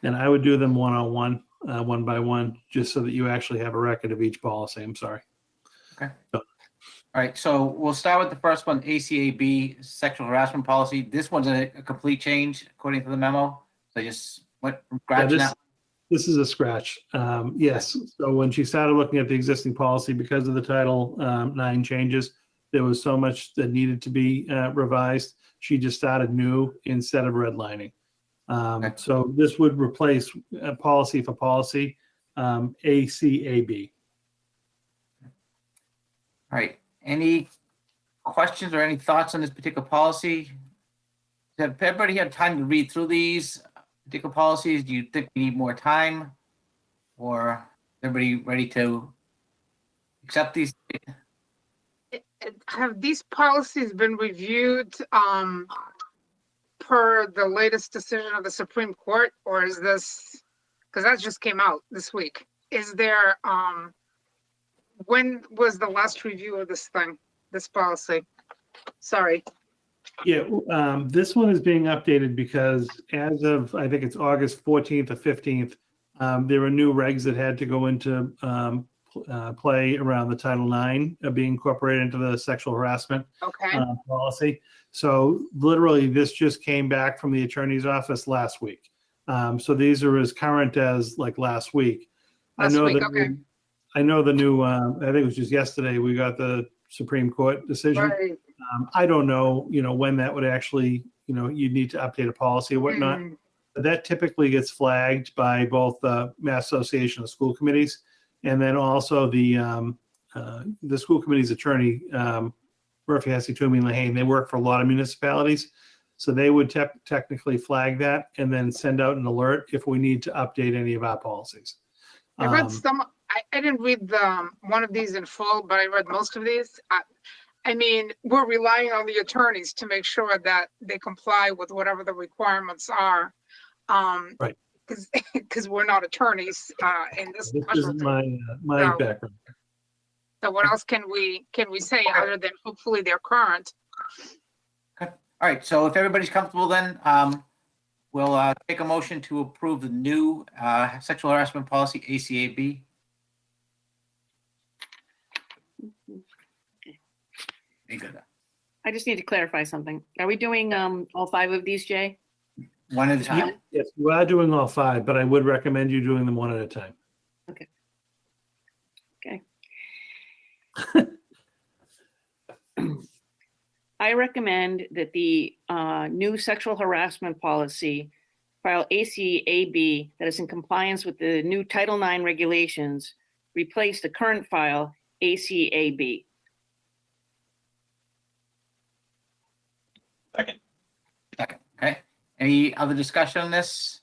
And I would do them one-on-one, one by one, just so that you actually have a record of each policy. I'm sorry. All right, so we'll start with the first one, ACAB, sexual harassment policy. This one's a complete change according to the memo. So just went from scratch this, now. this is a scratch. Yes. So when she started looking at the existing policy, because of the Title IX changes, there was so much that needed to be revised. She just started new instead of redlining. Okay. So this would replace policy for policy, ACAB. All right, any questions or any thoughts on this particular policy? Have everybody had time to read through these particular policies? Do you think we need more time? Or everybody ready to accept these? Have these policies been reviewed per the latest decision of the Supreme Court, or is this, because that just came out this week, is there, when was the last review of this thing, this policy? Sorry. Yeah, this one is being updated because as of, I think it's August 14th or 15th, there were new regs that had to go into play around the Title IX being incorporated into the sexual harassment Okay. policy. So literally, this just came back from the attorney's office last week. So these are as current as like last week. Last week, okay. I know the new, I think it was just yesterday, we got the Supreme Court decision. Right. I don't know, when that would actually, you'd need to update a policy or whatnot. Mm. But that typically gets flagged by both the Mass Association of School Committees and then also the school committee's attorney, Murphy, Hesse, Toomey, and Lehane. They work for a lot of municipalities. So they would technically flag that and then send out an alert if we need to update any of our policies. I read some, I didn't read the one of these in full, but I read most of these. I mean, we're relying on the attorneys to make sure that they comply with whatever the requirements are. Right. Because we're not attorneys in this. This isn't my No. background. So what else can we say other than hopefully they're current? All right, so if everybody's comfortable then, we'll take a motion to approve the new sexual harassment policy, ACAB. Very good. I just need to clarify something. Are we doing all 5 of these, Jay? One at a time. Yes, we are doing all 5, but I would recommend you doing them one at a time. Okay. I recommend that the new sexual harassment policy, file ACAB, that is in compliance with the new Title IX regulations, replace the current file ACAB. Second. Second, okay. Any other discussion on this?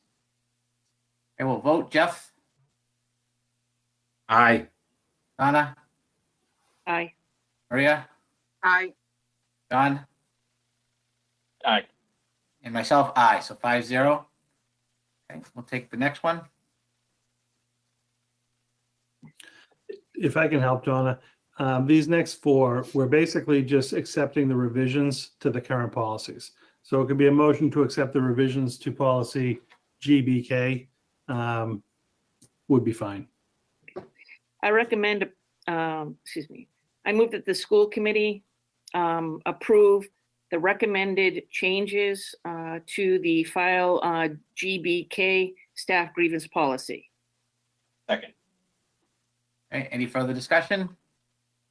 Okay, we'll vote. Jeff, Aye. Donna, Aye. Maria, I, John, Aye. and myself, aye. So 5-0. Okay, we'll take the next one. If I can help, Donna, these next 4, we're basically just accepting the revisions to the current policies. So it could be a motion to accept the revisions to policy GBK would be fine. I recommend, I move that the school committee approve the recommended changes to the file GBK staff grievance policy. Second. Okay, any further discussion?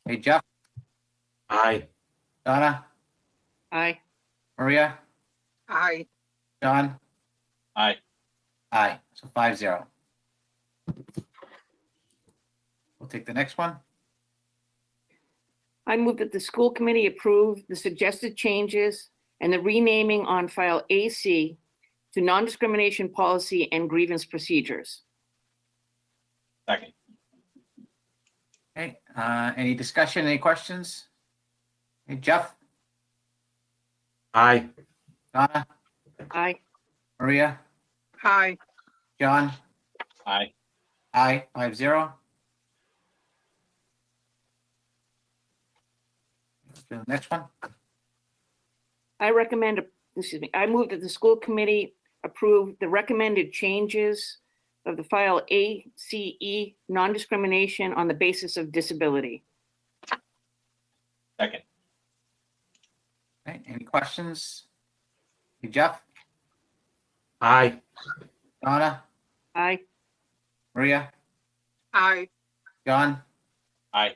Hey, Jeff, Aye. Donna, Aye. Maria, I, John, Aye. aye. So 5-0. We'll take the next one. I move that the school committee approve the suggested changes and the renaming on file AC to non-discrimination policy and grievance procedures. Second. Okay, any discussion, any questions? Hey, Jeff, Aye. Donna, Aye. Maria, I, John, Aye. Aye, 5-0. The next one. I move that the school committee approve the recommended changes of the file ACE non-discrimination on the basis of disability. Second. Okay, any questions? Hey, Jeff, Aye. Donna, Aye. Maria, Aye. John? Aye.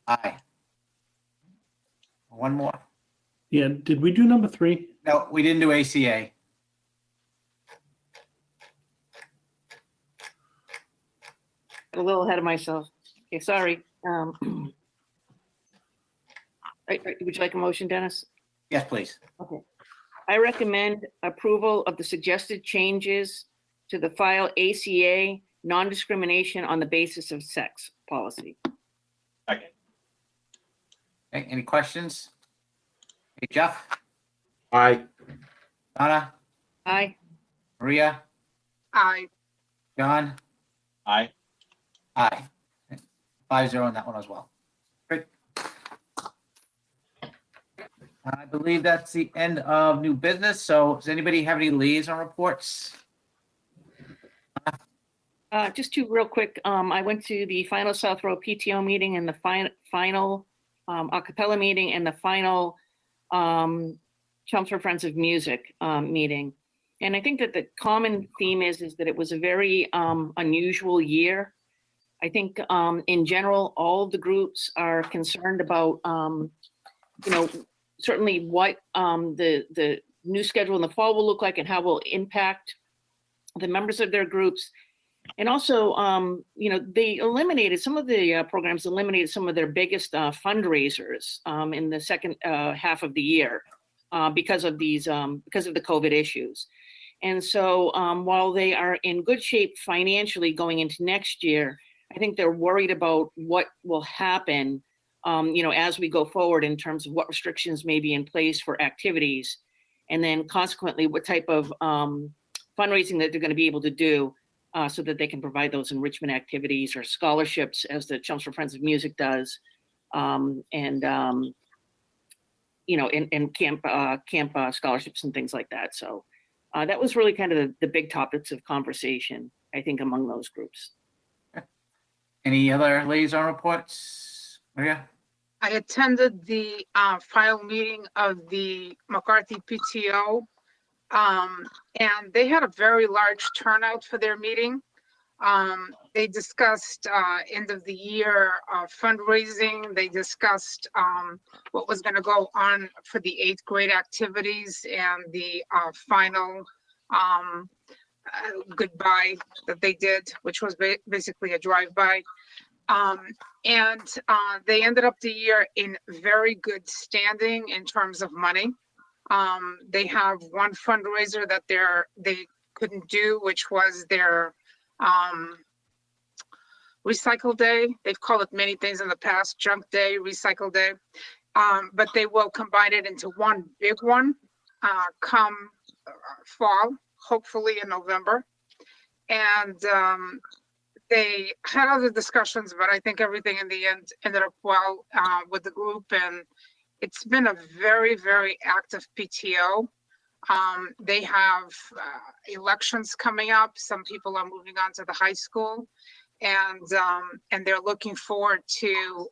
Aye. One more. Yeah, did we do number 3? No, we didn't do ACA. A little ahead of myself. Okay, sorry. Would you like a motion, Dennis? Yes, please. I recommend approval of the suggested changes to the file ACA non-discrimination on the basis of sex policy. Second. Okay, any questions? Hey, Jeff, Aye. Donna, Aye. Maria, Aye. John? Aye. Aye. 5-0 on that one as well. Great. I believe that's the end of new business. So does anybody have any liaison reports? Just two real quick. I went to the final South Row PTO meeting and the final a cappella meeting and the final Chelmsford Friends of Music meeting. And I think that the common theme is that it was a very unusual year. I think in general, all of the groups are concerned about, certainly what the new schedule in the fall will look like and how it will impact the members of their groups. And also, they eliminated some of the programs, eliminated some of their biggest fundraisers in the second half of the year because of the COVID issues. And so while they are in good shape financially going into next year, I think they're worried about what will happen, as we go forward in terms of what restrictions may be in place for activities, and then consequently what type of fundraising that they're going to be able to do so that they can provide those enrichment activities or scholarships as the Chelmsford Friends of Music does, and camp scholarships and things like that. So that was really kind of the big topics of conversation, I think, among those groups. Any other liaison reports? Maria? I attended the final meeting of the McCarthy PTO, and they had a very large turnout for their meeting. They discussed end of the year fundraising. They discussed what was going to go on for the 8th grade activities and the final goodbye that they did, which was basically a drive-by. And they ended up the year in very good standing in terms of money. They have one fundraiser that they couldn't do, which was their recycle day. They've called it many things in the past, junk day, recycle day. But they will combine it into one big one come fall, hopefully in November. And they had other discussions, but I think everything in the end ended up well with the group. And it's been a very, very active PTO. They have elections coming up. Some people are moving on to the high school, and they're looking forward to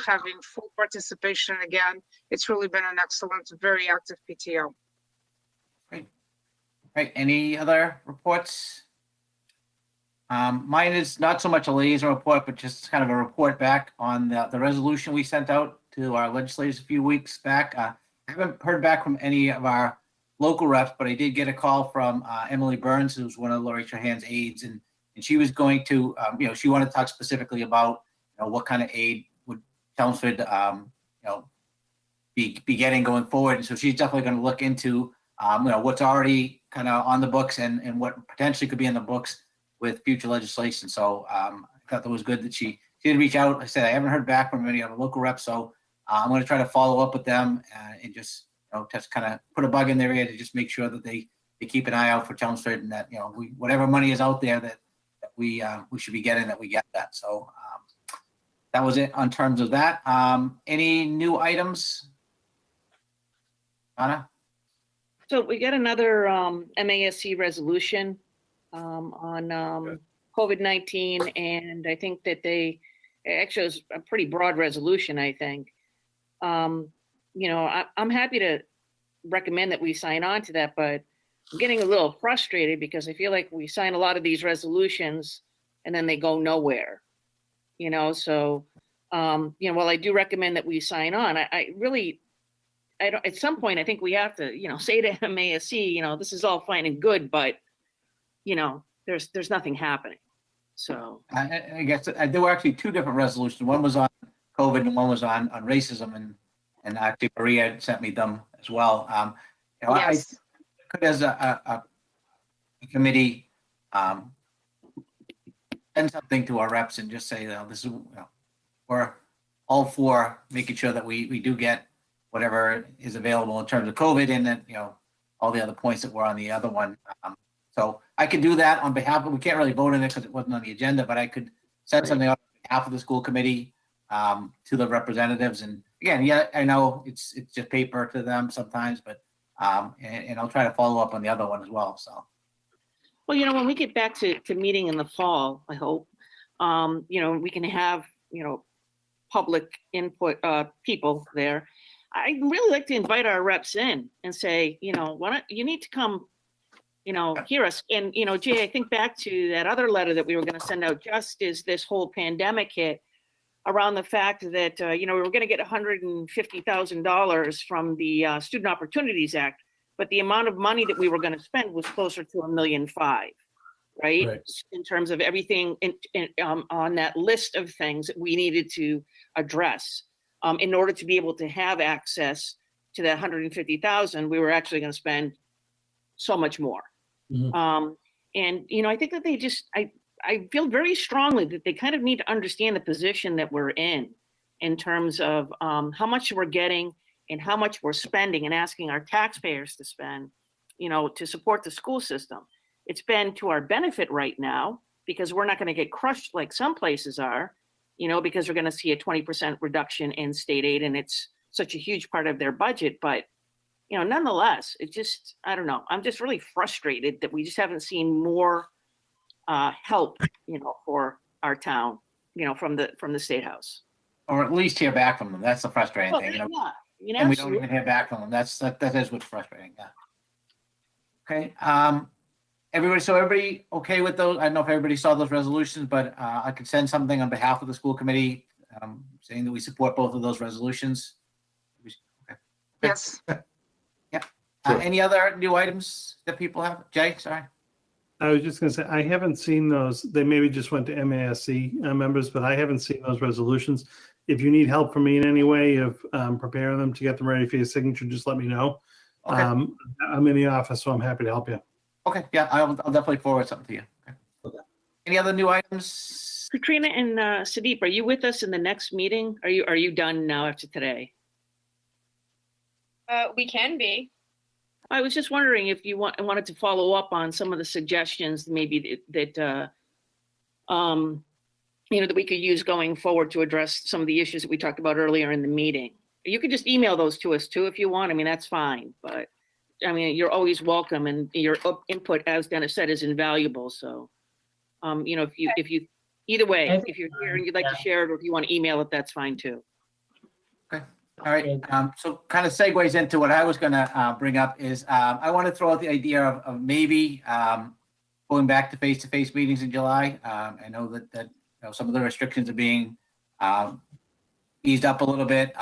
having full participation again. It's really been an excellent, very active PTO. Great. Right. Any other reports? Mine is not so much a liaison report, but just kind of a report back on the resolution we sent out to our legislators a few weeks back. I haven't heard back from any of our local reps, but I did get a call from Emily Burns, who's one of Lori Trahan's aides, and she was going to, she wanted to talk specifically about, what kind of aid would Chelmsford, be getting going forward. And so she's definitely going to look into, what's already kind of on the books and what potentially could be in the books with future legislation. So I thought that was good that she did reach out. I said, I haven't heard back from any of the local reps, so I'm going to try to follow up with them and just, just kind of put a bug in their ear to just make sure that they keep an eye out for Chelmsford, and that, whatever money is out there, that we should be getting, that we get that. So that was it on terms of that. Any new items? Anna? So we got another MASC resolution on COVID-19, and I think that actually it was a pretty broad resolution, I think. I'm happy to recommend that we sign on to that, but I'm getting a little frustrated because I feel like we sign a lot of these resolutions and then they go nowhere. So while I do recommend that we sign on, I don't, at some point I think we have to, say to MASC, this is all fine and good, but there's nothing happening. So I guess there were actually two different resolutions. One was on COVID and one was on racism, and actually Maria sent me them as well. Yes. I could, as a committee, send something to our reps and just say, this is, we're all for making sure that we do get whatever is available in terms of COVID, and then, all the other points that were on the other one. So I could do that on behalf of, we can't really vote on it because it wasn't on the agenda, but I could send something on behalf of the school committee to the representatives. And again, yeah, I know it's just paper to them sometimes, but and I'll try to follow up on the other one as well. So. Well, when we get back to meeting in the fall, I hope, we can have, public input, people there. I'd really like to invite our reps in and say, why don't you need to come, hear us. And, Jay, I think back to that other letter that we were going to send out just as this whole pandemic hit, around the fact that, we were going to get $150,000 from the Student Opportunities Act, but the amount of money that we were going to spend was closer to $1.5 million, right? In terms of everything on that list of things that we needed to address. In order to be able to have access to that $150,000, we were actually going to spend so much more. Mm-hmm. And I think that I feel very strongly that they kind of need to understand the position that we're in terms of how much we're getting and how much we're spending and asking our taxpayers to spend, to support the school system. It's been to our benefit right now because we're not going to get crushed like some places are, because we're going to see a 20% reduction in state aid, and it's such a huge part of their budget. But, nonetheless, it just, I don't know. I'm just really frustrated that we just haven't seen more help, for our town, from the State House. Or at least hear back from them. That's the frustrating thing. Yeah, and we don't even hear back from them. That is what's frustrating. Yeah. Okay. Everybody okay with those? I don't know if everybody saw those resolutions, but I could send something on behalf of the school committee saying that we support both of those resolutions. Okay. Yes. Yeah. Any other new items that people have? Jay, sorry. I was just going to say, I haven't seen those. They maybe just went to MASC members, but I haven't seen those resolutions. If you need help from me in any way of preparing them to get them ready for your signature, just let me know. Okay. I'm in the office, so I'm happy to help you. Okay. Yeah, I'll definitely forward something to you. Okay. Any other new items? Katrina and Sudeep, are you with us in the next meeting? Are you done now after today? We can be. I was just wondering if you wanted to follow up on some of the suggestions maybe that that we could use going forward to address some of the issues that we talked about earlier in the meeting. You could just email those to us too if you want. I mean, that's fine, but you're always welcome, and your input, as Dennis said, is invaluable. So, if you either way, if you're here and you'd like to share it, or if you want to email it, that's fine too. Okay. All right. So kind of segues into what I was going to bring up is I want to throw out the idea of maybe going back to face-to-face meetings in July. I know that some of the restrictions are being eased up a little bit.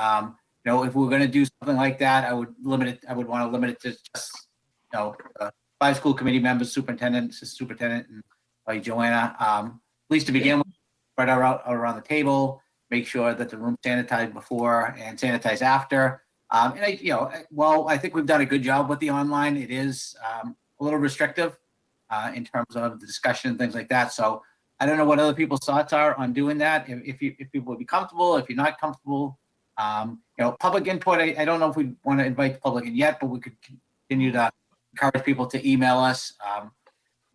If we're going to do something like that, I would want to limit it to just 5 school committee members, superintendent, and like Joanna. At least to begin with, spread out around the table. Make sure that the room's sanitized before and sanitized after. Well, I think we've done a good job with the online. It is a little restrictive in terms of the discussion and things like that. So I don't know what other people's thoughts are on doing that. If people would be comfortable, if you're not comfortable, public input. I don't know if we want to invite the public in yet, but we could continue to encourage people to email us.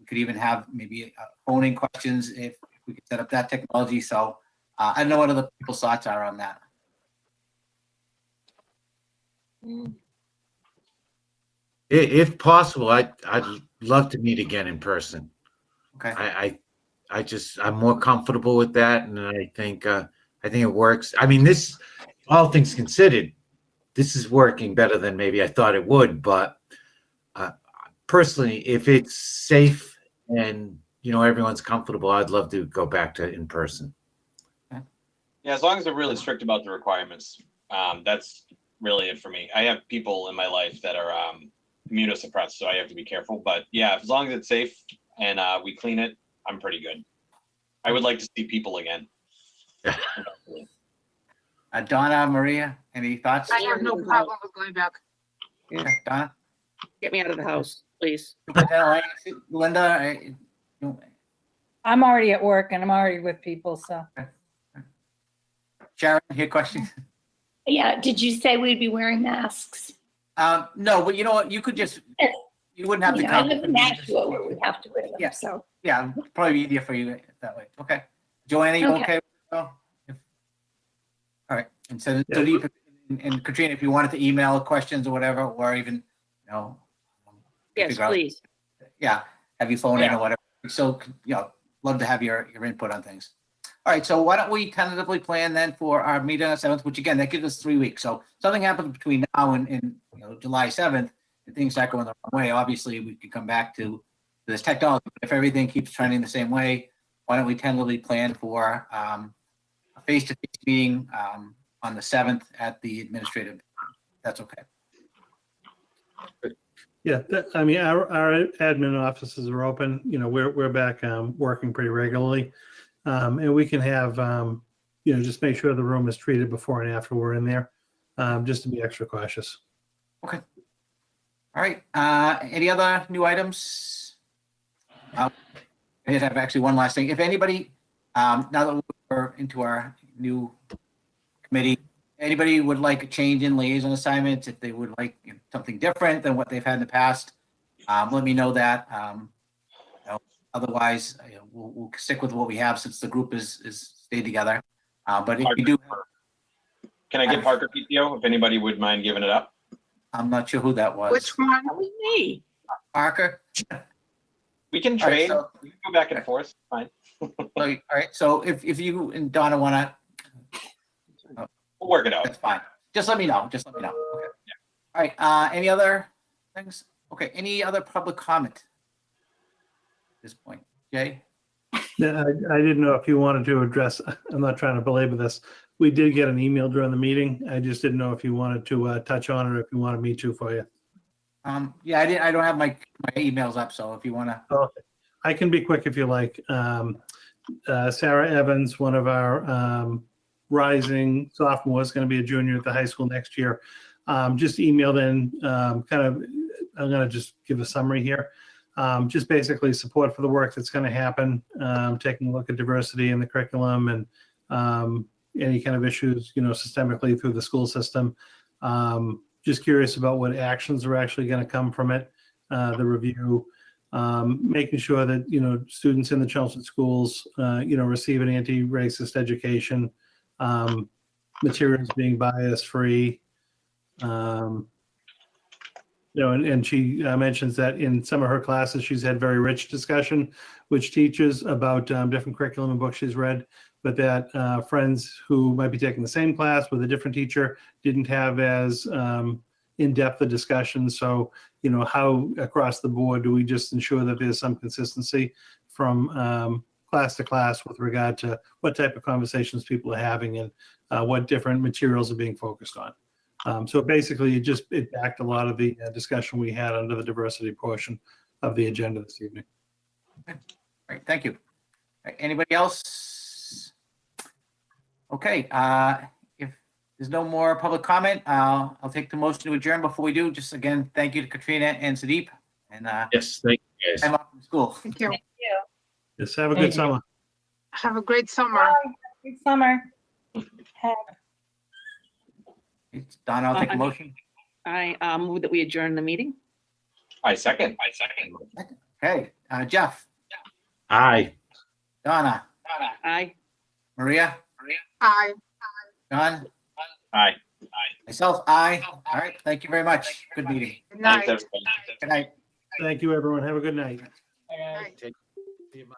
We could even have maybe phone-in questions if we could set up that technology. So I don't know what other people's thoughts are on that. If possible, I'd love to meet again in person. Okay. I'm more comfortable with that, and I think it works. I mean, this, all things considered, this is working better than maybe I thought it would. But personally, if it's safe and everyone's comfortable, I'd love to go back to in person. Yeah, as long as they're really strict about the requirements, that's really it for me. I have people in my life that are immunosuppressed, so I have to be careful. But yeah, as long as it's safe and we clean it, I'm pretty good. I would like to see people again. Donna, Maria, any thoughts? I have no problem with going back. Yeah. Okay, Donna? Get me out of the house, please. Linda? I'm already at work and I'm already with people, so. Sharon, your question? Yeah, did you say we'd be wearing masks? No, but you know what? You could just, you wouldn't have to I come. live in Nashua where we have to wear them, Yeah. so. Yeah, probably easier for you that way. Okay. Joanna, you Okay. okay? All right. And so Sudeep and Katrina, if you wanted to email questions or whatever, or even, Yes, figure out- please. Yeah, have you phone in or whatever. So, love to have your input on things. All right, so why don't we tentatively plan then for our meeting on the 7th, which again, that gives us 3 weeks. So something happens between now and July 7th, and things start going the wrong way, obviously we could come back to this technology. But if everything keeps trending the same way, why don't we tentatively plan for a face-to-face meeting on the 7th at the administrative? That's okay. Yeah, I mean, our admin offices are open. We're back working pretty regularly. And we can have, just make sure the room is treated before and after we're in there, just to be extra cautious. Okay. All right. Any other new items? I did have actually one last thing. If anybody, now that we're into our new committee, anybody would like a change in liaison assignments, if they would like something different than what they've had in the past, let me know that. Otherwise, we'll stick with what we have since the group is stayed together. But if you do, Can I get Parker PTO if anybody would mind giving it up? I'm not sure who that was. Which one? That was me. Parker? We can All right, trade. so- We can go back and forth. Fine. All right, so if you and Donna want to, We'll work it out. that's fine. Just let me know. Okay. All right, any other things? Okay, any other public comment at this point? Jay? Yeah, I didn't know if you wanted to address, I'm not trying to belabor this. We did get an email during the meeting. I just didn't know if you wanted to touch on it or if you wanted me to for you. Yeah, I don't have my emails up, so if you want to. Okay. I can be quick if you like. Sarah Evans, one of our rising sophomores, going to be a junior at the high school next year, just emailed in I'm going to just give a summary here. Just basically support for the work that's going to happen, taking a look at diversity in the curriculum and any kind of issues, systemically through the school system. Just curious about what actions are actually going to come from it, the review, making sure that, students in the Chelmsford schools, receive an anti-racist education, materials being bias-free. And she mentions that in some of her classes, she's had very rich discussion with teachers about different curriculum and books she's read, but that friends who might be taking the same class with a different teacher didn't have as in-depth a discussion. So, how across the board do we just ensure that there's some consistency from class to class with regard to what type of conversations people are having and what different materials are being focused on. So basically, it backed a lot of the discussion we had under the diversity portion of the agenda this evening. All right, thank you. All right, anybody else? Okay, if there's no more public comment, I'll take the motion to adjourn. Before we do, just again, thank you to Katrina and Sudeep. And Yes, thank you guys. I'm off from school. Thank you. Yes, have a Thank good you. summer. Have a great summer. Good summer. Donna, I'll take a motion. I move that we adjourn the meeting. I second. Okay, Jeff, Aye. Donna, Aye. Maria, Aye. John, Aye. myself, aye. All right, thank you very much. Good meeting. Good Thanks, night. everybody. Good night. Thank you, everyone. Have a good night. All right. Night. See you, Mike.